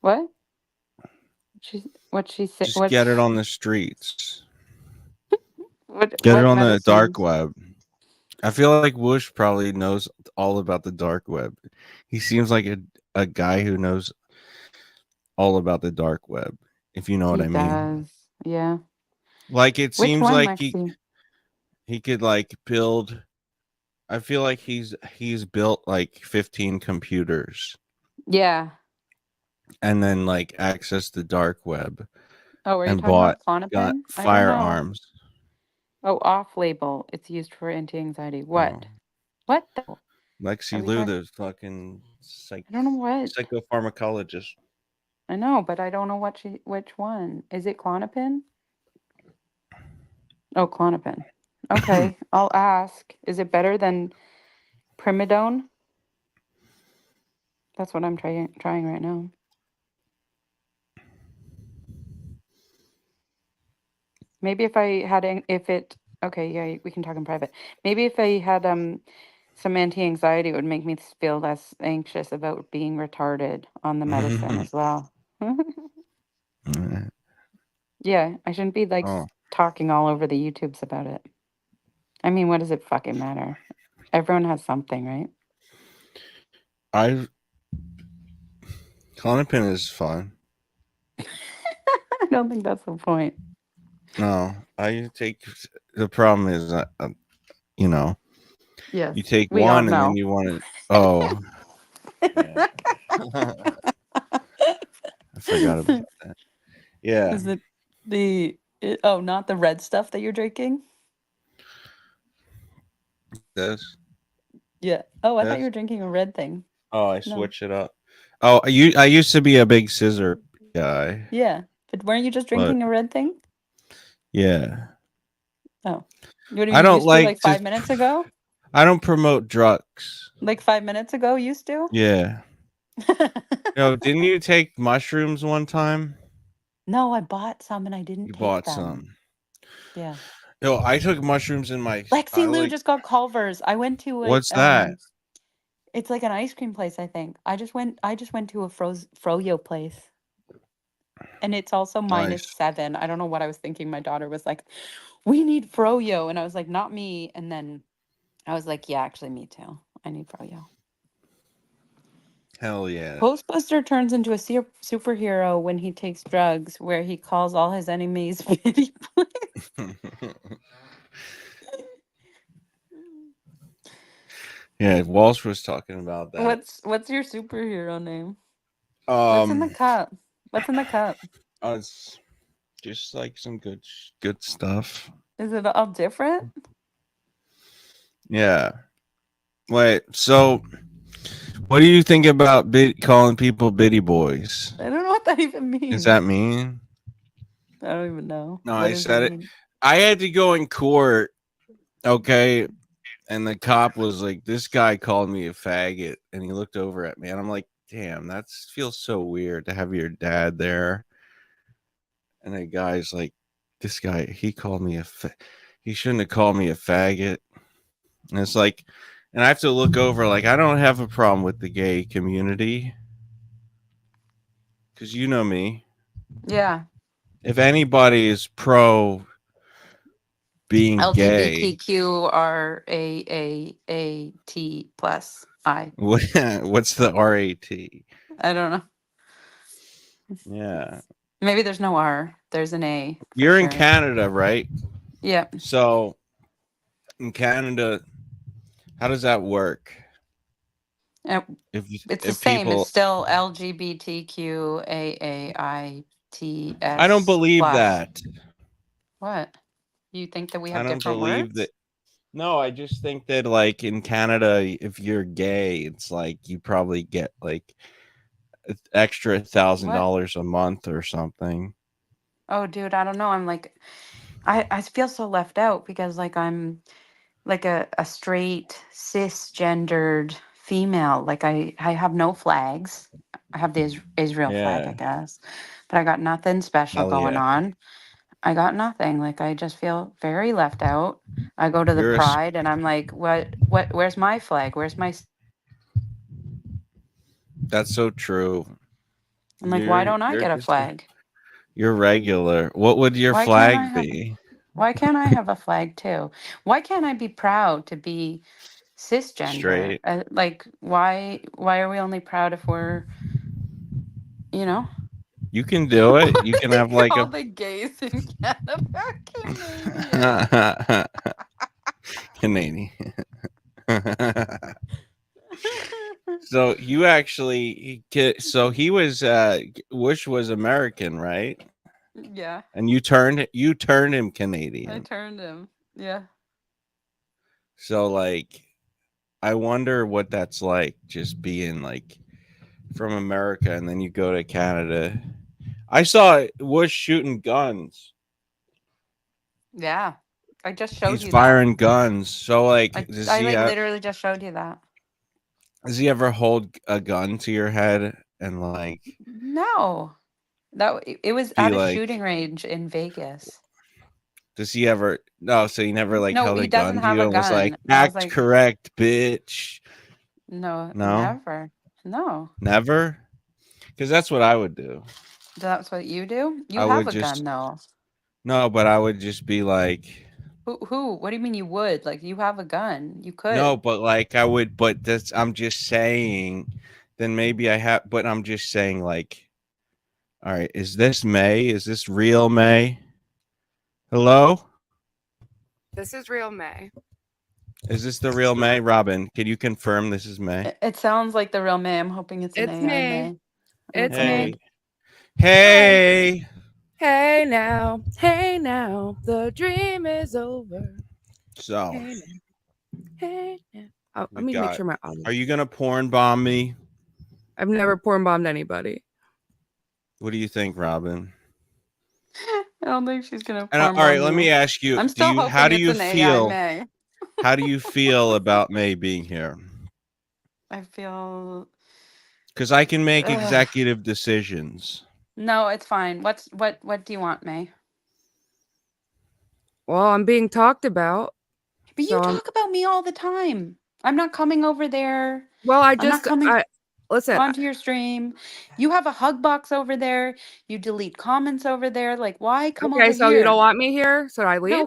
What? What she said? Just get it on the streets. Get it What on the dark medicines? web. I feel like Whoosh probably knows all about the dark web. He seems like a guy who knows all about the dark web, if you know what He I mean. does. Yeah. Like it Which seems one, like Lexi? he could like build. I feel like he's built like 15 computers Yeah. and then like access the dark web Oh, are you and talking bought about got Klonopin? I don't know. firearms. Oh, off label. It's used for anti-anxiety. Oh, What? What the? Are Lexi we Lou, talking? the fucking I don't know what. psychopharmacologist. I know, but I don't know which one. Is it Klonopin? Oh, Klonopin. Okay, I'll ask. Is it better than Primidone? That's what I'm trying right now. Maybe if I had if it okay, yeah, we can talk in private. Maybe if I had some anti-anxiety, it would make me feel less anxious about being retarded on the medicine as well. Yeah, I shouldn't be like Oh, talking all over the YouTubes about it. I mean, what does it fucking matter? Everyone has something, right? Klonopin is fun. I don't think that's the point. No, I take the problem is you know, Yes, you take we all one and then know. you want to. Oh, yeah. I forgot about that. Yeah. Is it the oh, not the red stuff that you're drinking? This. Yeah. Oh, I thought This? you were drinking a red thing. Oh, I No. switched it up. Oh, I used to be a big scissor guy. Yeah, but weren't you just But drinking a red thing? yeah. Oh, what do I you don't used to like like to 5 minutes ago? I don't promote drugs. Like 5 minutes ago, used to? Yeah. No, didn't you take mushrooms one time? No, I bought some and I didn't You take bought them. some. Yeah. No, I took mushrooms in my Lexi Lou like, just got Culver's. I went to a what's that? it's like an ice cream place, I think. I just went to a froyo place. And it's also Nice. -7. I don't know what I was thinking. My daughter was like, "We need froyo." And I was like, "Not me." And then I was like, "Yeah, actually me too. I need froyo." Hell yeah. Ghostbuster turns into a superhero when he takes drugs, where he calls all his enemies pity boys. Yeah, Walsh was talking about that. What's your superhero name? What's in the cup? What's in the cup? It's just like some good stuff. Is it all different? Yeah. Wait, so what do you think about calling people bitty boys? I don't know what that even means. Does that mean? I don't even know. No, What I does said it. mean? I had to go in court, okay, and the cop was like, "This guy called me a faggot," and he looked over at me, and I'm like, "Damn, that feels so weird to have your dad there." And the guy's like, "This guy, he called me he shouldn't have called me a faggot." And it's like, and I have to look over, like, I don't have a problem with the gay community, because you know me. Yeah. If anybody is pro being gay, LGBTQRAAAT plus I. what's the RAT? I don't know. Yeah. Maybe there's no R. There's an A. You're in Canada, right? Yeah. So in Canada, how does that work? It's the same. It's still LGBTQAAITS. I don't believe that. What? You think that we I have don't different believe words? that. No, I just think that, like, in Canada, if you're gay, it's like you probably get like extra $1,000 a month or something. Oh, dude, I don't know. I'm like, I feel so left out because like I'm like a straight cisgendered female. Like I have no flags. I have the Israel flag, I Yeah. guess, but I got nothing special Hell going yeah. on. I got nothing. Like I just feel very left out. I go to the You're Pride and I'm like, where's my flag? Where's my? That's so true. I'm like, why don't I get a just flag? you're regular. What would your Why can't I flag have? be? Why can't I have a flag too? Why can't I be proud to be cisgender? Straight. Like, why are we only proud if we're, you know? You can do it. You can have like All a the gays in Canada are Canadian. Canadian. So you actually so he was Wish was American, right? Yeah. And you turned him I Canadian. turned him. Yeah. So like I wonder what that's like, just being like from America and then you go to Canada. I saw Wish shooting guns. Yeah. I just showed He's you firing guns. So like I like literally just showed you that. does he ever hold a gun to your head and like No. It was be at a like, shooting range in Vegas. does he ever? No, so he never like No, held he a doesn't gun to have you a and was like, gun. I was act like, correct, bitch. no, No, never. No. never. Because that's what I would do. That's what you do? You I have would a just gun though. no, but I would just be like, Who? What do you mean you would? Like you have a gun. You could. no, but like I would, but that's I'm just saying. Then maybe I have, but I'm just saying like, all right, is this May? Is this real May? Hello? This is real May. Is this the real May? Robyn, can you confirm this is May? It sounds like the real May. I'm hoping it's an It's AI May. May. It's Hey. me. Hey. Hey now, the dream is over. So, Hey Hey, let me make sure my audio. Are you gonna porn bomb me? I've never porn bombed anybody. What do you think, Robyn? I don't think she's gonna. And all right, let me ask you. I'm still hoping how do it's you an feel? AI May. How do you feel about May being here? I feel. Because I can make executive decisions. No, it's fine. What do you want, May? Well, I'm being talked about. But you talk about me all the time. I'm not coming over there. Well, I'm not coming listen onto your stream. You have a hug box over there. You delete comments over there. Like, why come over here? Okay, so you don't want me here? So I leave? No,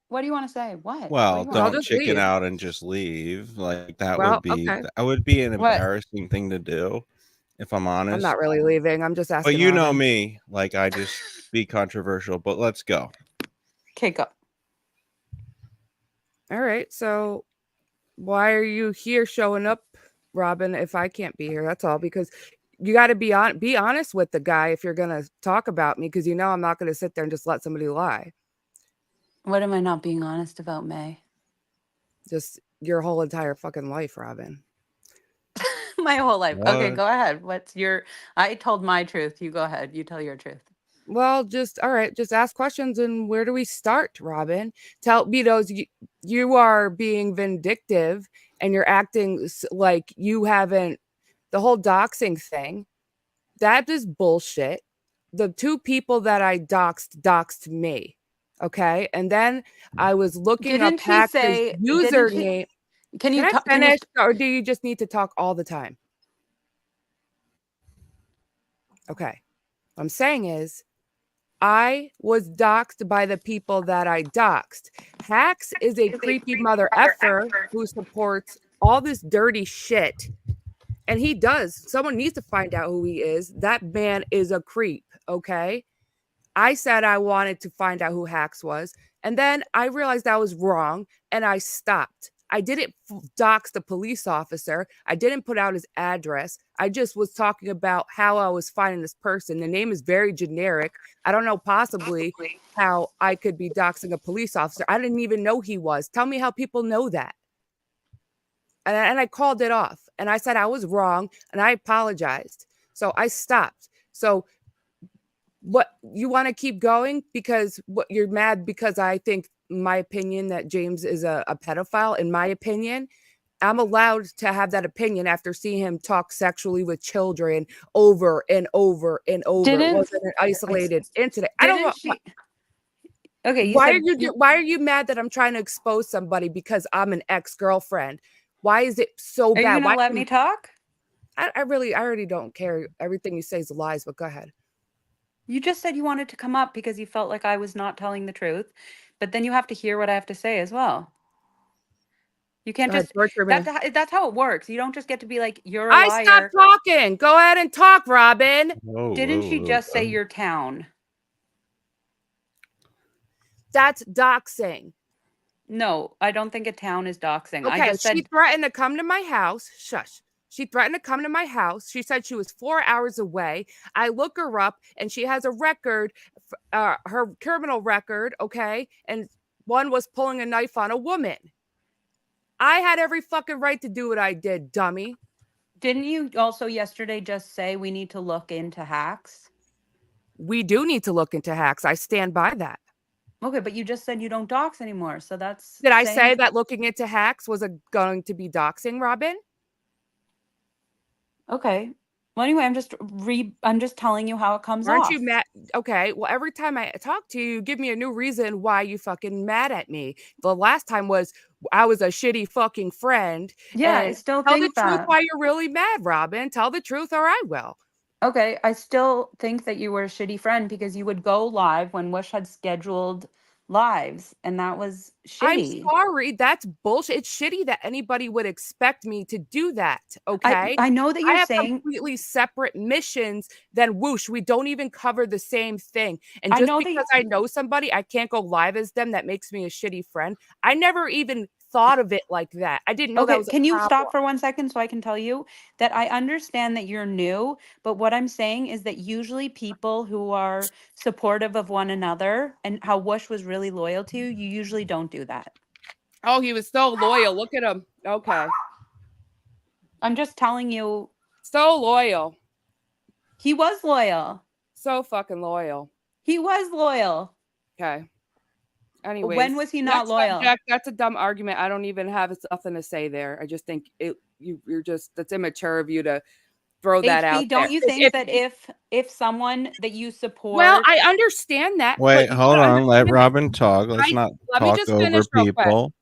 what do you want to say? What? Well, what don't chicken out and just leave. Like that Well, would be an embarrassing thing to do, if I'm honest. I'm not really leaving. I'm just asking. But you know me, like I just be controversial. But let's go. Okay, go. All right. So why are you here showing up, Robyn, if I can't be here? That's all. Because you got to be honest with the guy if you're going to talk about me, because you know I'm not going to sit there and just let somebody lie. What am I not being honest about, May? Just your whole entire fucking life, Robyn. My whole life. What? Okay, go ahead. I told my truth. You go ahead. You tell your truth. Well, all right, just ask questions. And where do we start, Robyn? Tell me those. You are being vindictive and you're acting like you haven't. The whole doxing thing, that is bullshit. The two people that I doxed me. Okay. And then I was looking up Hack's username. Can I finish, or do you just need to talk all the time? Okay. What I'm saying is, I was doxed by the people that I doxed. Hax is a creepy mother effer who supports all this dirty shit. And he does. Someone needs to find out who he is. That man is a creep, okay? I said I wanted to find out who Hax was. And then I realized I was wrong and I stopped. I didn't dox the police officer. I didn't put out his address. I just was talking about how I was finding this person. The name is very generic. I don't know possibly how I could be doxing a police officer. I didn't even know he was. Tell me how people know that. And I called it off. And I said I was wrong and I apologized. So I stopped. So what, you want to keep going because what, you're mad because I think my opinion that James is a pedophile. In my opinion, I'm allowed to have that opinion after seeing him talk sexually with children over and over and over. It wasn't an isolated incident. I don't know. Okay. Why are you mad that I'm trying to expose somebody because I'm an ex-girlfriend? Why is it so bad? Are you gonna let me talk? I already don't care. Everything you say is lies, but go ahead. You just said you wanted to come up because you felt like I was not telling the truth, but then you have to hear what I have to say as well. You can't just, that's how it works. You don't just get to be like, you're a liar. I stopped talking. Go ahead and talk, Robyn. Didn't she just say your town? That's doxing. No, I don't think a town is doxing. Okay, I just said she threatened to come to my house. Shush. She threatened to come to my house. She said she was 4 hours away. I look her up and she has a record, her criminal record, okay? And one was pulling a knife on a woman. I had every fucking right to do what I did, dummy. Didn't you also yesterday just say we need to look into hacks? We do need to look into hacks. I stand by that. Okay, but you just said you don't dox anymore. So that's... Did I say that looking into hacks was going to be doxing, Robyn? Okay. Well, anyway, I'm just telling you how it comes off. Aren't you mad? Okay. Well, every time I talk to you, you give me a new reason why you fucking mad at me. The last time was I was a shitty fucking friend. Yeah, I still think that. Tell the truth why you're really mad, Robyn. Tell the truth or I will. Okay, I still think that you were a shitty friend because you would go live when Wish had scheduled lives, and that was shitty. I'm sorry, that's bullshit. It's shitty that anybody would expect me to do that. Okay, I know that you're saying completely separate missions than Whoosh. We don't even cover the same thing. And just because I know somebody, I can't go live as them. That makes me a shitty friend. I never even thought of it like that. I didn't know that was. Can you stop for 1 second so I can tell you that I understand that you're new, but what I'm saying is that usually people who are supportive of one another and how Whoosh was really loyal to you, you usually don't do that. Oh, he was so loyal. Look at him. Okay. I'm just telling you. So loyal. He was loyal. So fucking loyal. He was loyal. Okay. Anyways, when was he not loyal? Subject, that's a dumb argument. I don't even have nothing to say there. I just think you're just, that's immature of you to throw that out. Don't you think that if someone that you support? Well, I understand that. Wait, hold on. Let Robyn talk. Let's not talk over people.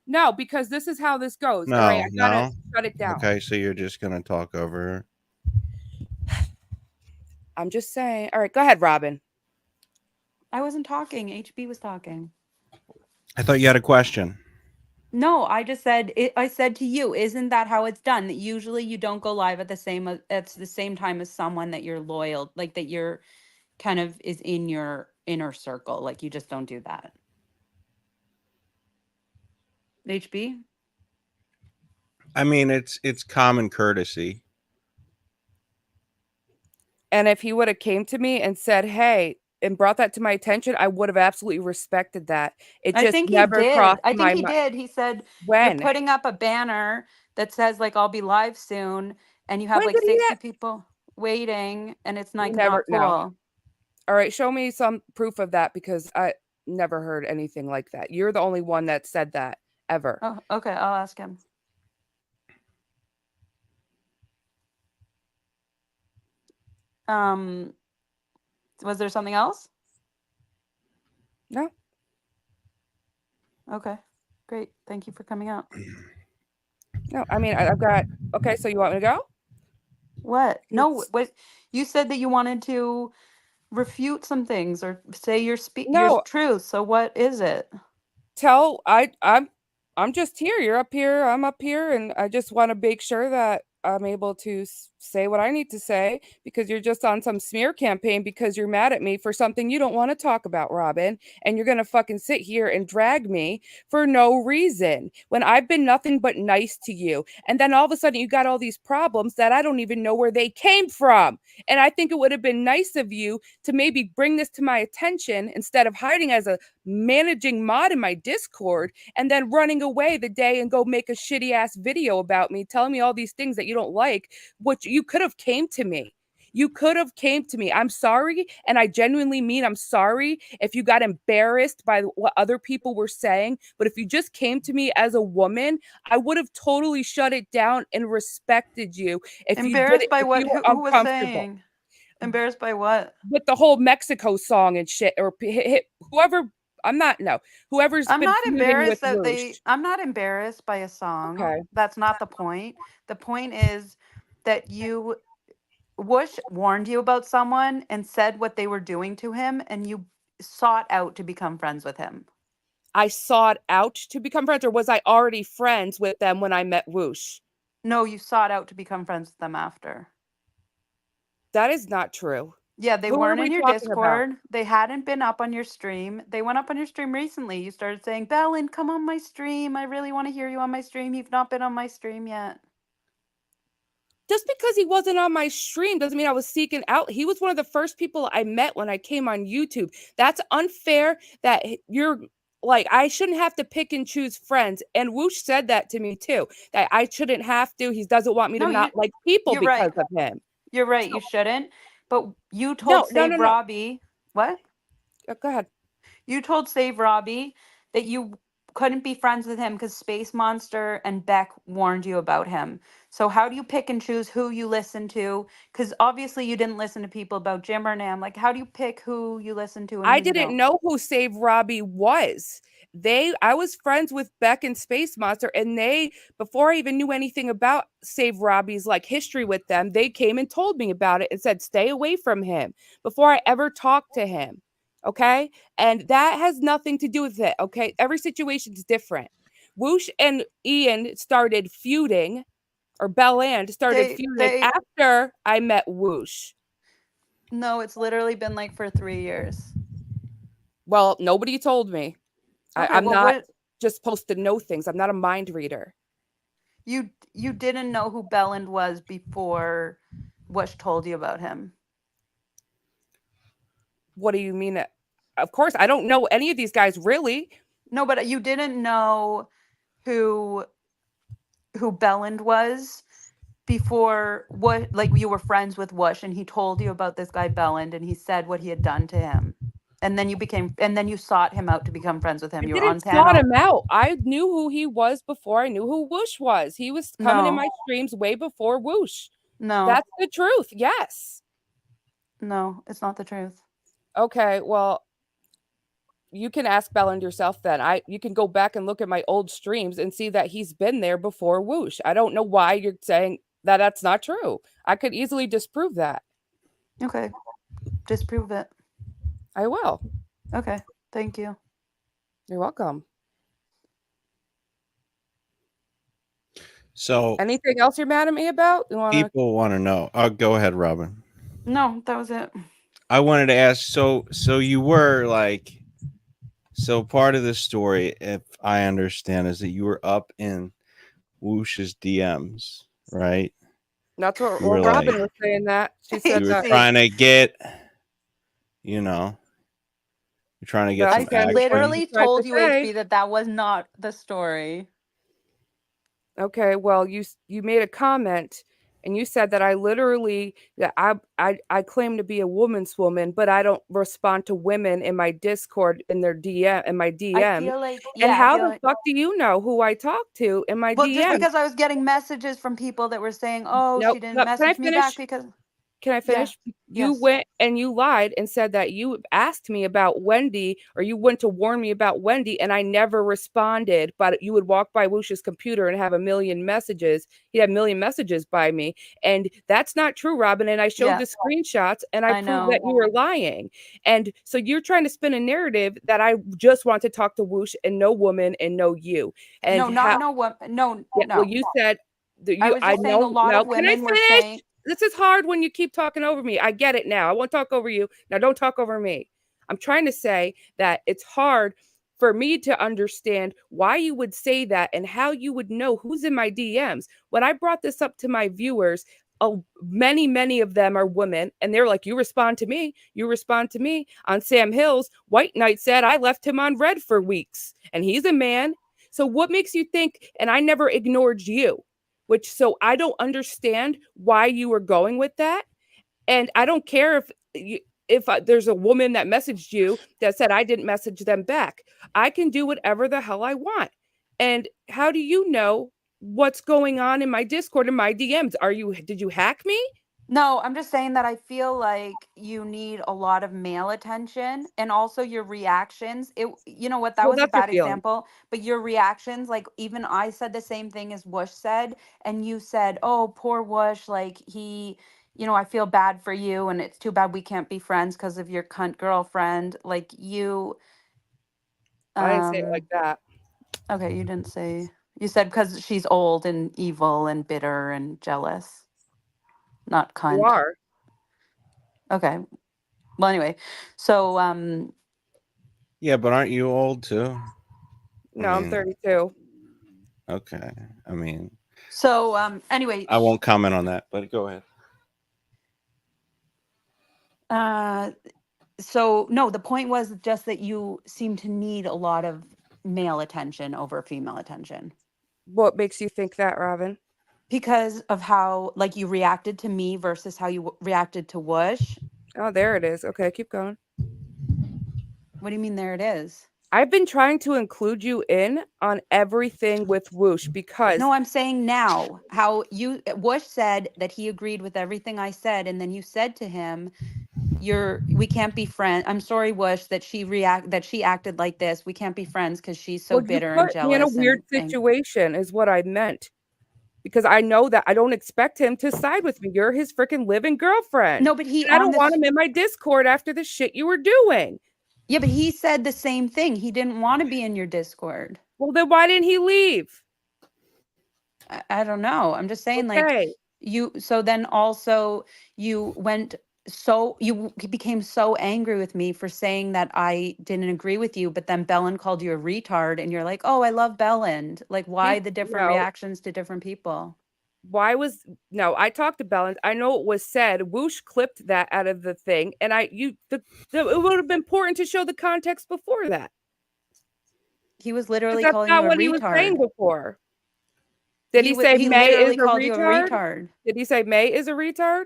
No, because this is how this goes. No, all right, I gotta no. shut it down. Okay, so you're just gonna talk over her. I'm just saying. All right, go ahead, Robyn. I wasn't talking. HB was talking. I thought you had a question. No, I just said it. I said to you, isn't that how it's done? That usually you don't go live at the same time as someone that you're loyal, like that you're kind of is in your inner circle. Like you just don't do that. HB? I mean, it's common courtesy. And if he would have came to me and said, "Hey," and brought that to my attention, I would have absolutely respected that. It just never crossed my mind. I think he did. He said, when you're putting up a banner that says like I'll be live soon, and you have like 60 people waiting, and it's like not cool. No. All right, show me some proof of that, because I never heard anything like that. You're the only one that said that ever. Oh, okay, I'll ask him. Was there something else? No. Okay, great. Thank you for coming out. No, I mean, I've got, okay, so you want me to go? What? No, what you said that you wanted to refute some things or say your truth. So what is it? I'm just here. You're up here. I'm up here, and I just want to make sure that I'm able to say what I need to say, because you're just on some smear campaign because you're mad at me for something you don't want to talk about, Robyn, and you're going to fucking sit here and drag me for no reason when I've been nothing but nice to you. And then all of a sudden you got all these problems that I don't even know where they came from. And I think it would have been nice of you to maybe bring this to my attention instead of hiding as a managing mod in my Discord and then running away the day and go make a shitty ass video about me, telling me all these things that you don't like, which you could have came to me. You could have came to me. I'm sorry. And I genuinely mean I'm sorry if you got embarrassed by what other people were saying. But if you just came to me as a woman, I would have totally shut it down and respected you. If embarrassed you did it, by if what? you were Who was uncomfortable. saying? Embarrassed by what? With the whole Mexico song and shit, or whoever. Whoever's I'm been not embarrassed that Whoosh. I'm not embarrassed by a song. Okay. That's not the point. The point is that Whoosh warned you about someone and said what they were doing to him, and you sought out to become friends with him. I sought out to become friends, or was I already friends with them when I met Whoosh? No, you sought out to become friends with them after. That is not true. Yeah, they weren't in your Discord. They hadn't been up on your stream. They went up on your stream recently. You started saying, "Bellin, come on my stream. I really want to hear you on my stream. You've not been on my stream yet." Just because he wasn't on my stream doesn't mean I was seeking out. He was one of the first people I met when I came on YouTube. That's unfair that you're like, I shouldn't have to pick and choose friends. And Whoosh said that to me too, that I shouldn't have to. He doesn't want me to not like people because of him. You're right. You shouldn't. But you told Save Robbie. What? Go ahead. You told Save Robbie that you couldn't be friends with him because Space Monster and Beck warned you about him. So how do you pick and choose who you listen to? Because obviously you didn't listen to people about Jim or Nam. Like, how do you pick who you listen to? And I didn't know who Save Robbie was. I was friends with Beck and Space Monster, and before I even knew anything about Save Robbie's like history with them, they came and told me about it and said, stay away from him before I ever talked to him. Okay. And that has nothing to do with it. Okay. Every situation is different. Whoosh and Ian started feuding, or Bell-Ann started feuding after I met Whoosh. No, it's literally been like for 3 years. Well, nobody told me. Okay, I'm not just supposed to know things. I'm not a mind reader. You didn't know who Belland was before Whoosh told you about him. What do you mean? Of course, I don't know any of these guys really. No, but you didn't know who Belland was before what, like you were friends with Whoosh and he told you about this guy Belland and he said what he had done to him. And then you sought him out to become friends with him. I You were didn't on sought panel. him out. I knew who he was before I knew who Whoosh was. He was coming in my streams way before Whoosh. No. That's the truth. Yes. No, it's not the truth. Okay, well, you can ask Belland yourself then. You can go back and look at my old streams and see that he's been there before Whoosh. I don't know why you're saying that that's not true. I could easily disprove that. Okay. Disprove it. I will. Okay. Thank you. You're welcome. So anything else you're mad at me about? People want to know. Go ahead, Robyn. No, that was it. I wanted to ask, so you were like, so part of the story, if I understand, is that you were up in Whoosh's DMs, right? That's what Robyn was saying that. She said you were that. trying to get, you're trying to get some I action. literally told you, HB, that was not the story. Okay, well, you made a comment and you said that I literally that I claim to be a woman's woman, but I don't respond to women in my Discord in their DM in my DM. I feel like, and how the fuck do you know who I talk to in my DM? Just because I was getting messages from people that were saying, "Oh, she didn't message me back because." Can I finish? Yeah. You went and you lied and said that you asked me about Wendy, or you went to warn me about Wendy, and I never responded. But you would walk by Whoosh's computer and have a million messages. He had a million messages by me, and that's not true, Robyn. And I showed the screenshots, and I proved that you were lying. And so you're trying to spin a narrative that I just want to talk to Whoosh and no woman and no you. And no, not no woman. No, yeah, no. Well, you said that I was just saying a lot of women were saying. This is hard when you keep talking over me. I get it now. I won't talk over you. Now don't talk over me. I'm trying to say that it's hard for me to understand why you would say that and how you would know who's in my DMs. When I brought this up to my viewers, many of them are women, and they're like, you respond to me. You respond to me. On Sam Hills, White Knight said I left him on red for weeks, and he's a man. So what makes you think, and I never ignored you? So I don't understand why you were going with that. And I don't care if there's a woman that messaged you that said I didn't message them back. I can do whatever the hell I want. And how do you know what's going on in my Discord and my DMs? Did you hack me? No, I'm just saying that I feel like you need a lot of male attention, and also your reactions. You know what, that was a bad example, but your reactions, like even I said the same thing as Whoosh said, and you said, "Oh, poor Whoosh, like I feel bad for you, and it's too bad we can't be friends because of your cunt girlfriend." Like you. I didn't say it like that. Okay, you didn't say. You said because she's old and evil and bitter and jealous. Not cunt. You are. Okay. Well, anyway, so yeah, but aren't you old too? No, I'm 32. Okay. I mean. So anyway, I won't comment on that, but go ahead. So no, the point was just that you seem to need a lot of male attention over female attention. What makes you think that, Robyn? Because of how you reacted to me versus how you reacted to Whoosh. Oh, there it is. Okay, keep going. What do you mean there it is? I've been trying to include you in on everything with Whoosh because... No, I'm saying now how Whoosh said that he agreed with everything I said, and then you said to him, we can't be friends. I'm sorry, Whoosh, that she acted like this. We can't be friends because she's so bitter and jealous. In a weird situation is what I meant. Because I know that I don't expect him to side with me. You're his freaking living girlfriend. No, but I don't want him in my Discord after the shit you were doing. Yeah, but he said the same thing. He didn't want to be in your Discord. Well, then why didn't he leave? I don't know. I'm just saying, so then also you became so angry with me for saying that I didn't agree with you, but then Belland called you a retard, and you're like, "Oh, I love Belland." Like, why the different reactions to different people? I talked to Belland. I know it was said. Whoosh clipped that out of the thing, and it would have been important to show the context before that. He was literally That's calling not you a what he was saying retard. before. Did he say He May is literally a called you a retard? retard. Did he say May is a retard?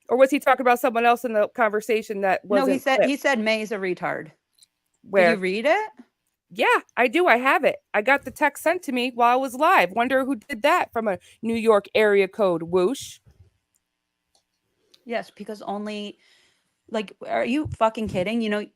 Or was he talking about someone else in the conversation that No, wasn't he said May's a retard. Where? Did you read it? Yeah, I do. I have it. I got the text sent to me while I was live. Wonder who did that from a New York area code. Whoosh. Yes, because only, like, are you fucking kidding? You know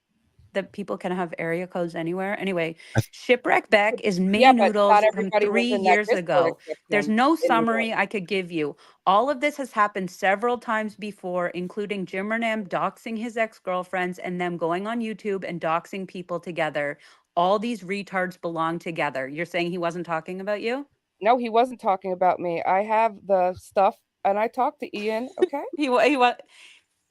that people can have area codes anywhere. Anyway, Shipwreck Beck is May Yeah, but Noodles not from everybody was 3 in that years Discord ago. except There's him no in New York. summary I could give you. All of this has happened several times before, including Jim Renam doxing his ex-girlfriends and them going on YouTube and doxing people together. All these retards belong together. You're saying he wasn't talking about you? No, he wasn't talking about me. I have the stuff and I talked to Ian. Okay.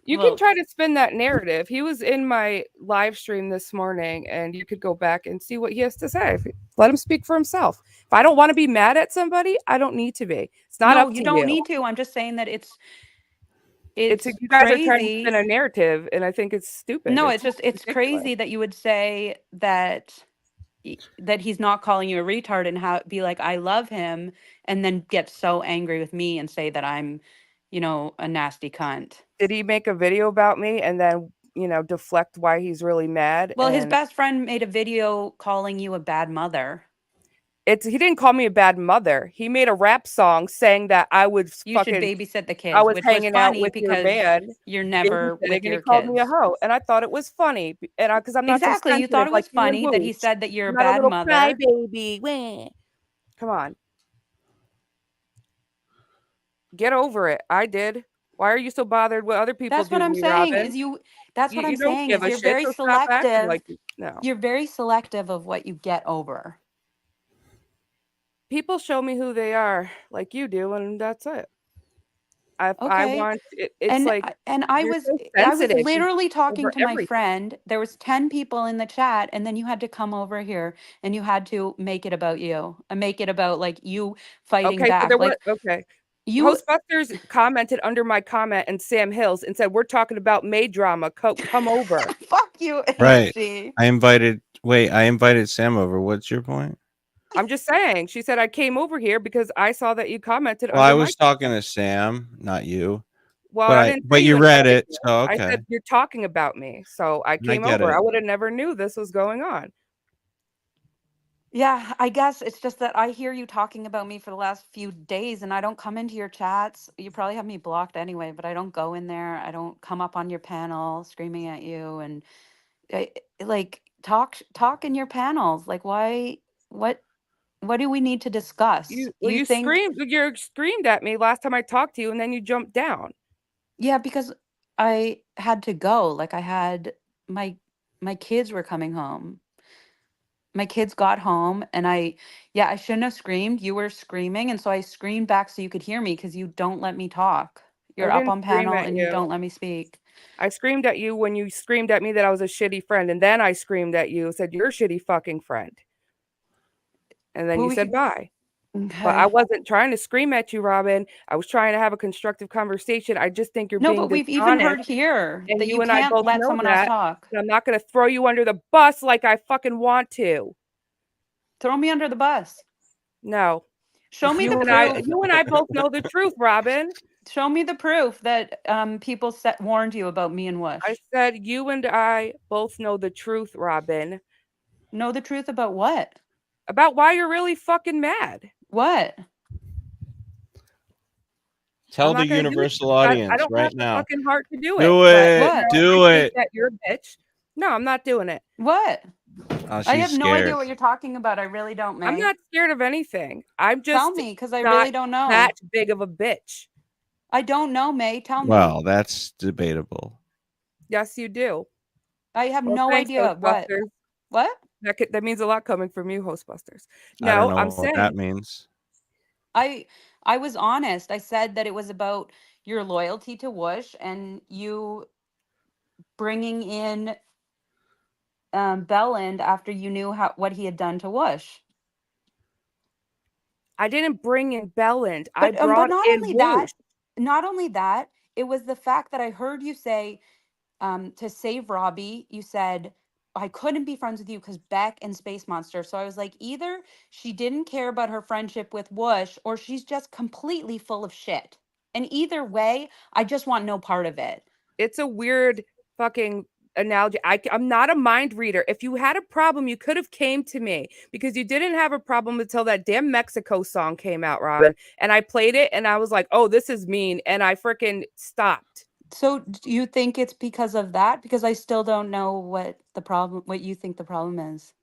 You can try to spin that narrative. He was in my live stream this morning and you could go back and see what he has to say. Let him speak for himself. If I don't want to be mad at somebody, I don't need to be. It's not up to you. No, you don't need to. I'm just saying that it's you guys crazy. are trying to spin a narrative and I think it's stupid. No, it's crazy that you would say that he's not calling you a retard and be like, I love him, and then get so angry with me and say that I'm, a nasty cunt. Did he make a video about me and then, deflect why he's really mad? Well, his best friend made a video calling you a bad mother. He didn't call me a bad mother. He made a rap song saying that I would should fucking babysit the kids. I was which hanging was funny out with your because man. You're never with and your he called kids. me a hoe, and I thought it was funny, and because I'm not exactly. So you thought it was like funny that he said that you're a bad mother. Crybaby. Come on, get over it. I did. Why are you so bothered what other people That's do what to I'm me, saying. Robyn? Is you? That's what I'm You don't saying. give Is a you're shit, very so stop acting selective. like no. You're very selective of what you get over. People show me who they are, like you do, and that's it. I want it, it's and like I you're was so I was sensitive literally talking over to my everything. friend. There was 10 people in the chat, and then you had to come over here and you had to make it about you and make it about like you fighting Okay, so back. there Like was you Hostbusters commented under my comment and Sam Hills and said, "We're talking about May drama. Come over." Fuck you, right. AG. I invited Sam over. What's your point? I'm just saying. She said I came over here because I saw that you commented. Well, I was talking to Sam, not you. Well, but I didn't. But you read it, so okay. I said you're talking about me, so I came over. I would have never knew this was going on. Yeah, I guess it's just that I hear you talking about me for the last few days and I don't come into your chats. You probably have me blocked anyway, but I don't go in there. I don't come up on your panel screaming at you and like talk in your panels. Like what do we need to discuss? You screamed at me last time I talked to you and then you jumped down. Yeah, because I had to go. Like I had my kids were coming home. My kids got home and I shouldn't have screamed. You were screaming. And so I screamed back so you could hear me because you don't let me talk. You're up on panel and you don't let me speak. I screamed at you when you screamed at me that I was a shitty friend. And then I screamed at you and said, "You're a shitty fucking friend." And then you said bye. Okay. But I wasn't trying to scream at you, Robyn. I was trying to have a constructive conversation. I just think you're being but we've even heard here and that you and I can't both let know someone that. else talk. I'm not going to throw you under the bus like I fucking want to. Throw me under the bus. No. Show me the proof. You and I both know the truth, Robyn. Show me the proof that people warned you about me and Whoosh. I said you and I both know the truth, Robyn. Know the truth about what? About why you're really fucking mad. What? Tell the universal audience I don't right have now. the fucking heart to do it. Do it. Do it. That you're a bitch. No, I'm not doing it. What? Oh, I have no idea what you're talking about. I really don't, May. I'm not scared of anything. I'm just tell me because I really don't know. That big of a bitch. I don't know, May. Tell me. Well, that's debatable. Yes, you do. I have no idea what. That means a lot coming from you, Hostbusters. No, I don't know I'm what saying that means. I was honest. I said that it was about your loyalty to Whoosh and you bringing in Belland after you knew what he had done to Whoosh. I didn't bring in Belland. I brought but not in only Whoosh. that. Not only that, it was the fact that I heard you say to save Robbie. You said, I couldn't be friends with you because Beck and Space Monster. So I was like, either she didn't care about her friendship with Whoosh, or she's just completely full of shit. And either way, I just want no part of it. It's a weird fucking analogy. I'm not a mind reader. If you had a problem, you could have came to me, because you didn't have a problem until that damn Mexico song came out, Robyn. And I played it and I was like, oh, this is mean. And I freaking stopped. So do you think it's because of that? Because I still don't know what you think the problem is.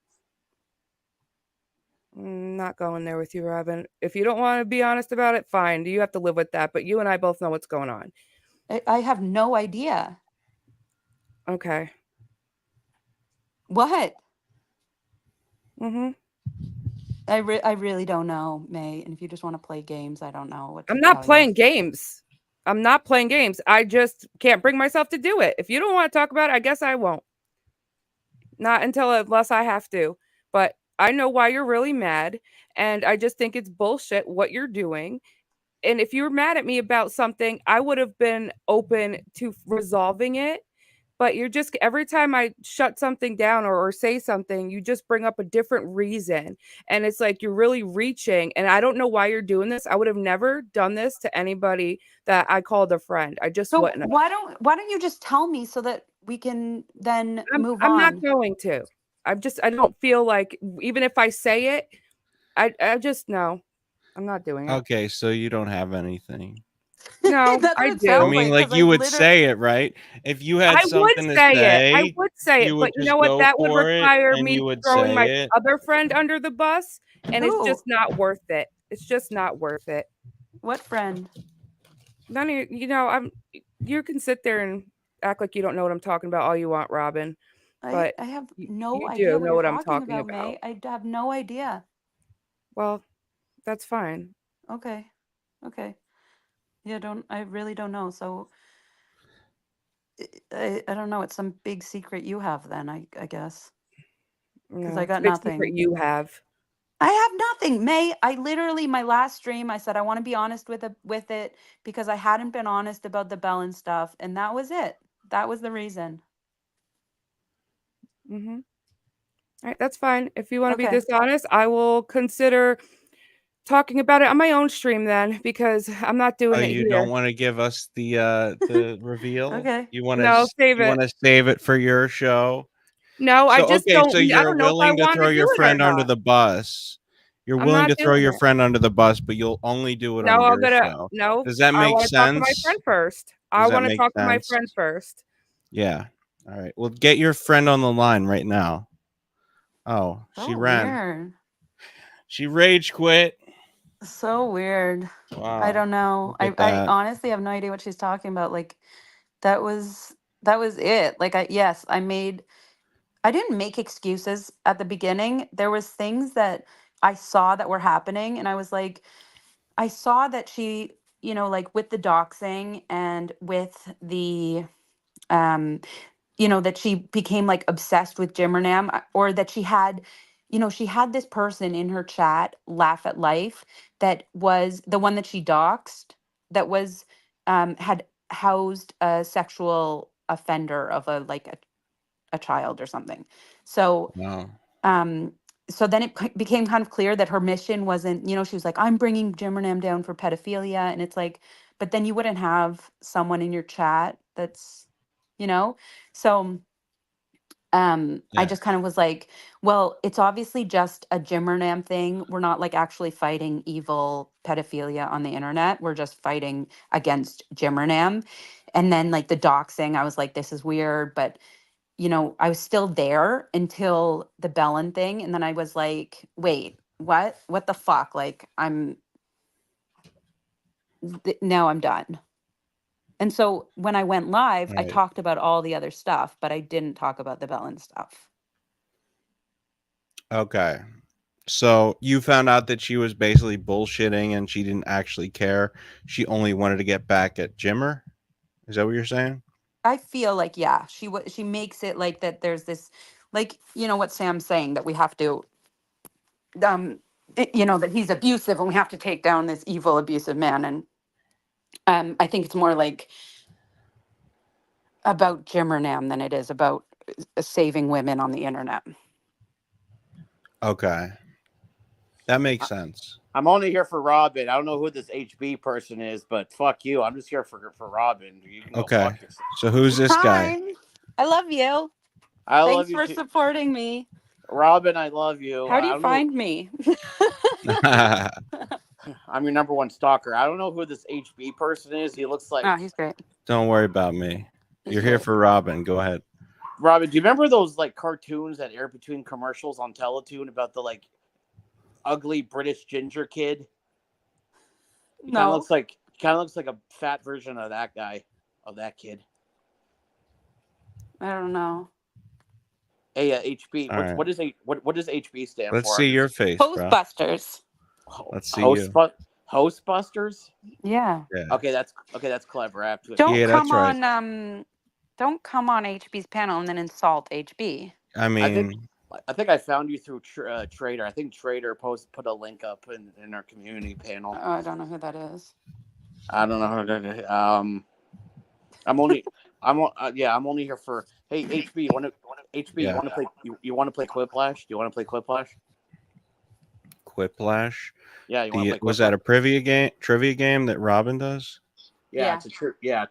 Not going there with you, Robyn. If you don't want to be honest about it, fine. You have to live with that. But you and I both know what's going on. I have no idea. Okay. What? Mm-hmm. I really don't know, May. And if you just want to play games, I don't know what to I'm not tell you. playing games. I'm not playing games. I just can't bring myself to do it. If you don't want to talk about it, I guess I won't. Not unless I have to. But I know why you're really mad. And I just think it's bullshit what you're doing. And if you were mad at me about something, I would have been open to resolving it. But you're just, every time I shut something down or say something, you just bring up a different reason. And it's like, you're really reaching. And I don't know why you're doing this. I would have never done this to anybody that I called a friend. I just wouldn't have. Why don't you just tell me so that we can then move on? I'm not going to. I don't feel like, even if I say it, I just, no, I'm not doing it. Okay, so you don't have anything. No, That's I what it do. I mean, like you would say it, right? If you had something to say, I would say it, but you know what? That would require me throwing my other friend under the bus, and it's just not worth it. It's just not worth it. What friend? None of you can sit there and act like you don't know what I'm talking about all you want, Robyn. But I have no you idea do know what you're I'm talking about. May. I have no idea. Well, that's fine. Okay. Yeah, I really don't know. So I don't know. It's some big secret you have then, I guess. Because I got big nothing. Secret you have. I have nothing, May. I literally, my last stream, I said I want to be honest with it because I hadn't been honest about the Bell and stuff, and that was it. That was the reason. Mm-hmm. All right, that's fine. If you want to be dishonest, I will consider talking about it on my own stream then, because I'm not doing it here. You don't want to give us the reveal? Okay. You want to save it. Want to save it for your show? No, I just don't. So you're I don't know willing if I to throw your friend under the bus. You're willing to throw your friend under the bus, but you'll only do it on your show. No, does that make sense? Talk to my friend first. I want to talk to my friend first. Yeah. All right. Well, get your friend on the line right now. Oh, she ran. Weird. She rage quit. So weird. Wow. I don't know. I honestly have no idea what she's talking about. Like that was it. Like I didn't make excuses at the beginning. There was things that I saw that were happening, and I was like, I saw that she, like with the doxing and with the that she became like obsessed with Jimmernam, or that she had this person in her chat, Laugh at Life, that was the one that she doxed, that was had housed a sexual offender of a child or something. So so then it became kind of clear that her mission wasn't, she was like, I'm bringing Jimmernam down for pedophilia, and it's like, but then you wouldn't have someone in your chat that's so I just kind of was like, well, it's obviously just a Jimmernam thing. We're not like actually fighting evil pedophilia on the internet. We're just fighting against Jimmernam. And then like the doxing, I was like, this is weird, but I was still there until the Bellin thing, and then I was like, wait, what the fuck? Like now I'm done. And so when I went live, I talked about all the other stuff, but I didn't talk about the Bellin stuff. Okay. So you found out that she was basically bullshitting and she didn't actually care. She only wanted to get back at Jimmer. Is that what you're saying? I feel like, yeah, she makes it like that there's this, like, what Sam's saying, that we have to, that he's abusive and we have to take down this evil, abusive man. And I think it's more like about Jimmernam than it is about saving women on the internet. Okay. That makes sense. I'm only here for Robyn. I don't know who this HB person is, but fuck you. I'm just here for Robyn. You can go fuck yourself. So who's this guy? Fine. I love you. I Thanks love you for too. supporting me. Robyn, I love you. How do you find me? I'm your number one stalker. I don't know who this HB person is. He looks like. Oh, he's great. Don't worry about me. You're here for Robyn. Go ahead. Robyn, do you remember those like cartoons that air between commercials on Teletoon about the like ugly British ginger kid? He kind of looks like a fat version of that guy, of that kid. I don't know. Hey, HB. What does HB stand for? Let's see your face, Hostbusters. Let's see you. Hostbusters? Yeah. Okay, that's clever. I have to. Don't come on HB's panel and then insult HB. I mean, I think I found you through Trader. I think Trader put a link up in our community panel. Oh, I don't know who that is. I don't know how to. I'm only here for. Hey, HB, you want to play Quiplash? Do you want to play Quiplash? Quiplash. Yeah, you want to play Quiplash? Was that a trivia game that Robyn does? Yeah, it's a yeah.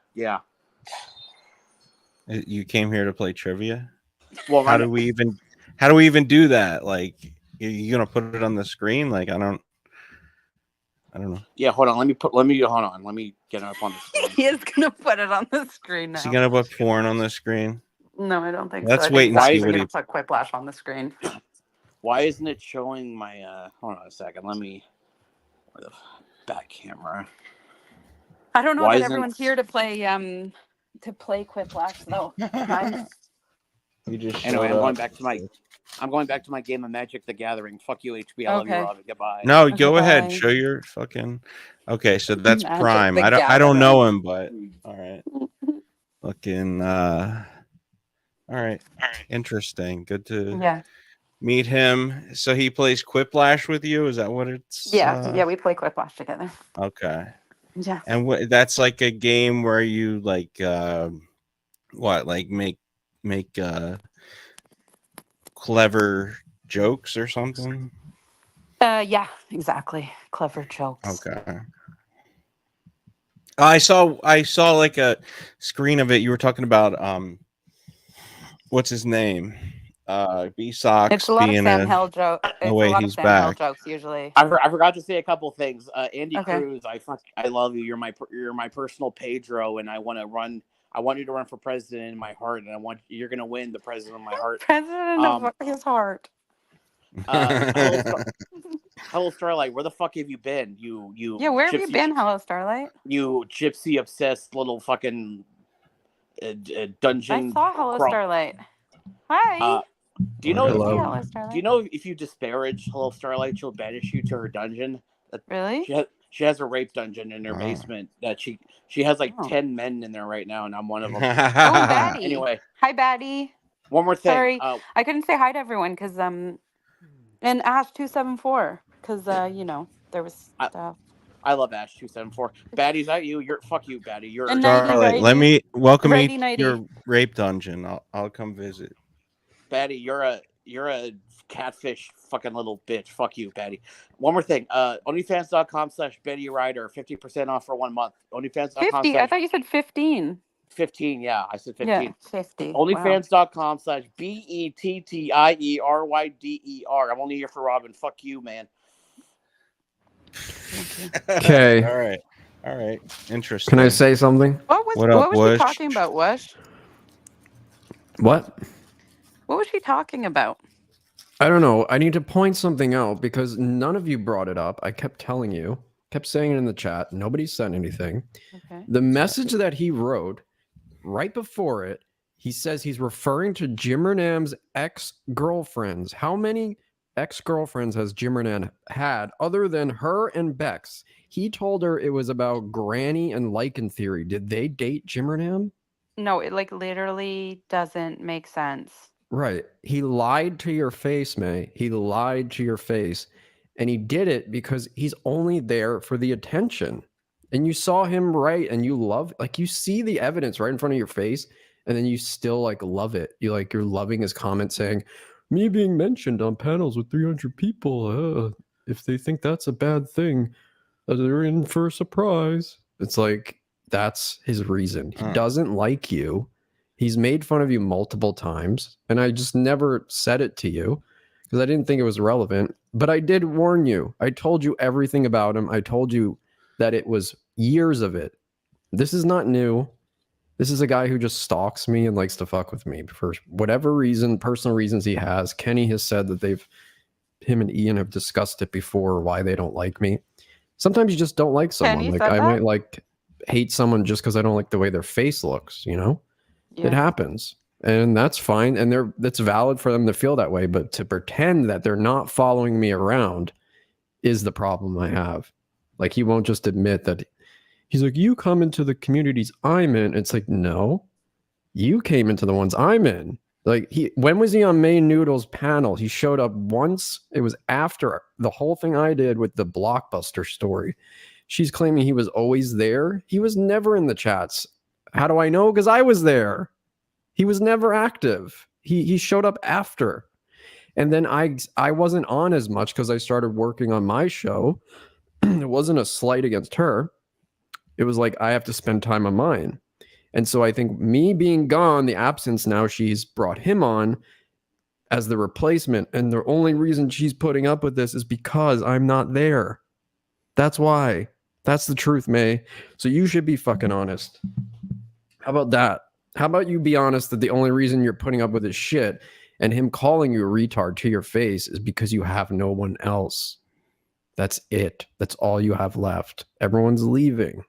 You came here to play trivia? Well, how do we even do that? Like, you gonna put it on the screen? Like, I don't know. Yeah, hold on. Let me get it up on the screen. He is gonna put it on the screen now. Is he gonna put porn on the screen? No, I don't think Let's so. wait and see what he put Quiplash on the screen. Why isn't it showing my hold on a second. Let me where the back camera. I don't know that everyone's here to play Quiplash though. Anyway, I'm going back to my game of Magic the Gathering. Fuck you, HB. I love you, Robyn. Goodbye. No, go ahead. Show your fucking. Okay, so that's Magic Prime. the I don't know him, but all right. Fucking. All right. Interesting. Good to meet him. So he plays Quiplash with you. Is that what it's? Yeah, we play Quiplash together. Okay. Yeah. And that's like a game where you like make clever jokes or something? Yeah, exactly. Clever jokes. Okay. I saw like a screen of it. You were talking about what's his name? B-Sox. It's a lot of Sam Hell jokes. Oh wait, he's back. Jokes usually. I forgot to say a couple things. Andy Cruz, I love you. You're my personal Pedro, and I want you to run for president in my heart, and you're gonna win the president of my heart. President of his heart. Hello Starlight, where the fuck have you been? Yeah, where have you been, Hello Starlight? You gypsy obsessed little fucking dungeon. I saw Hello Starlight. Hi. Do you know? Do you know if you disparage Hello Starlight, she'll banish you to her dungeon? Really? She has a rape dungeon in her basement that she has like 10 men in there right now, and I'm one of them. Batty. Anyway, hi Batty. One more thing. Sorry, I couldn't say hi to everyone because and Ash 274 because there was stuff. I love Ash 274. Batty, is that you? Fuck you, Batty. You're Starlight. Let me welcome me to your rape dungeon. I'll come visit. Batty, you're a catfish fucking little bitch. Fuck you, Batty. One more thing. OnlyFans.com/Betty Ryder, 50% off for 1 month. OnlyFans.com. 50. I thought you said 15. 15, yeah, I said 15. Yeah, 50. OnlyFans.com/BETTIERYDER. I'm only here for Robyn. Fuck you, man. Okay. All right. Interesting. Can I say something? What was she talking about, Wush? What? What was she talking about? I don't know. I need to point something out because none of you brought it up. I kept telling you, kept saying it in the chat. Nobody said anything. Okay. The message that he wrote right before it, he says he's referring to Jimmernam's ex-girlfriends. How many ex-girlfriends has Jimmernan had other than her and Bex? He told her it was about Granny and Lycan Theory. Did they date Jimmernam? No, it literally doesn't make sense. Right. He lied to your face, May. He lied to your face. And he did it because he's only there for the attention. And you saw him right and you see the evidence right in front of your face. and then you still like love it. You're loving his comment saying, me being mentioned on panels with 300 people, if they think that's a bad thing, they're in for a surprise. It's like, that's his reason. He doesn't like you. He's made fun of you multiple times, and I just never said it to you because I didn't think it was relevant. But I did warn you. I told you everything about him. I told you that it was years of it. This is not new. This is a guy who just stalks me and likes to fuck with me for whatever reason, personal reasons he has. Kenny has said that him and Ian have discussed it before, why they don't like me. Sometimes you just don't like someone. Kenny Like said I that? might hate someone just because I don't like the way their face looks, you know? Yeah. It happens. And that's fine. And that's valid for them to feel that way. But to pretend that they're not following me around is the problem I have. Like, he won't just admit that. He's like, you come into the communities I'm in. It's like, no, you came into the ones I'm in. Like, when was he on May Noodle's panel? He showed up once. It was after the whole thing I did with the Blockbuster story. She's claiming he was always there. He was never in the chats. How do I know? Because I was there. He was never active. He showed up after. And then I wasn't on as much because I started working on my show. It wasn't a slight against her. It was like, I have to spend time on mine. And so I think me being gone, the absence, now she's brought him on as the replacement. And the only reason she's putting up with this is because I'm not there. That's why. That's the truth, May. So you should be fucking honest. How about that? How about you be honest that the only reason you're putting up with his shit and him calling you a retard to your face is because you have no one else. That's it. That's all you have left. Everyone's leaving.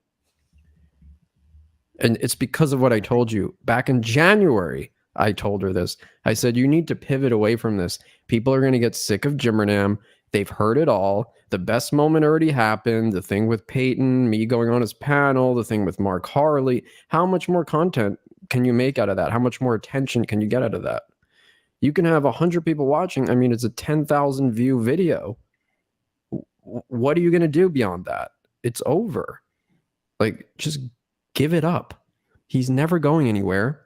And it's because of what I told you. Back in January, I told her this. I said, you need to pivot away from this. People are going to get sick of Jimmernam. They've heard it all. The best moment already happened. The thing with Peyton, me going on his panel, the thing with Mark Harley. How much more content can you make out of that? How much more attention can you get out of that? You can have 100 people watching. I mean, it's a 10,000 view video. What are you going to do beyond that? It's over. Like, just give it up. He's never going anywhere.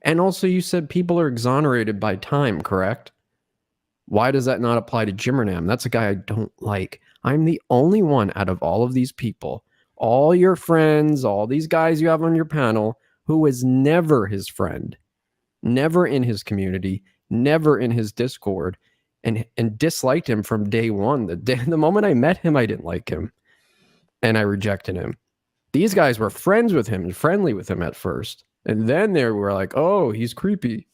And also, you said people are exonerated by time, correct? Why does that not apply to Jimmernam? That's a guy I don't like. I'm the only one out of all of these people, all your friends, all these guys you have on your panel, who was never his friend, never in his community, never in his Discord, and disliked him from day one. The moment I met him, I didn't like him, and I rejected him. These guys were friends with him and friendly with him at first. And then they were like, oh, he's creepy.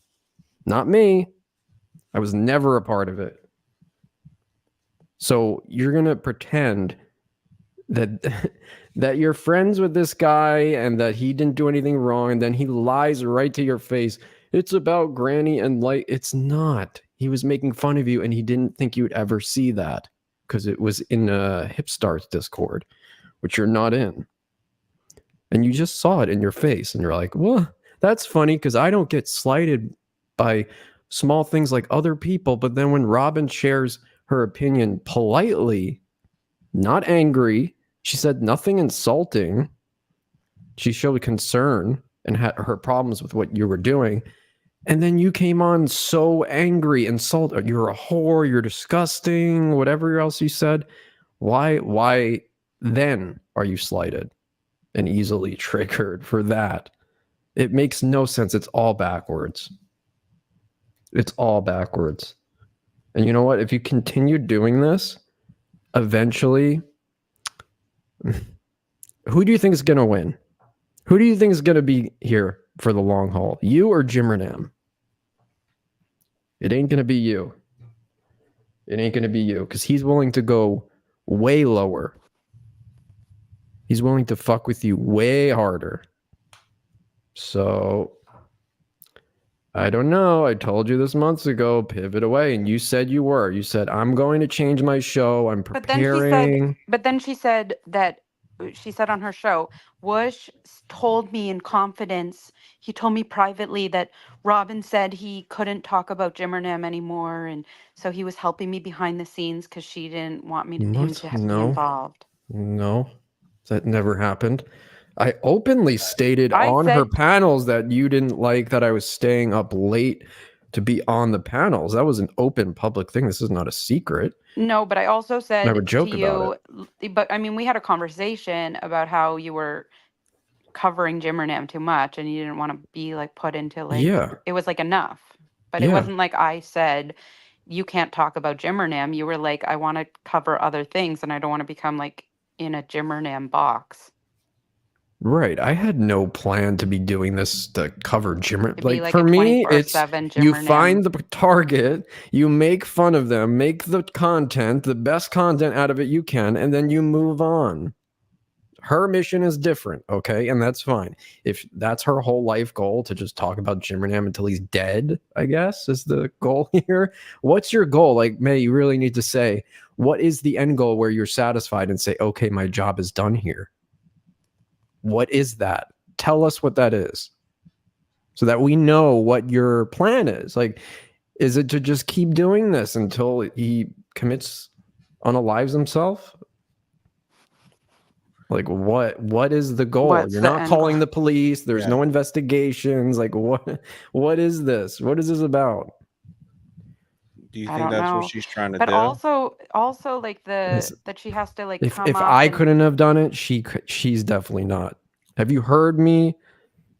Not me. I was never a part of it. So you're going to pretend that that you're friends with this guy and that he didn't do anything wrong. And then he lies right to your face. It's about Granny and light. It's not. He was making fun of you and he didn't think you'd ever see that because it was in a Hipstars Discord, which you're not in. And you just saw it in your face and you're like, well, that's funny because I don't get slighted by small things like other people. But then when Robyn shares her opinion politely, not angry, she said nothing insulting. She showed concern and had her problems with what you were doing. And then you came on so angry, insulted. You're a whore, you're disgusting, whatever else you said. Why then are you slighted and easily triggered for that? It makes no sense. It's all backwards. It's all backwards. And you know what? If you continue doing this, eventually, who do you think is going to win? Who do you think is going to be here for the long haul? You or Jimmernam? It ain't going to be you. It ain't going to be you because he's willing to go way lower. He's willing to fuck with you way harder. So, I don't know. I told you this months ago, pivot away. And you said you were. You said, I'm going to change my show. I'm preparing. But then she said that, she said on her show, Whoosh told me in confidence, he told me privately that Robyn said he couldn't talk about Jimmernam anymore. And so he was helping me behind the scenes because she didn't want me to, him to be involved. No, that never happened. I openly stated on her panels that you didn't like that I was staying up late to be on the panels. That was an open public thing. This is not a secret. No, but I also said I would joke to about you, but I mean, we had a conversation about how you were covering Jim or Nam too much and you didn't want to be like put into like, it was like enough. But it wasn't like I said, you can't talk about Jim or Nam. You were like, I want to cover other things and I don't want to become like in a Jim or Nam box. Right. I had no plan to be doing this to cover Jimmer. Like for me, it's you Jimmer find the target, you make fun of them, make the content, the best content out of it you can, and then you move on. Her mission is different, okay? And that's fine. If that's her whole life goal to just talk about Jimmer Nam until he's dead, I guess, is the goal here. What's your goal? Like, May, you really need to say, what is the end goal where you're satisfied and say, okay, my job is done here? What is that? Tell us what that is so that we know what your plan is. Like, is it to just keep doing this until he unalives himself? Like, what is the goal? You're not calling the police. There's no investigations. Like, what is this? What is this about? Do you think that's what she's trying to do? But also like that she has to like come if up I couldn't have done it, she's definitely not. Have you heard me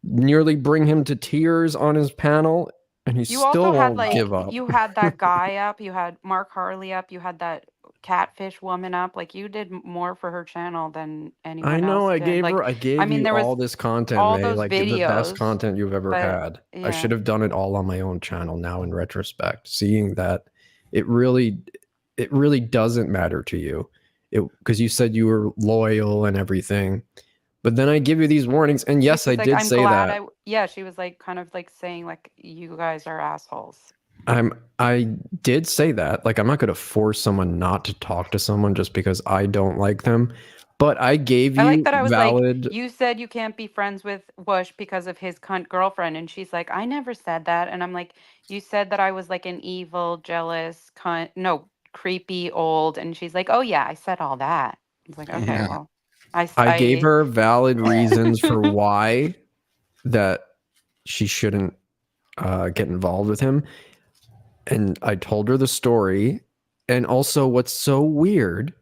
nearly bring him to tears on his panel, and he still won't give up? You had that guy up. You had Mark Harley up. You had that catfish woman up. Like, you did more for her channel than anyone else. I know. I did. gave you all this content, all May, those like videos, the best content you've ever had. Yeah. I should have done it all on my own channel. Now, in retrospect, seeing that it really doesn't matter to you, because you said you were loyal and everything. But then I give you these warnings, and yes, I did say that. She was like kind of like saying like, you guys are assholes. I did say that. Like, I'm not going to force someone not to talk to someone just because I don't like them. But I gave you like that. I was valid. Like, you said you can't be friends with Whoosh because of his cunt girlfriend, and she's like, I never said that. And I'm like, you said that I was like an evil, jealous cunt. No, creepy, old. And she's like, oh yeah, I said all that. It's like, okay, well. I gave her valid reasons for why that she shouldn't get involved with him. And I told her the story. And also, what's so weird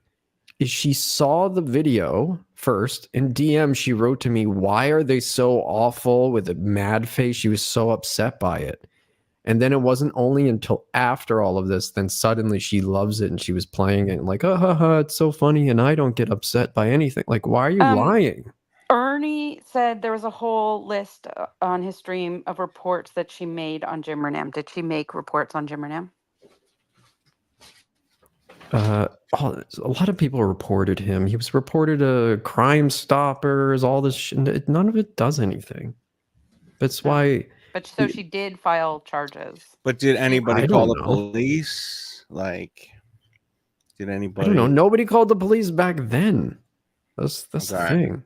is she saw the video first. In DM, she wrote to me, why are they so awful, with a mad face? She was so upset by it. And then it wasn't only until after all of this, then suddenly she loves it and she was playing it and like, it's so funny and I don't get upset by anything. Like, why are you lying? Ernie said there was a whole list on his stream of reports that she made on Jim or Nam. Did she make reports on Jim or Nam? A lot of people reported him. He was reported to Crime Stoppers, all this shit. None of it does anything. That's why... But so she did file charges. But did anybody call the police? Like, did anybody? I don't know. Nobody called the police back then. That's the thing.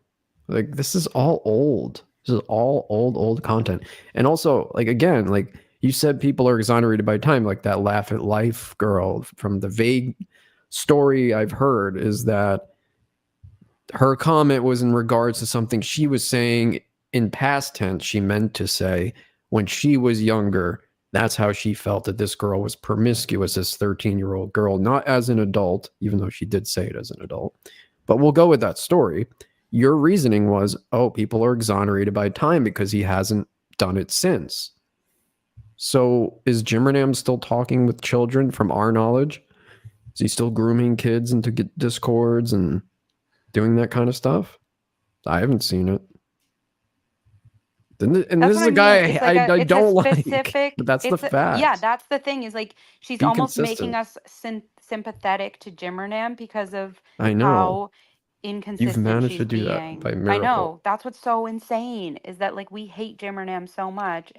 Like, this is all old. This is all old content. And also, like, again, like you said, people are exonerated by time. Like that Laugh at Life girl, from the vague story I've heard, is that her comment was in regards to something she was saying in past tense. She meant to say, when she was younger, that's how she felt that this girl was promiscuous, this 13-year-old girl, not as an adult, even though she did say it as an adult. But we'll go with that story. Your reasoning was, people are exonerated by time because he hasn't done it since. So is Jim Nam still talking with children from our knowledge? Is he still grooming kids into discords and doing that kind of stuff? I haven't seen it. And this is a guy I don't like. But that's the fact. Yeah, that's the thing, is like she's almost making us sympathetic to Jim or Nam because of how inconsistent You've managed she's to do being. that by miracle. I know. That's what's so insane, is that like we hate Jim or Nam so much,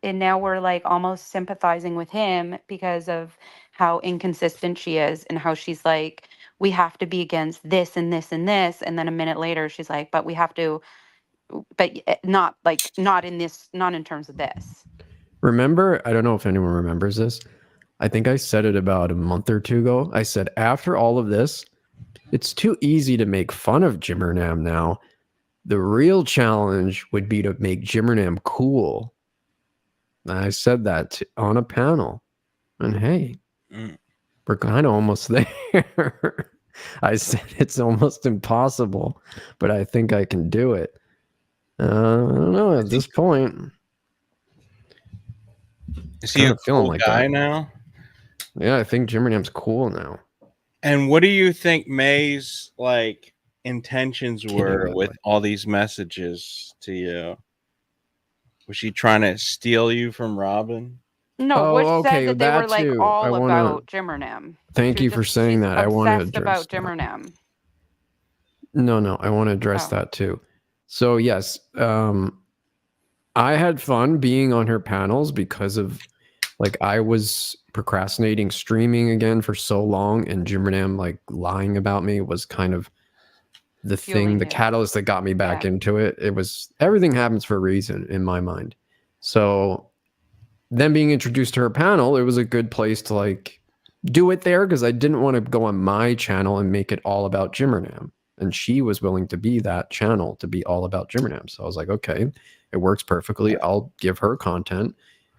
and now we're like almost sympathizing with him because of how inconsistent she is and how she's like, we have to be against this and this and this, and then a minute later she's like, but we have to, but not in terms of this. Remember, I don't know if anyone remembers this. I think I said it about a month or two ago. I said, after all of this, it's too easy to make fun of Jim or Nam now, The real challenge would be to make Jimmernam cool. And I said that on a panel. And hey, we're kind of almost there. I said it's almost impossible, but I think I can do it. I don't know at this point. Is he a cool guy now? Yeah, I think Jimmernam's cool now. And what do you think May's like intentions were with all these messages to you? Was she trying to steal you from Robyn? No, Wish said that they were like all about Jimmernam. Thank you for saying that. I want to obsessed address about Jimmernam. No, I want to address that too. So yes, I had fun being on her panels because of like I was procrastinating streaming again for so long, and Jimmernam like lying about me was kind of the thing, the catalyst that got me back into it. It was everything happens for a reason in my mind. So then being introduced to her panel, it was a good place to like do it there because I didn't want to go on my channel and make it all about Jimmernam. And she was willing to be that channel to be all about Jimmernam. So I was like, okay, it works perfectly. I'll give her content.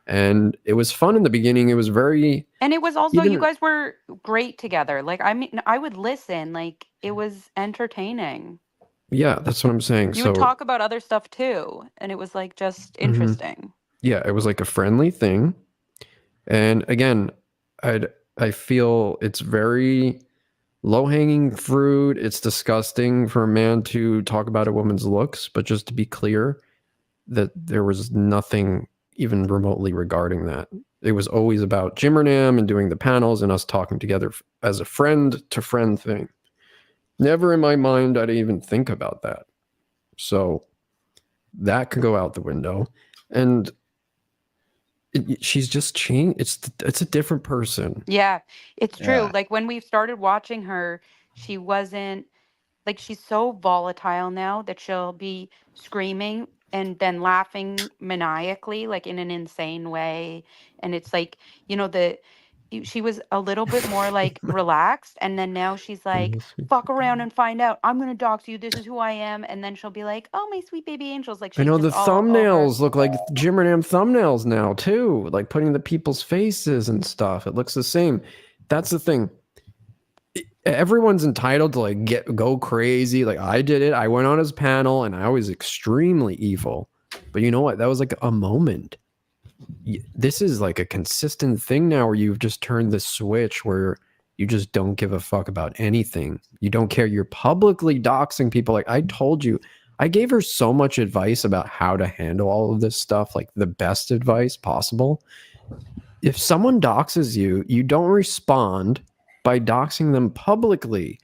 And it was fun in the beginning. It was very... And it was also, you guys were great together. Like, I mean, I would listen. Like, it was entertaining. Yeah, that's what I'm saying. You would talk about other stuff too. And it was like just interesting. Yeah, it was like a friendly thing. And again, I feel it's very low-hanging fruit. It's disgusting for a man to talk about a woman's looks, but just to be clear that there was nothing even remotely regarding that. It was always about Jimmernam and doing the panels and us talking together as a friend-to-friend thing. Never in my mind I'd even think about that. So that could go out the window. And she's just changed. It's a different person. Yeah, it's true. Like when we started watching her, she wasn't like she's so volatile now that she'll be screaming and then laughing maniacally, like in an insane way. And it's like, she was a little bit more like relaxed, and then now she's like, fuck around and find out. I'm gonna dox you. This is who I am. And then she'll be like, oh, my sweet baby angels. Like I she's know just the all over. thumbnails look like Jimmernam thumbnails now too, like putting the people's faces and stuff. It looks the same. That's the thing. Everyone's entitled to like go crazy. Like I did it. I went on his panel and I was extremely evil. But you know what? That was like a moment. This is like a consistent thing now where you've just turned the switch where you just don't give a fuck about anything. You don't care. You're publicly doxing people. Like I told you, I gave her so much advice about how to handle all of this stuff, like the best advice possible. If someone doxes you, you don't respond by doxing them publicly.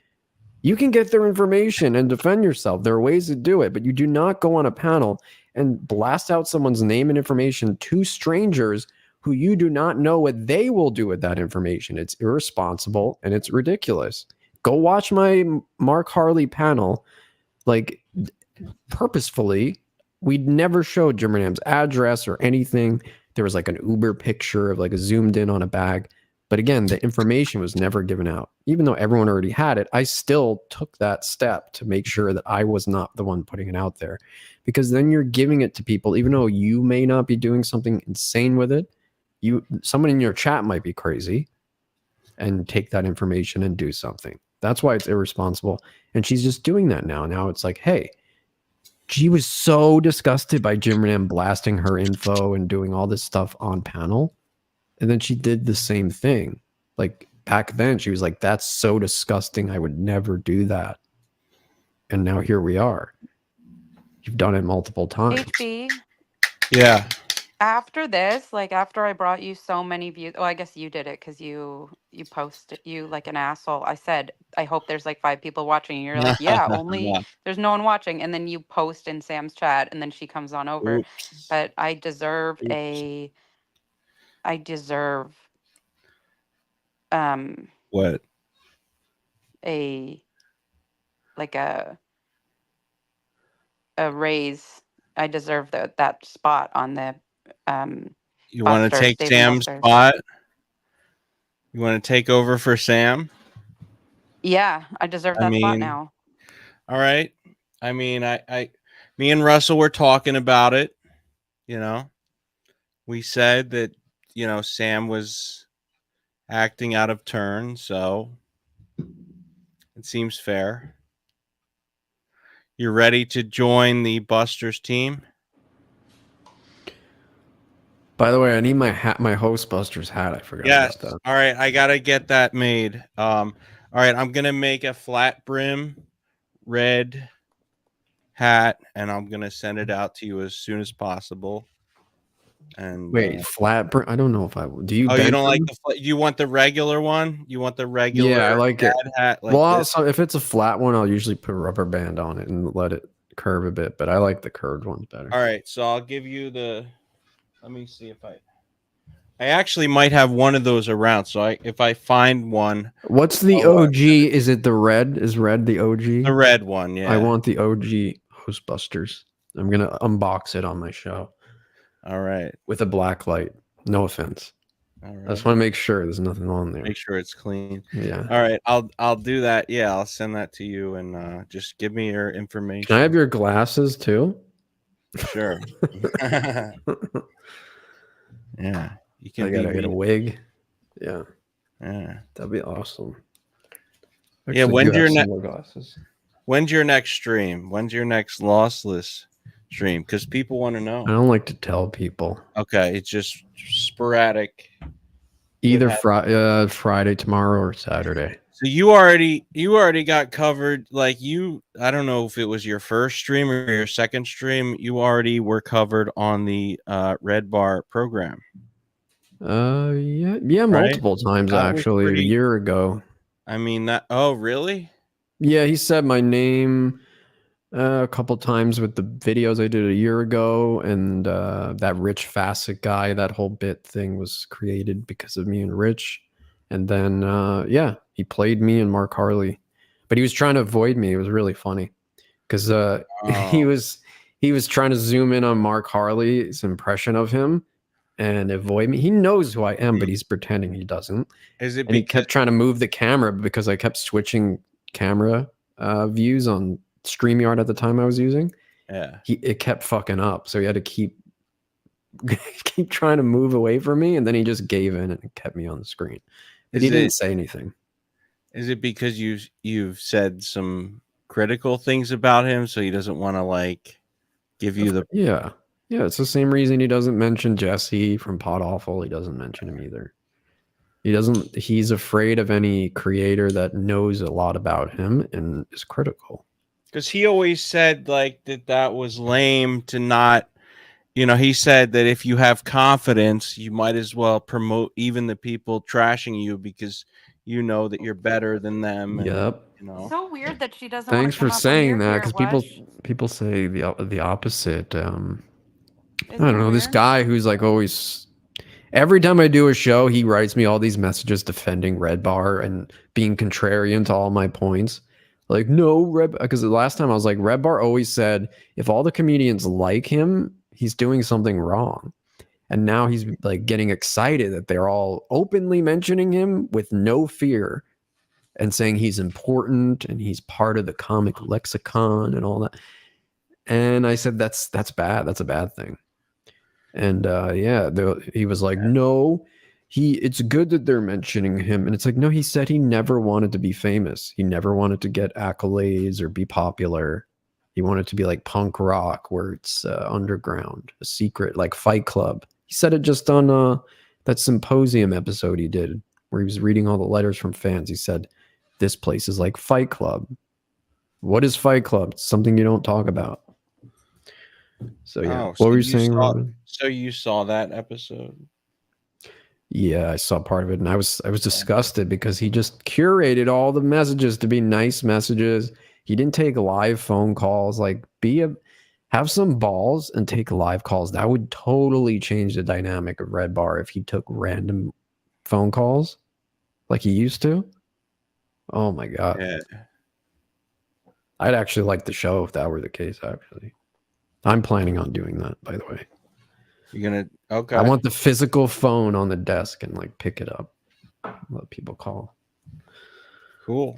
You can get their information and defend yourself. There are ways to do it, but you do not go on a panel and blast out someone's name and information to strangers who you do not know what they will do with that information. It's irresponsible and it's ridiculous. Go watch my Mark Harley panel. Like, purposefully, we never showed Jimmernam's address or anything. There was like an Uber picture of like zoomed in on a bag. But again, the information was never given out. Even though everyone already had it, I still took that step to make sure that I was not the one putting it out there. Because then you're giving it to people, even though you may not be doing something insane with it. Someone in your chat might be crazy and take that information and do something. That's why it's irresponsible. And she's just doing that now. Now it's like, hey, she was so disgusted by Jimmernam blasting her info and doing all this stuff on panel. And then she did the same thing. Like back then, she was like, that's so disgusting. I would never do that. And now here we are. You've done it multiple times. HB. Yeah. After this, like after I brought you so many views, I guess you did it because you posted you like an asshole. I said, I hope there's like 5 people watching. And you're like, yeah, only there's no one watching. And then you post in Sam's chat and then she comes on over. Oops. But I deserve what? A raise. I deserve that spot on the you want to take Sam's spot? You want to take over for Sam? Yeah, I deserve that spot now. All right. I mean, I me and Russell were talking about it. You know, we said that, you know, Sam was acting out of turn, so it seems fair. You're ready to join the Busters team? By the way, I need my hat, my Hostbusters hat. I forgot Yes. about that. All right, I gotta get that made. All right, I'm gonna make a flat brim red hat, and I'm gonna send it out to you as soon as possible. And wait, flat brim? I don't know if I will. Do you? Oh, you don't like them? the? You want the regular one? You want the regular? Yeah, I like it. Hat like well, this? so if it's a flat one, I'll usually put a rubber band on it and let it curve a bit. But I like the curved ones better. All right, so I'll give you the. Let me see if I actually might have one of those around. So if I find one. What's the OG? Is it the red? Is red the OG? The red one, yeah. I want the OG Hostbusters. I'm gonna unbox it on my show. All right. With a black light. No offense. All right. I just want to make sure there's nothing on there. Make sure it's clean. Yeah. All right. I'll do that. Yeah, I'll send that to you, and just give me your information. Can I have your glasses too? Sure. Yeah. You can I gotta get a wig. Yeah. Yeah. That'd be awesome. Yeah, when's your next stream? When's your next Lossless stream? Because people want to know. I don't like to tell people. Okay, it's just sporadic. Either Friday tomorrow or Saturday. So you already got covered. Like I don't know if it was your first stream or your second stream. You already were covered on the Red Bar program. Yeah, multiple times actually. A year ago. I mean that. Oh, really? Yeah, he said my name a couple times with the videos I did a year ago, and that Rich Facet guy. That whole bit thing was created because of me and Rich, and then yeah, he played me and Mark Harley, but he was trying to avoid me. It was really funny because he was trying to zoom in on Mark Harley's impression of him and avoid me. He knows who I am, but he's pretending he doesn't. And he kept trying to move the camera because I kept switching camera views on StreamYard at the time I was using. Yeah. It kept fucking up. So he had to keep trying to move away from me, and then he just gave in and kept me on the screen. But he didn't say anything. Is it because you've said some critical things about him, so he doesn't want to like give you the Yeah, it's the same reason he doesn't mention Jesse from Pod Awful. He doesn't mention him either. He's afraid of any creator that knows a lot about him and is critical. Because he always said like that was lame to not, he said that if you have confidence, you might as well promote even the people trashing you because you know that you're better than them. And, yep. So weird that she doesn't. Thanks for saying that, because people say the opposite. I don't know, this guy who's like always, every time I do a show, he writes me all these messages defending Red Bar and being contrarian to all my points. Like, no, because the last time I was like, Red Bar always said, if all the comedians like him, he's doing something wrong. And now he's like getting excited that they're all openly mentioning him with no fear and saying he's important and he's part of the comic lexicon and all that. And I said, that's bad. That's a bad thing. And he was like, no, it's good that they're mentioning him. And it's like, no, he said he never wanted to be famous. He never wanted to get accolades or be popular. He wanted to be like punk rock, where it's underground, a secret, like Fight Club. He said it just on that Symposium episode he did, where he was reading all the letters from fans. He said, this place is like Fight Club. What is Fight Club? It's something you don't talk about. So yeah, what were you saying, Robyn? So you saw that episode? Yeah, I saw part of it, and I was disgusted because he just curated all the messages to be nice messages. He didn't take live phone calls. Like, have some balls and take live calls. That would totally change the dynamic of Red Bar if he took random phone calls like he used to. Oh my god, yeah. I'd actually like the show if that were the case. Actually. I'm planning on doing that, by the way. You're gonna okay. I want the physical phone on the desk and like pick it up. Let people call. Cool.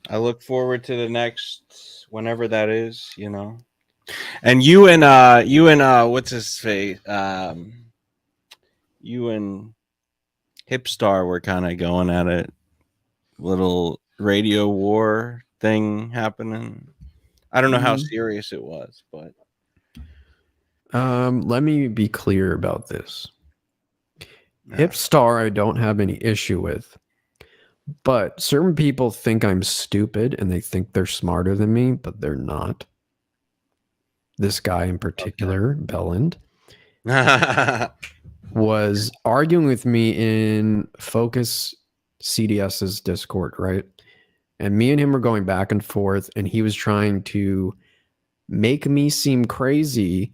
I look forward to the next whenever that is, you know. And you and what's his face? You and Hipstar were kind of going at it. Little radio war thing happening. I don't know how serious it was, but let me be clear about this. Hipstar I don't have any issue with. But certain people think I'm stupid and they think they're smarter than me, but they're not. This guy in particular, Belland, was arguing with me in Focus CDS's Discord, right? And me and him were going back and forth, and he was trying to make me seem crazy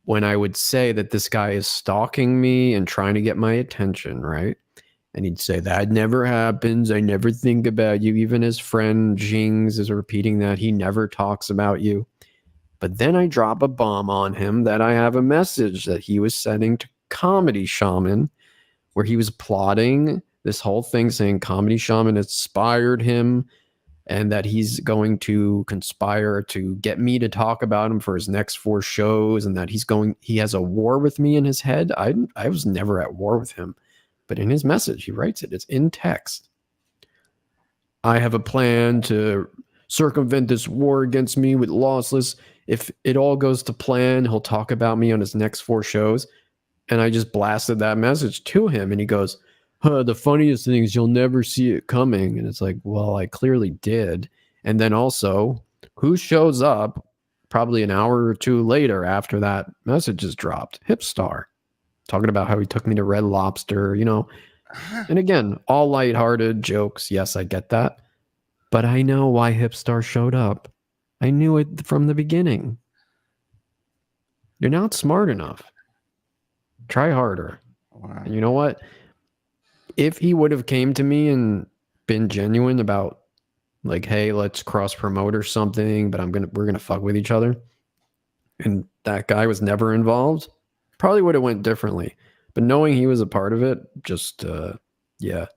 when I would say that this guy is stalking me and trying to get my attention, right? And he'd say, that never happens. I never think about you. Even his friend Jings is repeating that. He never talks about you. But then I drop a bomb on him that I have a message that he was sending to Comedy Shaman, where he was plotting this whole thing saying Comedy Shaman inspired him and that he's going to conspire to get me to talk about him for his next 4 shows, and that he has a war with me in his head. I was never at war with him. But in his message, he writes it. It's in text. I have a plan to circumvent this war against me with Lossless. If it all goes to plan, he'll talk about me on his next 4 shows. And I just blasted that message to him. And he goes, the funniest thing is you'll never see it coming. And it's like, well, I clearly did. And then also, who shows up probably an hour or 2 later after that message is dropped? Hipstar. Talking about how he took me to Red Lobster, you know. And again, all lighthearted jokes. Yes, I get that. But I know why Hipstar showed up. I knew it from the beginning. You're not smart enough. Try harder. Wow. And you know what? If he would have came to me and been genuine about, like, hey, let's cross promote or something, but we're gonna fuck with each other, and that guy was never involved, probably would have went differently. But knowing he was a part of it, just yeah,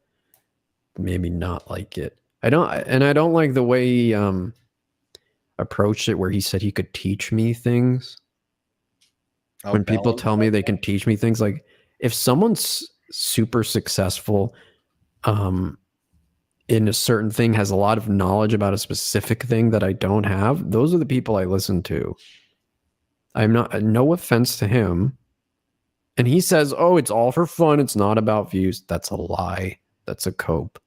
maybe not like it. I don't like the way he approached it, where he said he could teach me things. When people tell me they can teach me things, like if someone's super successful in a certain thing, has a lot of knowledge about a specific thing that I don't have, those are the people I listen to. I'm not, no offense to him. And he says, oh, it's all for fun. It's not about views. That's a lie. That's a cope.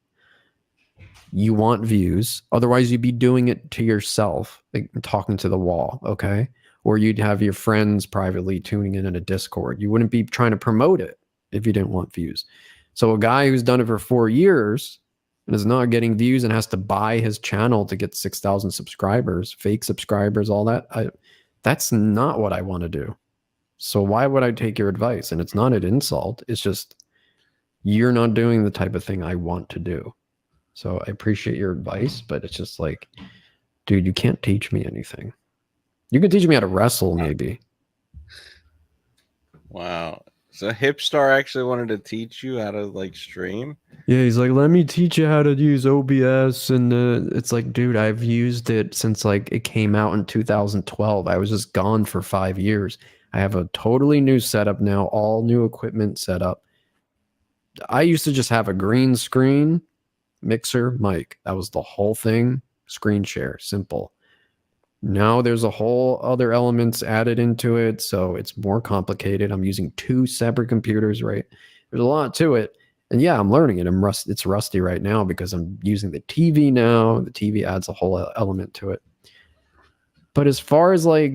You want views. Otherwise, you'd be doing it to yourself, like talking to the wall, okay? Or you'd have your friends privately tuning in a Discord. You wouldn't be trying to promote it if you didn't want views. So a guy who's done it for 4 years and is not getting views and has to buy his channel to get 6,000 subscribers, fake subscribers, all that, that's not what I want to do. So why would I take your advice? And it's not an insult. It's just you're not doing the type of thing I want to do. So I appreciate your advice, but it's just like, dude, you can't teach me anything. You can teach me how to wrestle, maybe. Wow. So Hipstar actually wanted to teach you how to like stream? Yeah, he's like, let me teach you how to use OBS. And it's like, dude, I've used it since like it came out in 2012. I was just gone for 5 years. I have a totally new setup now, all new equipment set up. I used to just have a green screen, mixer, mic. That was the whole thing. Screen share, simple. Now there's a whole other elements added into it, so it's more complicated. I'm using 2 separate computers, right? There's a lot to it. And yeah, I'm learning it. It's rusty right now because I'm using the TV now. The TV adds a whole element to it. But as far as like,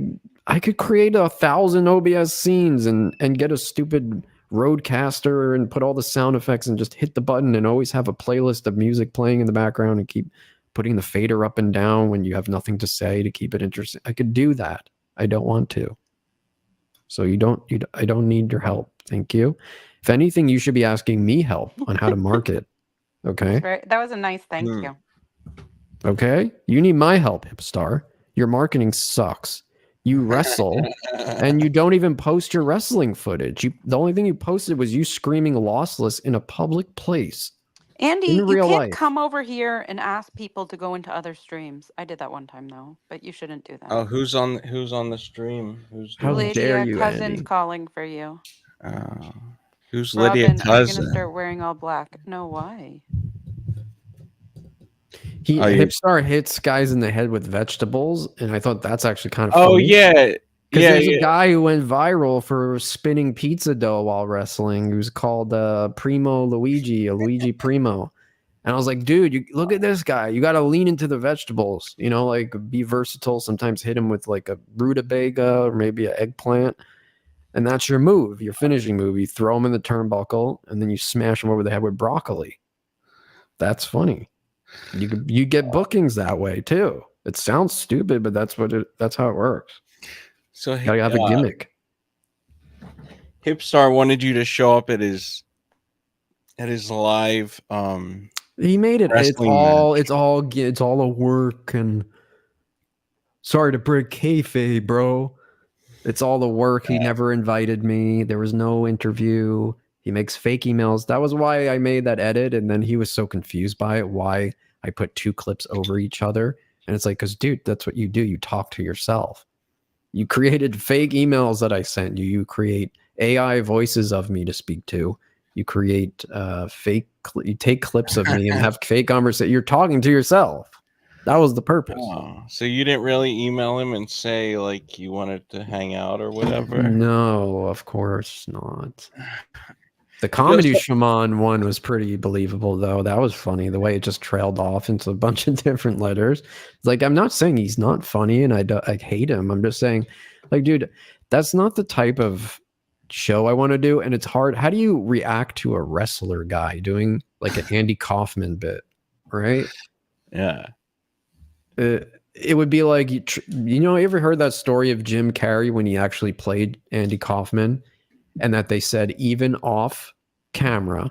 I could create 1,000 OBS scenes and get a stupid Rodecaster and put all the sound effects and just hit the button and always have a playlist of music playing in the background and keep putting the fader up and down when you have nothing to say to keep it interesting. I could do that. I don't want to. So I don't need your help. Thank you. If anything, you should be asking me help on how to market. Okay. That was a nice thank you. Okay. You need my help, Hipstar. Your marketing sucks. You wrestle and you don't even post your wrestling footage. The only thing you posted was you screaming Lossless in a public place. Andy, in you real can't life. come over here and ask people to go into other streams. I did that one time though, but you shouldn't do that. Oh, who's on the stream? Who's How doing dare Lydia you, Cousin's Andy? calling for you. Who's Lydia Robyn, are you gonna Cousin? start wearing all black? No, why? Hipstar hits guys in the head with vegetables, and I thought that's actually kind of Oh funny. yeah. Because Yeah, there's a yeah. guy who went viral for spinning pizza dough while wrestling. He was called Primo Luigi, a Luigi Primo. And I was like, dude, you look at this guy. You got to lean into the vegetables, you know, like be versatile. Sometimes hit him with like a rutabaga or maybe an eggplant. And that's your move, your finishing move. You throw him in the turnbuckle and then you smash him over the head with broccoli. That's funny. You get bookings that way too. It sounds stupid, but that's how it works. So you gotta have a gimmick. Hipstar wanted you to show up at his live He made it. It's wrestling all match. it's all a work, and sorry to break kayfabe, bro. It's all the work. He never invited me. There was no interview. He makes fake emails. That was why I made that edit, and then he was so confused by it. Why I put 2 clips over each other, and it's like, because dude, that's what you do. You talk to yourself. You created fake emails that I sent you. You create AI voices of me to speak to. You create you take clips of me and have fake conversation. You're talking to yourself. That was the purpose. Oh, so you didn't really email him and say like you wanted to hang out or whatever? No, of course not. The comedy shaman one was pretty believable, though. That was funny. The way it just trailed off into a bunch of different letters. It's like, I'm not saying he's not funny and I hate him. I'm just saying, like, dude, that's not the type of show I want to do. And it's hard. How do you react to a wrestler guy doing like an Andy Kaufman bit, right? Yeah. It would be like, you ever heard that story of Jim Carrey when he actually played Andy Kaufman? And that they said even off camera,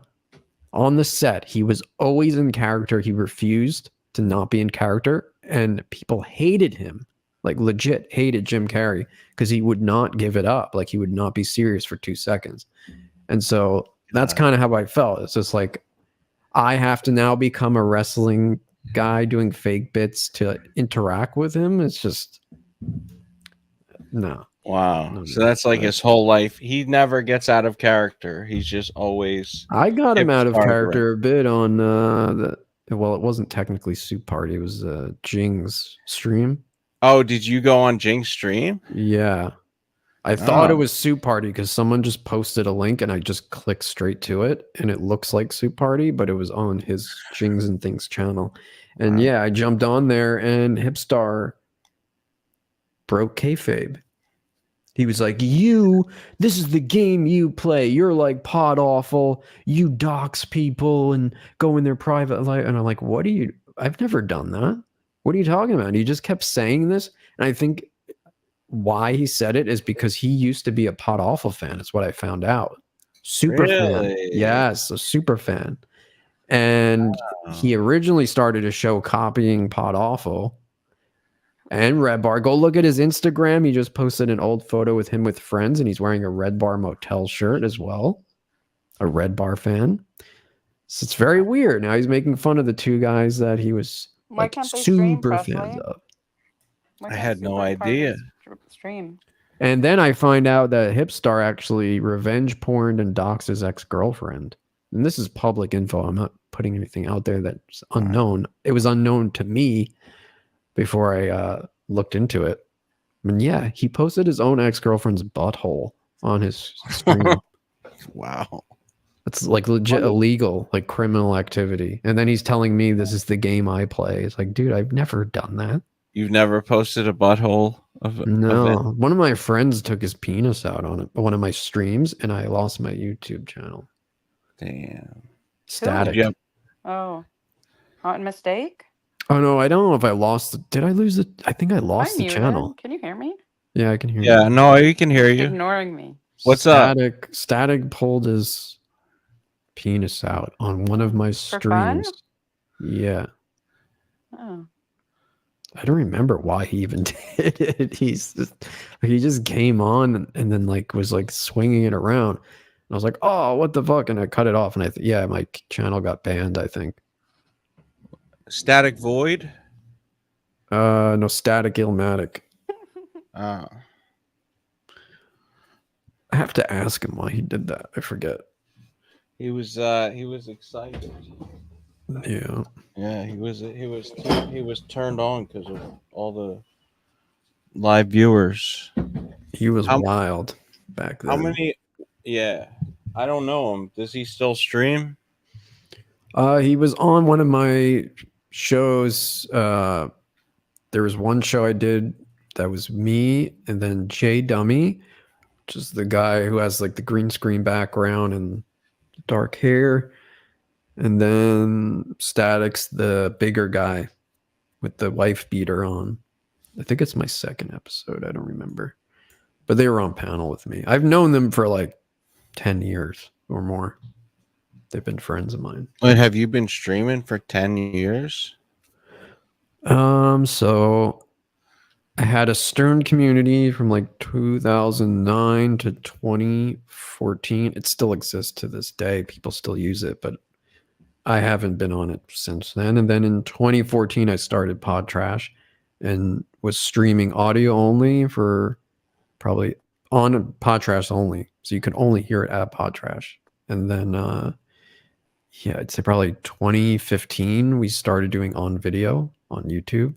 on the set, he was always in character. He refused to not be in character. And people hated him, like legit hated Jim Carrey because he would not give it up. Like he would not be serious for 2 seconds. And so that's kind of how I felt. It's just like, I have to now become a wrestling guy doing fake bits to interact with him. It's just, no. Wow. So that's like his whole life. He never gets out of character. He's just always. I got him out of character a bit on it wasn't technically Soup Party. It was Jing's stream. Oh, did you go on Jing's stream? Yeah. I thought it was Soup Party because someone just posted a link and I just clicked straight to it and it looks like Soup Party, but it was on his Jings and Things channel. And yeah, I jumped on there and Hipstar broke kayfabe. He was like, this is the game you play. You're like pod awful. You dox people and go in their private life. And I'm like, I've never done that. What are you talking about? And he just kept saying this. And I think why he said it is because he used to be a pod awful fan. That's what I found out. Super fan. Yes, a super fan. And he originally started a show copying pod awful. And Red Bar. Go look at his Instagram. He just posted an old photo with him with friends, and he's wearing a Red Bar Motel shirt as well. A Red Bar fan. So it's very weird. Now he's making fun of the 2 guys that he was like super fans of. I had no idea. Stream. And then I find out that Hipstar actually revenge porned and doxed his ex-girlfriend. And this is public info. I'm not putting anything out there that's unknown. It was unknown to me before I looked into it. And yeah, he posted his own ex-girlfriend's butthole on his stream. Wow. It's like legit illegal, like criminal activity. And then he's telling me this is the game I play. It's like, dude, I've never done that. You've never posted a butthole of No. One of my friends took his penis out on one of my streams and I lost my YouTube channel. Damn. Static. Oh. Hot mistake? Oh no, I don't know if I lost did I lose it? I think I lost the channel. Can you hear me? Yeah, I can hear you. Yeah, no, you can hear you. Ignoring me. What's up? Static pulled his penis out on one of my streams. For fun? Yeah. Oh. I don't remember why he even did it. He just came on and then like was like swinging it around. I was like, oh, what the fuck? And I cut it off. And yeah, my channel got banned, I think. Static Void? No, Static Illmatic. Oh. I have to ask him why he did that. I forget. He was excited. Yeah. Yeah, he was turned on because of all the live viewers. He was wild back then. How many? Yeah, I don't know him. Does he still stream? He was on one of my shows. There was one show I did that was me and then Jay Dummy, which is the guy who has like the green screen background and dark hair. And then Static's the bigger guy with the wife beater on. I think it's my second episode. I don't remember. But they were on panel with me. I've known them for like 10 years or more. They've been friends of mine. Wait, have you been streaming for 10 years? So I had a Stern community from like 2009 to 2014. It still exists to this day. People still use it, but I haven't been on it since then. And then in 2014, I started Pod Trash and was streaming audio only for probably on Pod Trash only. So you can only hear it at Pod Trash. And then, yeah, I'd say probably 2015, we started doing on video on YouTube.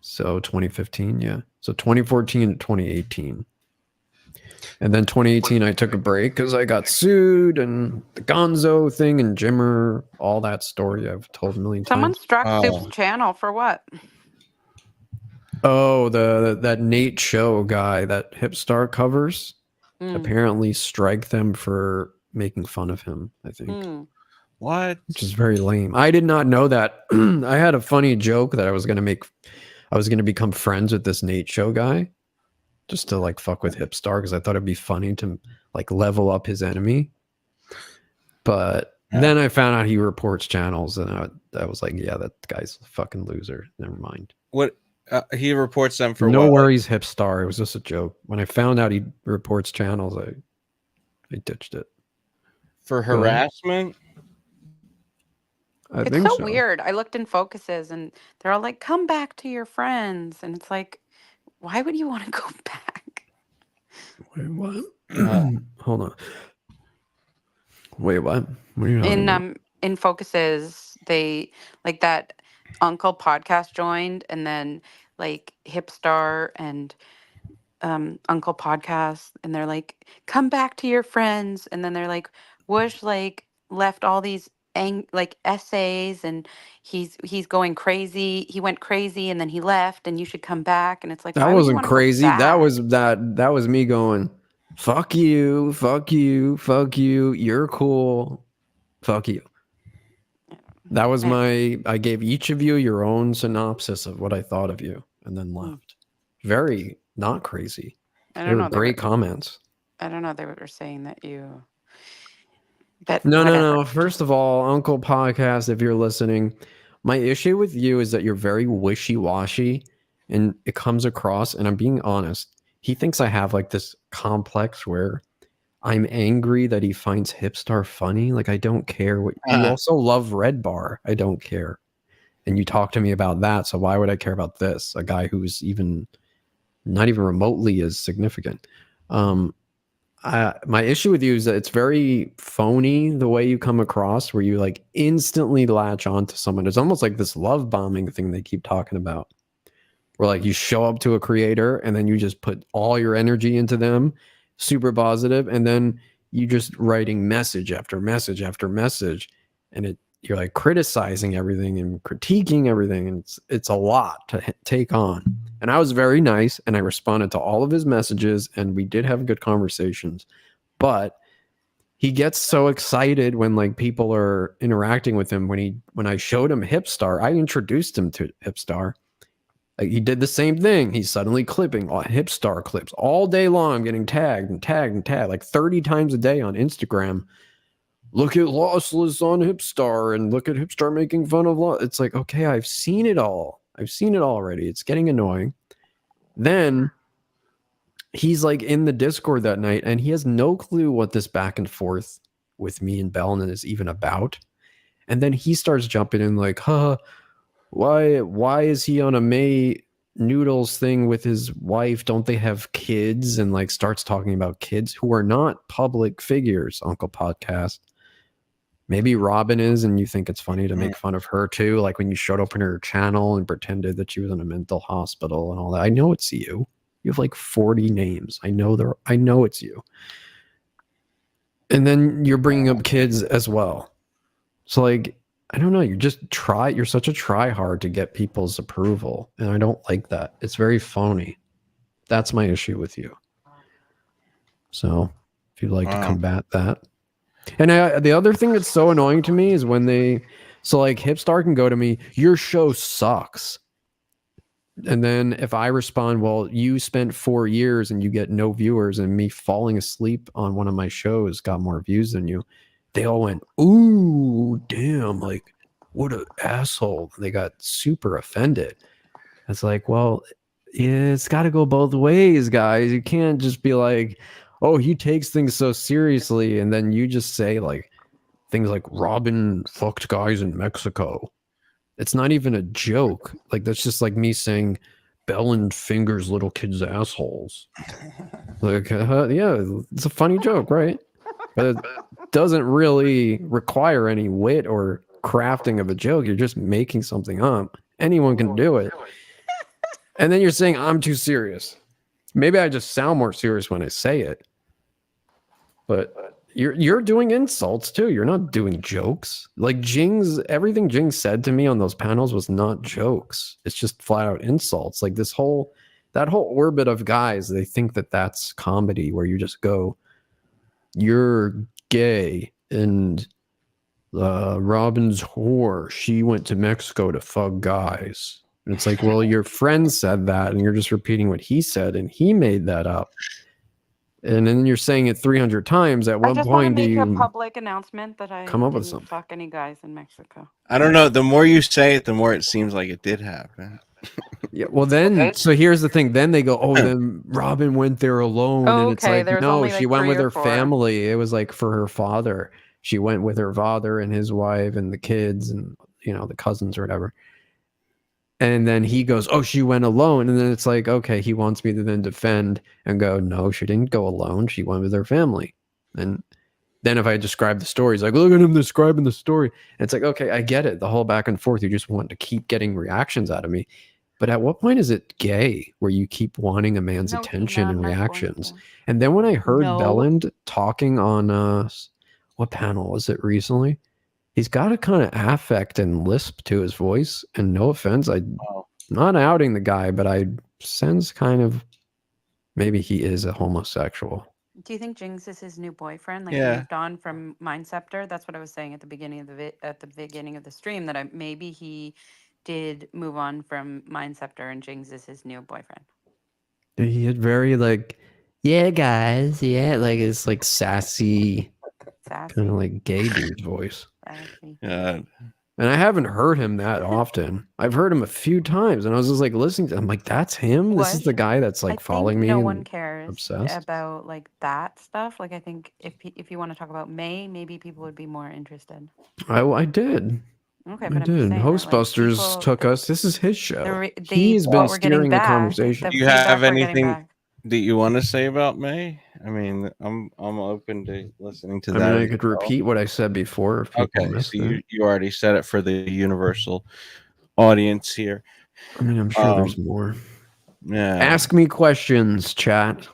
So 2015, yeah. So 2014 to 2018. And then 2018, I took a break because I got sued and the Gonzo thing and Jimmer, all that story I've told a million Someone times. struck Soup's channel for what? Oh, that Nate Show guy that Hipstar covers apparently strike them for making fun of him, I think. What? Which is very lame. I did not know that. I had a funny joke that I was going to become friends with this Nate Show guy just to like fuck with Hipstar because I thought it'd be funny to like level up his enemy. But then I found out he reports channels and I was like, yeah, that guy's a fucking loser. Never mind. What? He reports them for no what? worries, Hipstar. It was just a joke. When I found out he reports channels, I ditched it. For harassment? I It's think so weird. I looked in focuses and they're all like, come back to your friends. And it's like, why would you want to go back? Wait, what? Hold on. Wait, what? What are you talking about? In focuses, they like that Uncle podcast joined and then like Hipstar and Uncle podcast and they're like, come back to your friends. And then they're like, Whoosh like left all these like essays and he's going crazy. He went crazy and then he left and you should come back. And it's like, That wasn't crazy. That was me going, fuck you, fuck you, fuck you. You're cool. Fuck you. That was I gave each of you your own synopsis of what I thought of you and then left. Very not crazy. They were great comments. I don't know. They were saying that you. No. First of all, Uncle Podcast, if you're listening, my issue with you is that you're very wishy-washy and it comes across, and I'm being honest, he thinks I have like this complex where I'm angry that he finds Hipstar funny. Like, I don't care what you also love Red Bar. I don't care. And you talk to me about that. So why would I care about this? A guy who's not even remotely as significant. My issue with you is that it's very phony the way you come across, where you like instantly latch on to someone. It's almost like this love bombing thing they keep talking about, where like you show up to a creator and then you just put all your energy into them, super positive, and then you just writing message after message after message, and you're like criticizing everything and critiquing everything, and it's a lot to take on. And I was very nice and I responded to all of his messages and we did have good conversations, but he gets so excited when like people are interacting with him. When I showed him Hipstar, I introduced him to Hipstar. Like, he did the same thing. He's suddenly clipping Hipstar clips all day long. I'm getting tagged and tagged and tagged like 30 times a day on Instagram. Look at Lossless on Hipstar and look at Hipstar making fun of It's like, okay, I've seen it all. I've seen it already. It's getting annoying. Then he's like in the Discord that night and he has no clue what this back and forth with me and Bellin is even about. And then he starts jumping in like, why is he on a May Noodles thing with his wife? Don't they have kids? And like starts talking about kids who are not public figures, Uncle Podcast. Maybe Robyn is, and you think it's funny to make fun of her too. Like when you showed up in her channel and pretended that she was in a mental hospital and all that. I know it's you. You have like 40 names. I know it's you. And then you're bringing up kids as well. So like, I don't know. You're such a try hard to get people's approval. And I don't like that. It's very phony. That's my issue with you. So if you'd like to combat that. And the other thing that's so annoying to me is when like Hipstar can go to me, your show sucks. And then if I respond, well, you spent 4 years and you get no viewers and me falling asleep on one of my shows got more views than you. They all went, ooh, damn, like what an asshole. They got super offended. It's like, well, it's got to go both ways, guys. You can't just be like, oh, he takes things so seriously. And then you just say like things like Robyn fucked guys in Mexico. It's not even a joke. Like that's just like me saying Bellin fingers little kids' assholes. Like, yeah, it's a funny joke, right? But it doesn't really require any wit or crafting of a joke. You're just making something up. Anyone can do it. And then you're saying I'm too serious. Maybe I just sound more serious when I say it. But you're doing insults too. You're not doing jokes. Like everything Jing said to me on those panels was not jokes. It's just flat out insults. Like that whole orbit of guys, they think that that's comedy where you just go, you're gay and Robyn's whore. She went to Mexico to fuck guys. And it's like, well, your friend said that and you're just repeating what he said and he made that up. And then you're saying it 300 times. At what point do you make a public announcement that I come up with didn't something? fuck any guys in Mexico? I don't know. The more you say it, the more it seems like it did happen. Yeah. Well, then, so here's the thing. Then they go, oh, then Robyn went there alone. And it's like, no, she went with her family. It was like for her father. She went with her father and his wife and the kids and, the cousins or whatever. And then he goes, oh, she went alone. And then it's like, okay, he wants me to then defend and go, no, she didn't go alone. She went with her family. And then if I describe the story, he's like, look at him describing the story. And it's like, okay, I get it. The whole back and forth. You just want to keep getting reactions out of me. But at what point is it gay where you keep wanting a man's attention and reactions? And then when I heard Belland talking on, what panel was it recently? He's got a kind of affect and lisp to his voice. And no offense, I'm not outing the guy, but I sense kind of maybe he is a homosexual. Do you think Jinx is his new boyfriend? Like Yeah. he moved on from Mindceptor? That's what I was saying at the beginning of the stream, that maybe he did move on from Mindceptor and Jinx is his new boyfriend. He had very like, yeah, guys, yeah, like it's like sassy. Kind of like gay dude's voice. Yeah. And I haven't heard him that often. I've heard him a few times, and I was just like listening to him. I'm like, that's him? This is the guy that's like following me. No one cares obsessed about like that stuff. Like I think if you want to talk about May, maybe people would be more interested. I did. Okay, I but did. Hostbusters took us. This is his show. He's been steering the conversation. Do you have anything that you want to say about May? I mean, I'm open to listening to that. I mean, I could repeat what I said before. If people missed so you already said it for the universal audience here. I mean, I'm sure there's more. Yeah. Ask me questions, chat.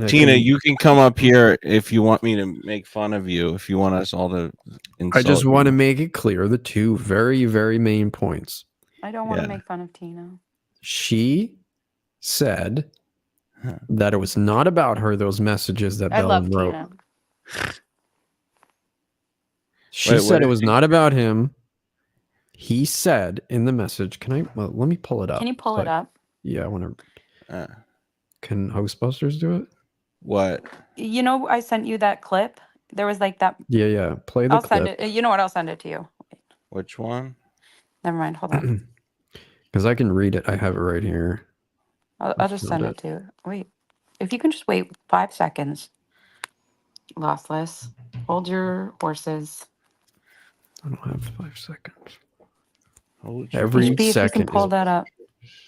Tina, you can come up here if you want me to make fun of you. If you want us all to insult I just want to make it clear the two very, very main points. I don't want to make fun of Tina. She said that it was not about her, those messages that Bellin wrote. Tina. She said it was not about him. He said in the message, let me pull it up. Can you pull it up? Yeah, I want to. Can Hostbusters do it? What? I sent you that clip. There was like that. Yeah. Play the clip. Send it. You know what? I'll send it to you. Which one? Never mind. Hold on. Because I can read it. I have it right here. I'll just send it to you. Wait. If you can just wait 5 seconds. Lossless. Hold your horses. I don't have 5 seconds. Every HB, if you can pull that up.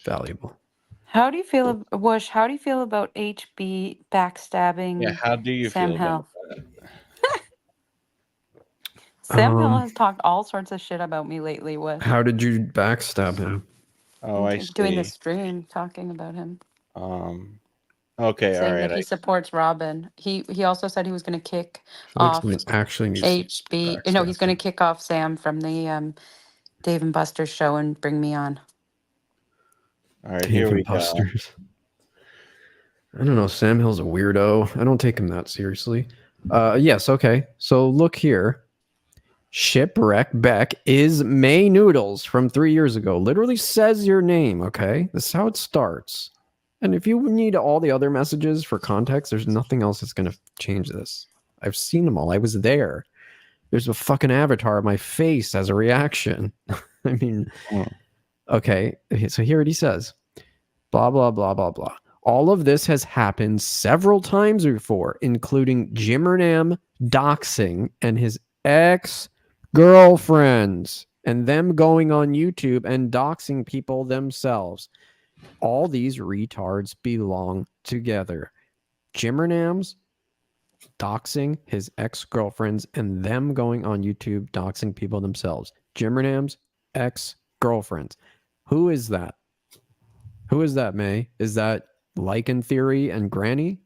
Valuable. How do you feel, Whoosh? How do you feel about HB backstabbing? Yeah, how do you Sam feel Hill? about that? Sam Hill has talked all sorts of shit about me lately. Whoosh. How did you backstab him? Oh, I see. Doing the stream, talking about him. Okay, saying all right. that he supports Robyn. He also said he was going to kick Like off someone actually needs HB. No, he's going to kick off Sam from the Dave and Buster's show and bring me on. All right, Dave here we and go. Buster's. I don't know. Sam Hill's a weirdo. I don't take him that seriously. Yes, okay. So look here. Shipwreck Beck is May Noodles from 3 years ago. Literally says your name, okay? This is how it starts. And if you need all the other messages for context, there's nothing else that's going to change this. I've seen them all. I was there. There's a fucking avatar of my face as a reaction. I mean, okay. So here it says, blah, blah, blah, blah, blah. All of this has happened several times before, including Jimmernam doxing and his ex-girlfriends and them going on YouTube and doxing people themselves. All these retards belong together. Jimmernam's doxing his ex-girlfriends and them going on YouTube doxing people themselves. Jimmernam's ex-girlfriends. Who is that? Who is that, May? Is that Lycan Theory and Granny?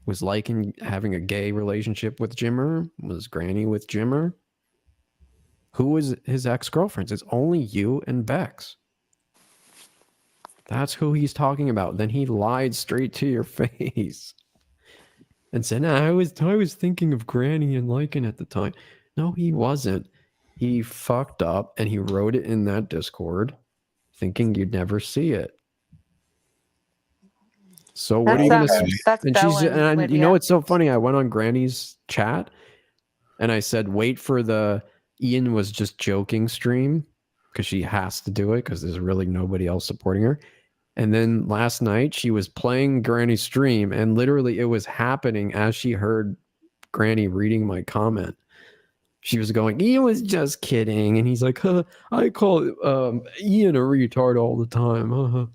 Was Lycan having a gay relationship with Jimmer? Was Granny with Jimmer? Who was his ex-girlfriends? It's only you and Bex. That's who he's talking about. Then he lied straight to your face and said, nah, I was thinking of Granny and Lycan at the time. No, he wasn't. He fucked up and he wrote it in that Discord thinking you'd never see it. So what are you going to say? And you know, it's so funny. I went on Granny's chat and I said, wait for the Ian was just joking stream because she has to do it because there's really nobody else supporting her. And then last night she was playing Granny's stream and literally it was happening as she heard Granny reading my comment. She was going, Ian was just kidding. And he's like, huh, I call Ian a retard all the time.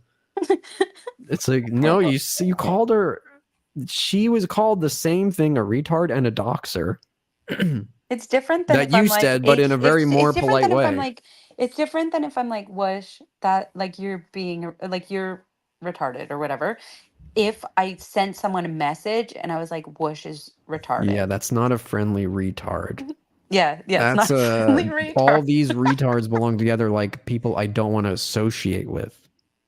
It's like, no, you called her. She was called the same thing, a retard and a doxer. It's different than that if you I'm like, said, but in a very more polite way. It's different than if I'm like, Whoosh, that like you're being like you're retarded or whatever. If I sent someone a message and I was like, Whoosh is retarded. Yeah, that's not a friendly retard. Yeah, that's it's not a friendly retard. All these retards belong together like people I don't want to associate with.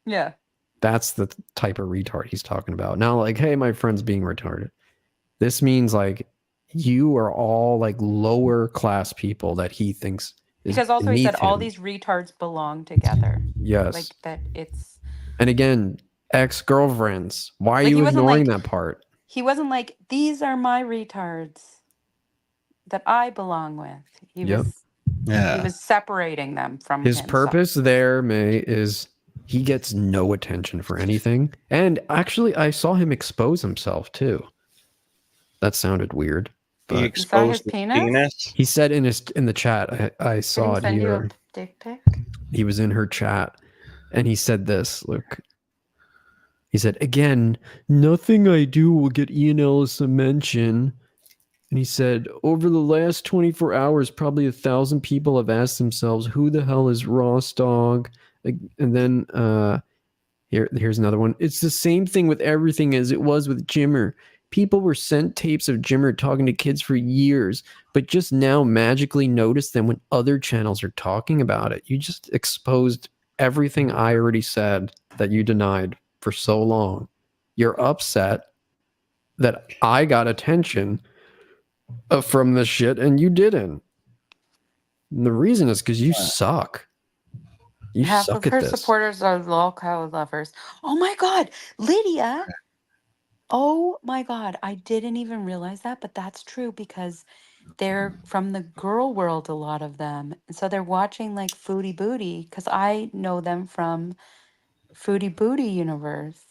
Yeah. That's the type of retard he's talking about. Now, like, hey, my friend's being retarded. This means like you are all like lower class people that he thinks is because also he said him. all these retards belong together. Yes. Like that it's and again, ex-girlfriends. Why are you ignoring that part? He wasn't like, these are my retards that I belong with. He was separating them from his purpose there, May, is he gets no attention for anything. And actually, I saw him expose himself too. That sounded weird. He exposed his penis? He said in the chat, I saw it here. Dick pic? He was in her chat and he said this. Look. He said, again, nothing I do will get Ian Ellis a mention. And he said, over the last 24 hours, probably 1,000 people have asked themselves, who the hell is Ross Dog? And then here's another one. It's the same thing with everything as it was with Jimmer. People were sent tapes of Jimmer talking to kids for years, but just now magically noticed them when other channels are talking about it. You just exposed everything I already said that you denied for so long. You're upset that I got attention from this shit and you didn't. And the reason is because you suck. You Half suck of at her this. supporters are lolcow lovers. Oh my God, Lydia. Oh my God, I didn't even realize that, but that's true because they're from the girl world, a lot of them. And so they're watching like Foodie Booty because I know them from Foodie Booty universe.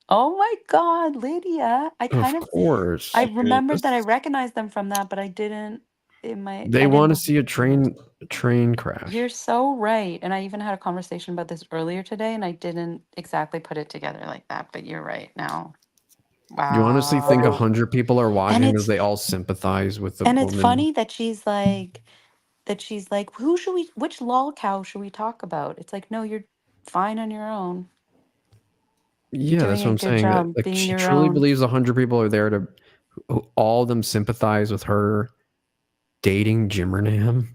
Oh my God, Lydia! I kind Of course. I remembered that I recognized them from that, but I didn't. They want to see a train crash. You're so right, and I even had a conversation about this earlier today, and I didn't exactly put it together like that. But you're right now. You honestly think Wow. 100 people are watching because it's they all sympathize with the and it's woman? funny that she's like, who should we? Which lol cow should we talk about? It's like, no, you're fine on your own. Yeah, Doing that's what a I'm good saying. job Like being she your truly own. believes 100 people are there to, all of them sympathize with her dating Jimmernam.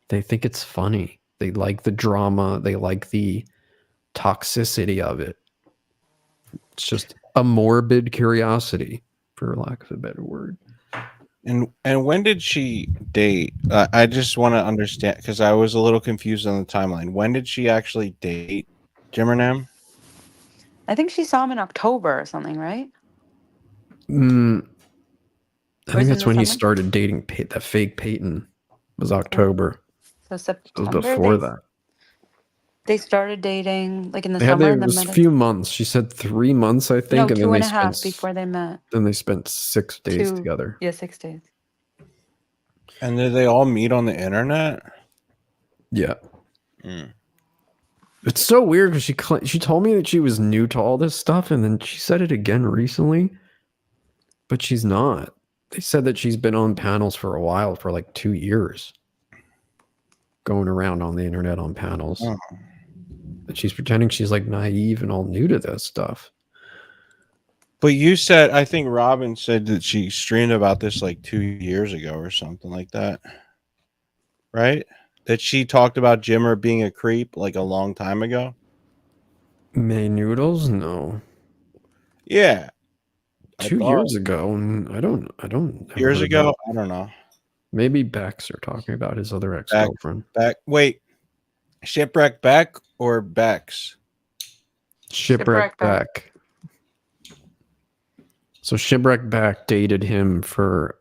They think it's funny. They like the drama. They like the toxicity of it. It's just a morbid curiosity, for lack of a better word. And when did she date? I just want to understand because I was a little confused on the timeline. When did she actually date Jimmernam? I think she saw him in October or something, right? I think in that's the when he summer? started dating that fake Peyton. Was October. So It September. was before that. They started dating like in the They had summer, it and then was met a few months. She said 3 months, I think, No, and then 2.5 before they met. Then they spent 6 days 2, together. yeah, 6 days. And did they all meet on the internet? Yeah. It's so weird because she told me that she was new to all this stuff, and then she said it again recently, but she's not. They said that she's been on panels for a while, for like 2 years, going around on the internet on panels. Oh. But she's pretending she's like naive and all new to this stuff. But you said, I think Robyn said that she streamed about this like 2 years ago or something like that. Right? That she talked about Jimmer being a creep like a long time ago. May Noodles? No. Yeah. 2 years ago. I don't Years ago? that. I don't know. Maybe Bex are talking about his other ex-girlfriend. Wait. Shipwreck Beck or Bex? Shipwreck Beck. So Shipwreck Beck dated him for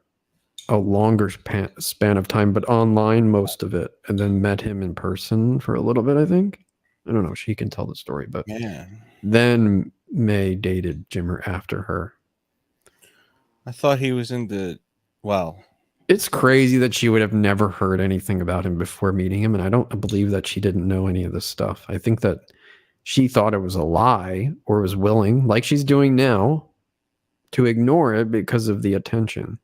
a longer span of time, but online most of it, and then met him in person for a little bit, I think. I don't know. She can tell the story, but then May dated Jimmer after her. I thought he was into, well. It's crazy that she would have never heard anything about him before meeting him, and I don't believe that she didn't know any of this stuff. I think that she thought it was a lie or was willing, like she's doing now, to ignore it because of the attention.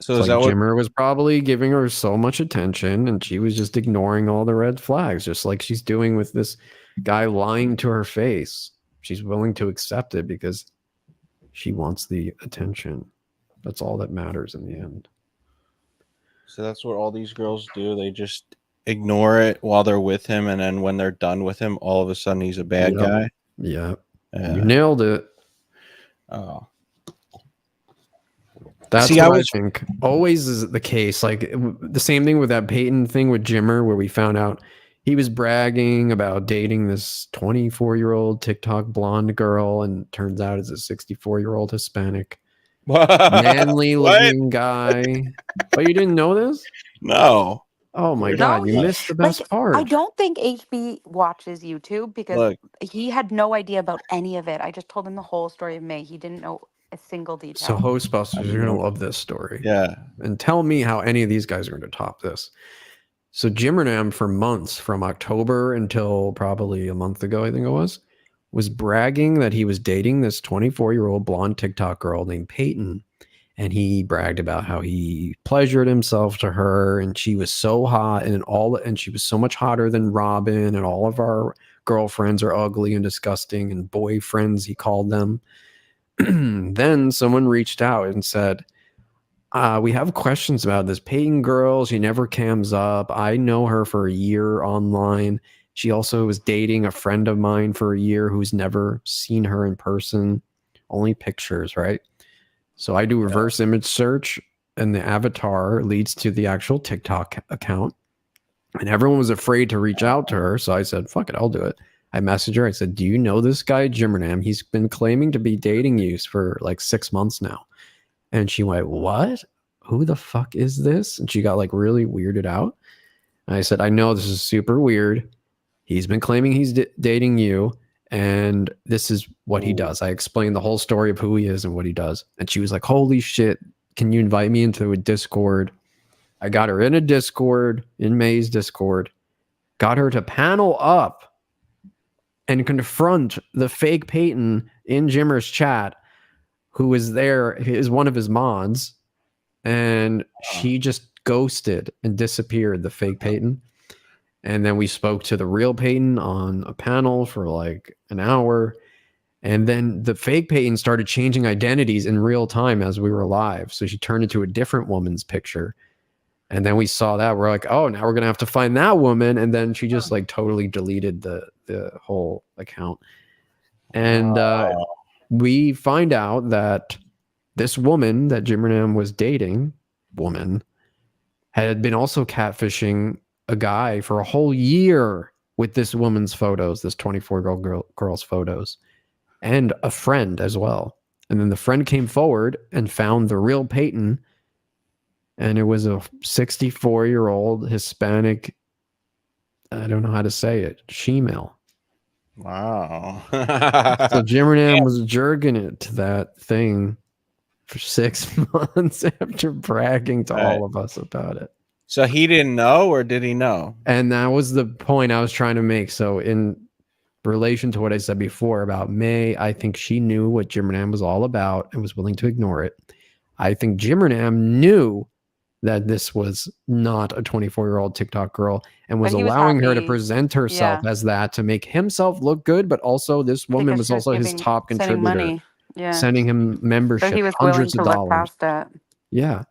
So is like that Jimmer was probably giving her so much attention, and she was just ignoring all the red flags, just like she's doing with this guy lying to her face. She's willing to accept it because she wants the attention. That's all that matters in the end. So that's what all these girls do. They just ignore it while they're with him, and then when they're done with him, all of a sudden he's a bad guy. Yeah. You nailed it. Oh. That's what I think always is the case. Like the same thing with that Peyton thing with Jimmer, where we found out he was bragging about dating this 24-year-old TikTok blonde girl, and turns out it's a 64-year-old Hispanic, manly looking guy. But you didn't know this? No. Oh my God, you missed the best part. I don't think HB watches YouTube because he had no idea about any of it. I just told him the whole story of May. He didn't know a single detail. So Hostbusters, you're going to love this story. Yeah. And tell me how any of these guys are going to top this. So Jimmernam for months, from October until probably a month ago, I think it was bragging that he was dating this 24-year-old blonde TikTok girl named Peyton. And he bragged about how he pleasured himself to her, and she was so hot, and she was so much hotter than Robyn, and all of our girlfriends are ugly and disgusting, and boyfriends, he called them. Then someone reached out and said, we have questions about this Peyton girl. She never cams up. I know her for a year online. She also was dating a friend of mine for a year who's never seen her in person, only pictures, right? So I do reverse image search, and the avatar leads to the actual TikTok account. And everyone was afraid to reach out to her. So I said, fuck it, I'll do it. I messaged her. I said, do you know this guy, Jimmernam? He's been claiming to be dating you for like 6 months now. And she went, what? Who the fuck is this? And she got like really weirded out. And I said, I know this is super weird. He's been claiming he's dating you. And this is what he does. I explained the whole story of who he is and what he does. And she was like, holy shit, can you invite me into a Discord? I got her in a Discord, in May's Discord, got her to panel up and confront the fake Peyton in Jimmer's chat, who is there, is one of his mods. And she just ghosted and disappeared, the fake Peyton. And then we spoke to the real Peyton on a panel for like an hour. And then the fake Peyton started changing identities in real time as we were live. So she turned into a different woman's picture. And then we saw that. We're like, oh, now we're going to have to find that woman. And then she just like totally deleted the whole account. And we find out that this woman that Jimmernam was dating, had been also catfishing a guy for a whole year with this woman's photos, this 24-year-old girl's photos, and a friend as well. And then the friend came forward and found the real Peyton, and it was a 64-year-old Hispanic, I don't know how to say it, shemale. Wow. So Jimmernam was jerking it to that thing for 6 months after bragging to all of us about it. So he didn't know, or did he know? And that was the point I was trying to make. So in relation to what I said before about May, I think she knew what Jimmernam was all about and was willing to ignore it. I think Jimmernam knew that this was not a 24-year-old TikTok girl and was allowing her to present herself as that to make himself look good, but also this woman was also his top contributor, money. Yeah. sending him membership, So he was hundreds willing of to look dollars. past that. Yeah.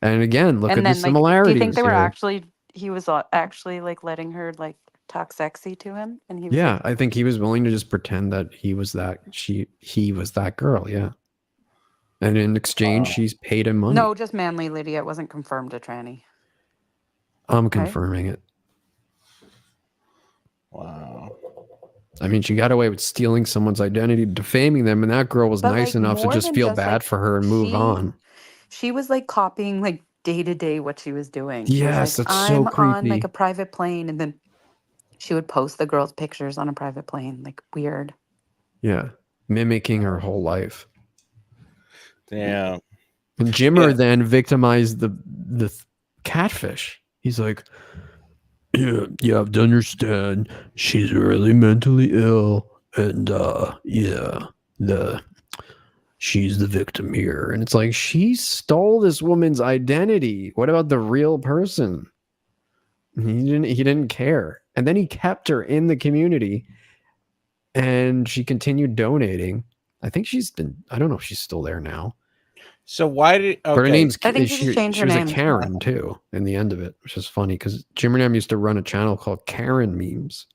And again, look And at then, the similarities. do you think they were here. actually? He was actually like letting her like talk sexy to him, and he was Yeah, like, I think he was willing to just pretend that he was that he was that girl. Yeah. And in exchange, she's paid him money. no, just manly Lydia. It wasn't confirmed a tranny. I'm confirming it. Wow. I mean, she got away with stealing someone's identity, defaming them, and that girl was But, nice like, enough to more just than feel just, bad like, for her and move on. She was like copying like day to day what she was doing. She Yes, was like, that's so I'm on creepy. like a private plane, and then she would post the girl's pictures on a private plane, like weird. Yeah, mimicking her whole life. Damn. And Jimmer then victimized the catfish. He's like, yeah, you have to understand, she's really mentally ill, and she's the victim here. And it's like, she stole this woman's identity. What about the real person? He didn't care. And then he kept her in the community, and she continued donating. I think I don't know if she's still there now. So why did? But her name's, I think she changed her was name. a Karen too in the end of it, which is funny because Jimmernam used to run a channel called Karen Memes,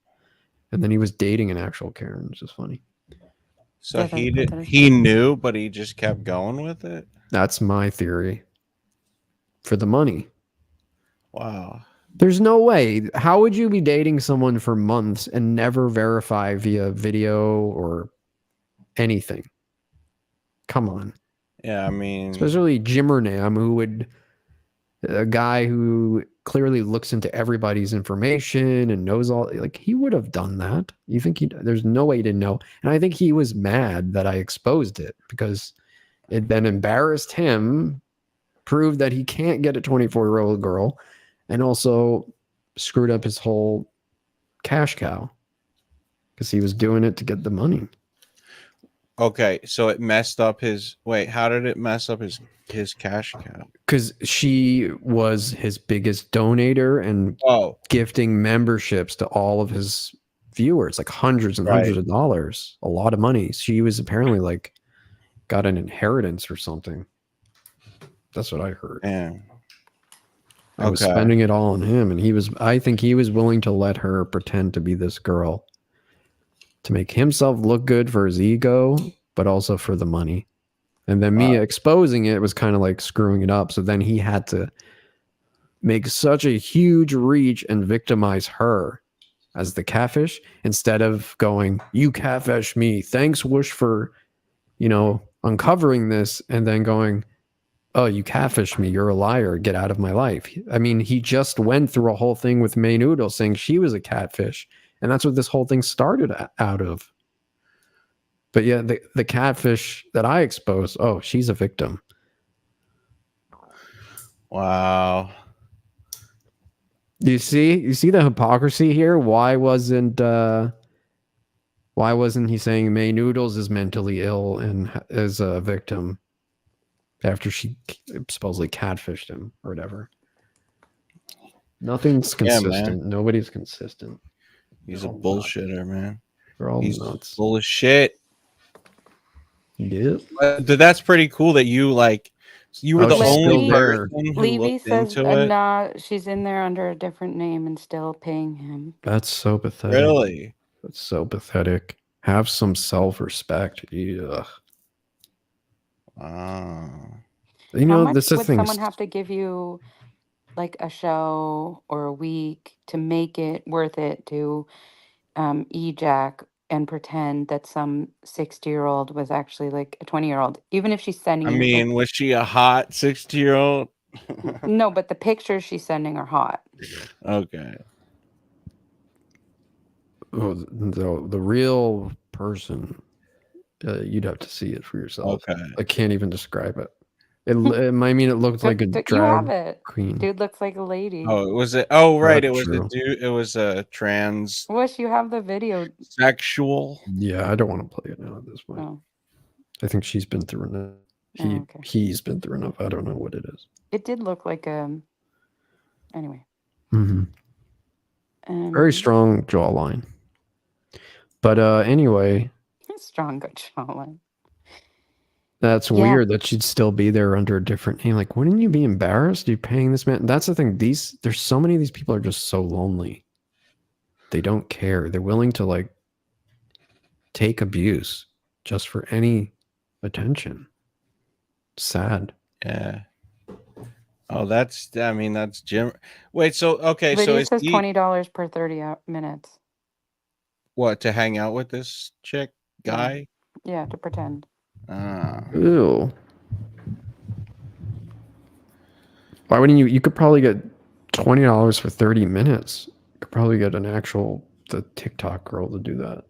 and then he was dating an actual Karen, which is funny. So he knew, but he just kept going with it. That's my theory. For the money. Wow. There's no way. How would you be dating someone for months and never verify via video or anything? Come on. Yeah, I mean, especially Jimmernam, a guy who clearly looks into everybody's information and knows all, like, he would have done that. You think there's no way he didn't know. And I think he was mad that I exposed it because it then embarrassed him, proved that he can't get a 24-year-old girl, and also screwed up his whole cash cow because he was doing it to get the money. Okay, so it messed up his. Wait, how did it mess up his cash cow? Because she was his biggest donator and gifting memberships to all of his viewers, like hundreds and hundreds of dollars, a lot of money. She was apparently like got an inheritance or something. That's what I heard. Yeah. I was spending it all on him, and I think he was willing to let her pretend to be this girl to make himself look good for his ego, but also for the money. And then me exposing it was kind of like screwing it up. So then he had to make such a huge reach and victimize her as the catfish instead of going, you catfish me. Thanks, Whoosh, for, uncovering this. And then going, oh, you catfished me. You're a liar. Get out of my life. I mean, he just went through a whole thing with May Noodle saying she was a catfish. And that's what this whole thing started out of. But yeah, the catfish that I exposed, oh, she's a victim. Wow. You see the hypocrisy here? Why wasn't he saying May Noodles is mentally ill and is a victim after she supposedly catfished him or whatever? Nothing's consistent. Man. Nobody's consistent. He's a bullshitter, man. They're all He's nuts. Full of shit. Yeah. But that's pretty cool that you you were the only person who Levy looked says into it. nah, she's in there under a different name and still paying him. That's so pathetic. Really? That's so pathetic. Have some self-respect. Yeah. Wow. You How know, much this is would someone have to give you, like a show or a week, to make it worth it to ejac and pretend that some 60-year-old was actually like a 20-year-old, even if she's sending I you mean, was she a hot 60-year-old? no, but the pictures she's sending are hot. Okay. Oh, the real person, you'd have to see it for yourself. Okay. I can't even describe it. I mean, it looked like a You have drag it. queen. Dude looks like a lady. Oh, was it? Oh, right. That's It was true. a dude. It was a trans Wish you have the video. sexual. Yeah, I don't want to play it now at this point. Oh. I think she's been through enough. He's been through enough. I don't know what it is. It did look like anyway. Very strong jawline. But anyway, strong good jawline. that's weird that she'd still be there under a different name. Like, wouldn't you be embarrassed? You paying this man? That's the thing. There's so many of these people are just so lonely. They don't care. They're willing to like take abuse just for any attention. Sad. Yeah. Oh, that's Jim. Wait, so okay, Lydia so is says he $20 per 30 minutes. what, to hang out with this chick guy? Yeah, to pretend. Ew. Why wouldn't you? You could probably get $20 for 30 minutes. You could probably get the TikTok girl to do that.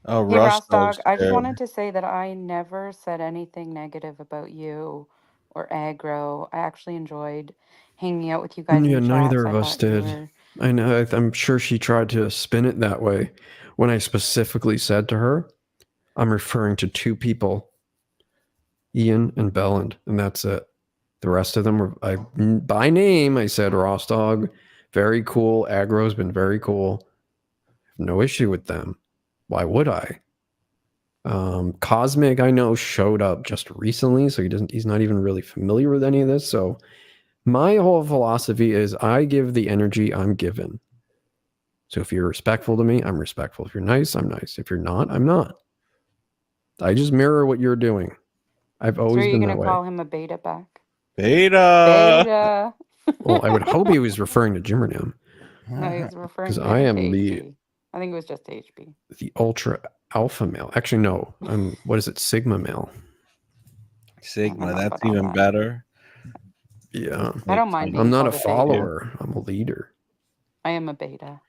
Oh, Hey, Russ Dog, I just there. wanted to say that I never said anything negative about you or aggro. I actually enjoyed hanging out with you guys. Yeah, in neither chats. of I us thought you did. were- I know. I'm sure she tried to spin it that way. When I specifically said to her, I'm referring to two people, Ian and Belland, and that's it. The rest of them were by name. I said Ross Dog, very cool. Aggro's been very cool. No issue with them. Why would I? Cosmic, I know, showed up just recently, so he's not even really familiar with any of this. So my whole philosophy is I give the energy I'm given. So if you're respectful to me, I'm respectful. If you're nice, I'm nice. If you're not, I'm not. I just mirror what you're doing. I've always So are you been going that to way. call him a beta back? Beta. Well, I would hope he was referring to Jimmernam. No, he was referring Because to I am HB. I think it was just HB. the ultra alpha male. Actually, no. I'm what is it? Sigma male. Sigma, that's even better. Yeah. I don't mind being I'm not a called a beta. follower. I'm a leader. I am a beta.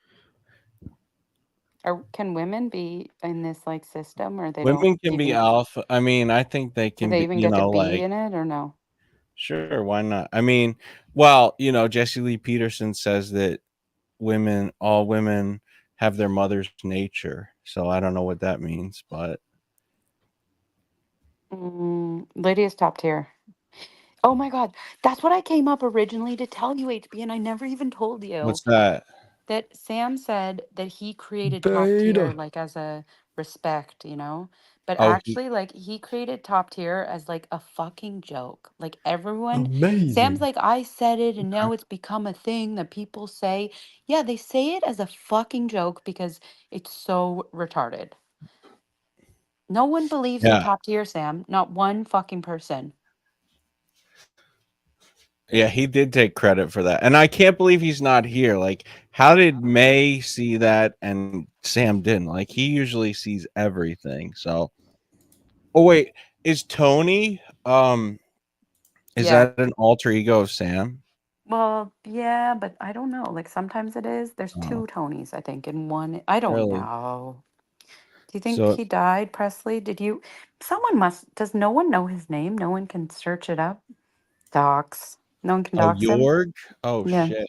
Can women be in this like system, or they Women don't can be even- alpha. I mean, I think they Do can they be, even you get to know, be like in it, or no? sure, why not? I mean, well, you know, Jesse Lee Peterson says that all women have their mother's nature. So I don't know what that means, but Lydia's top tier. Oh my God, that's what I came up originally to tell you, HB, and I never even told you. what's that? That Sam said that he created top tier like as a respect, you know, but Oh, actually like he created top tier as like a fucking joke. Like everyone, Amazing. Sam's like, I said it and now it's become a thing that people say. Yeah, they say it as a fucking joke because it's so retarded. No one believes in Yeah. top tier, Sam. Not one fucking person. Yeah, he did take credit for that. And I can't believe he's not here. Like, how did May see that and Sam didn't? Like, he usually sees everything. So, oh wait, is Tony is Yeah. that an alter ego of Sam? Well, yeah, but I don't know. Like sometimes it is. There's two Tonys, I think, and one. I don't Really? know. Do you think So he died, Presley? Did you? Someone must. Does no one know his name? No one can search it up. Docs. No one can dox him. Jorg? Oh Yeah. shit.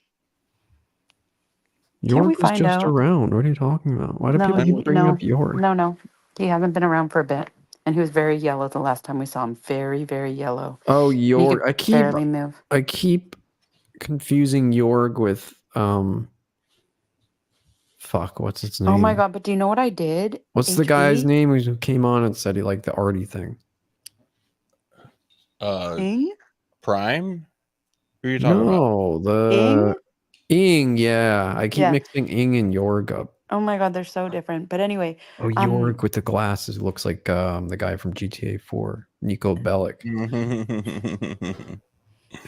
Can't we York was find just out? around. What are you talking about? Why do No, people keep bringing up York? no. He hasn't been around for a bit, and he was very yellow the last time we saw him. Very, very yellow. Oh, He York. could barely move. I keep confusing York with fuck, what's its name? Oh my god! But do you know what I did? What's the guy's name who came on and said he liked the arty thing? Ing? Prime? Who are you talking about? No, the Ing. Yeah, I keep mixing Ing and York up. Oh my god, they're so different. But anyway, Oh, York with the glasses looks like the guy from GTA 4, Nico Bellic.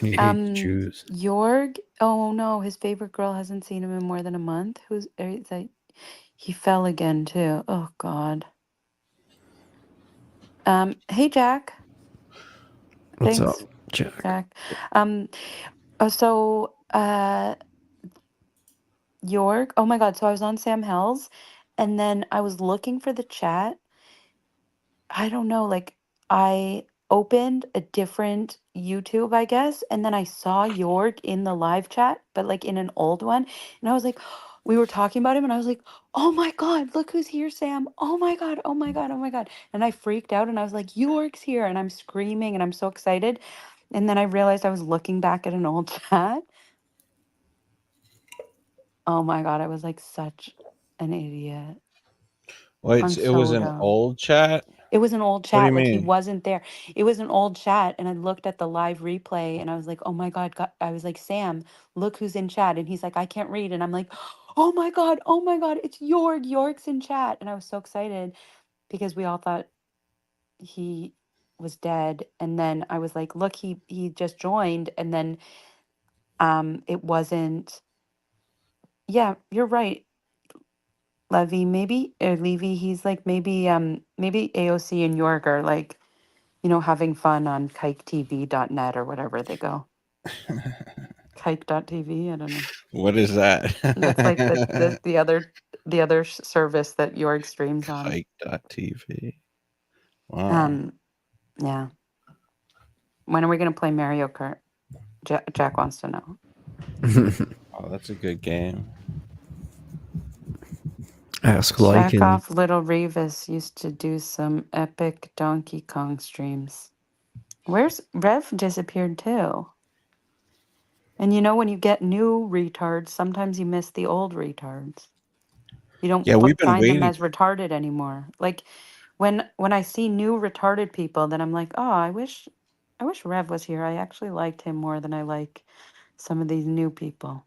And he hates Jews. Jorg. Oh no, his favorite girl hasn't seen him in more than a month. Who's like? He fell again too. Oh god. Hey Jack. What's Thanks, up, Jack? Jack. So York. Oh my god. So I was on Sam Hell's, and then I was looking for the chat. I don't know. Like I opened a different YouTube, I guess, and then I saw York in the live chat, but like in an old one, and I was like, we were talking about him, and I was like, oh my god, look who's here, Sam. Oh my god. Oh my god. Oh my god. And I freaked out, and I was like, York's here, and I'm screaming, and I'm so excited. And then I realized I was looking back at an old chat. Oh my god, I was like such an idiot. Wait, it was an old chat? It was an old What do you chat. Like he mean? wasn't there. It was an old chat, and I looked at the live replay, and I was like, "Oh my god!" I was like, "Sam, look who's in chat." And he's like, "I can't read." And I'm like, "Oh my god! Oh my god! It's York. York's in chat." And I was so excited because we all thought he was dead. And then I was like, "Look, he just joined." And then it wasn't. Yeah, you're right. Levy, maybe or Levy, he's like maybe AOC and York are like, having fun on kiketv.net or whatever they go. Kike.tv, I don't know. What is that? That's like the other service that York streams on. Kike.tv. Wow. Yeah. When are we gonna play Mario Kart? Jack wants to know. Oh, that's a good game. Ask Check off Little Revis used to do some epic Donkey Kong streams. Where's Rev disappeared too? And when you get new retards, sometimes you miss the old retards. You don't we've been find them waiting. as retarded anymore. Like when I see new retarded people, then I'm like, oh, I wish Rev was here. I actually liked him more than I like some of these new people.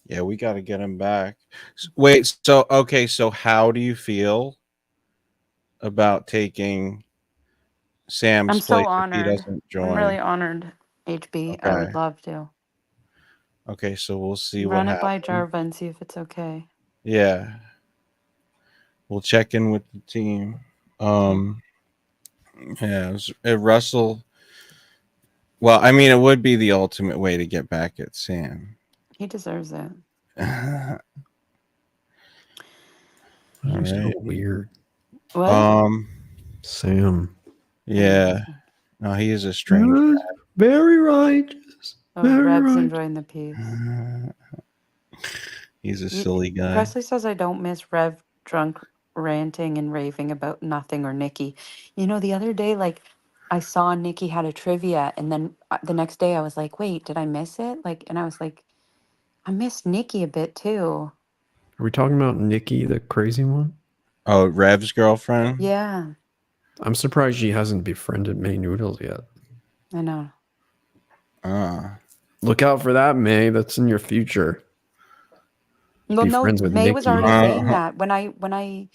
Yeah, we got to get him back. Wait, so how do you feel about taking Sam's I'm so place if he honored. doesn't join? I'm really honored, HB. I would love to. Okay, so we'll see Run what it by happens. Jarva and see if it's okay. Yeah. We'll check in with the team. Yeah, Russell. Well, I mean, it would be the ultimate way to get back at Sam. He deserves it. You're so weird. What? Sam. Yeah. No, he is a strange guy. Very righteous. Oh, very Rev's righteous. enjoying the piece. He's a silly guy. Presley says I don't miss Rev drunk ranting and raving about nothing or Nikki. The other day, like I saw Nikki had a trivia, and then the next day I was like, wait, did I miss it? And I was like, I missed Nikki a bit too. Are we talking about Nikki, the crazy one? Oh, Rev's girlfriend? Yeah. I'm surprised she hasn't befriended May Noodles yet. I know. Look out for that, May. That's in your future. Well, no, friends with May Nikki. was already saying that when I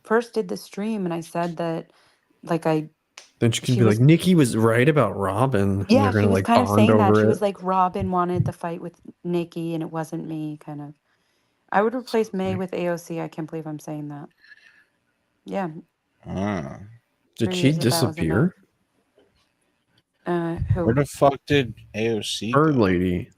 first did the stream, and I said that, like then she can be like, Nikki was right about Robyn. Yeah, and they're she was like kind of saying that. She it. was like, Robyn wanted the fight with Nikki, and it wasn't me, kind of. I would replace May with AOC. I can't believe I'm saying that. Yeah. Did she disappear? Who? Where the fuck did AOC Bird go? lady.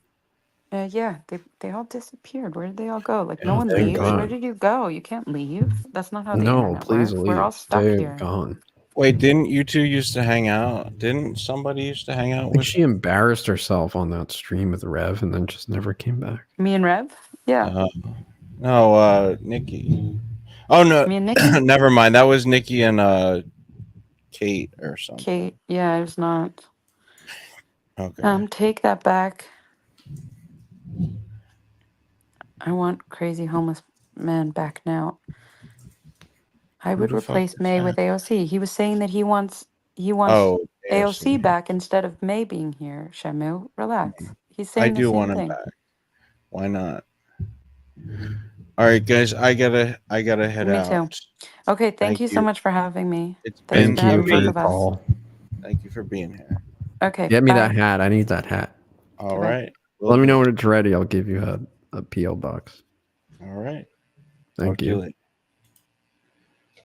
Yeah, they all disappeared. Where did they all go? Like, no Oh, one thank leaves. Where God. did you go? You can't leave. That's not how the No, internet please works. We're all leave. stuck They're here. gone. Wait, didn't you two used to hang out? Didn't somebody used to hang I out think with? she embarrassed herself on that stream with Rev and then just never came back. Me and Rev? Yeah. No, Nikki. Oh no, Me and Nikki? never mind. That was Nikki and Kate or something. Kate. Yeah, I was not. Okay. Take that back. I want crazy homeless man back now. I would the fuck replace is May that? with AOC. He was saying that he wants Oh, AOC back instead of May being here. Shamu, relax. He's I saying the do same want him thing. back. Why not? All right, guys, I gotta head Me out. too. Okay, thank you so much for having me. It's Thanks been for having both great. of us. Thank you for being here. Okay, Get me bye. that hat. I need that hat. All Okay, right. Let me know when it's ready. I'll give you a P.O. box. All right. Thank Talk to you. later.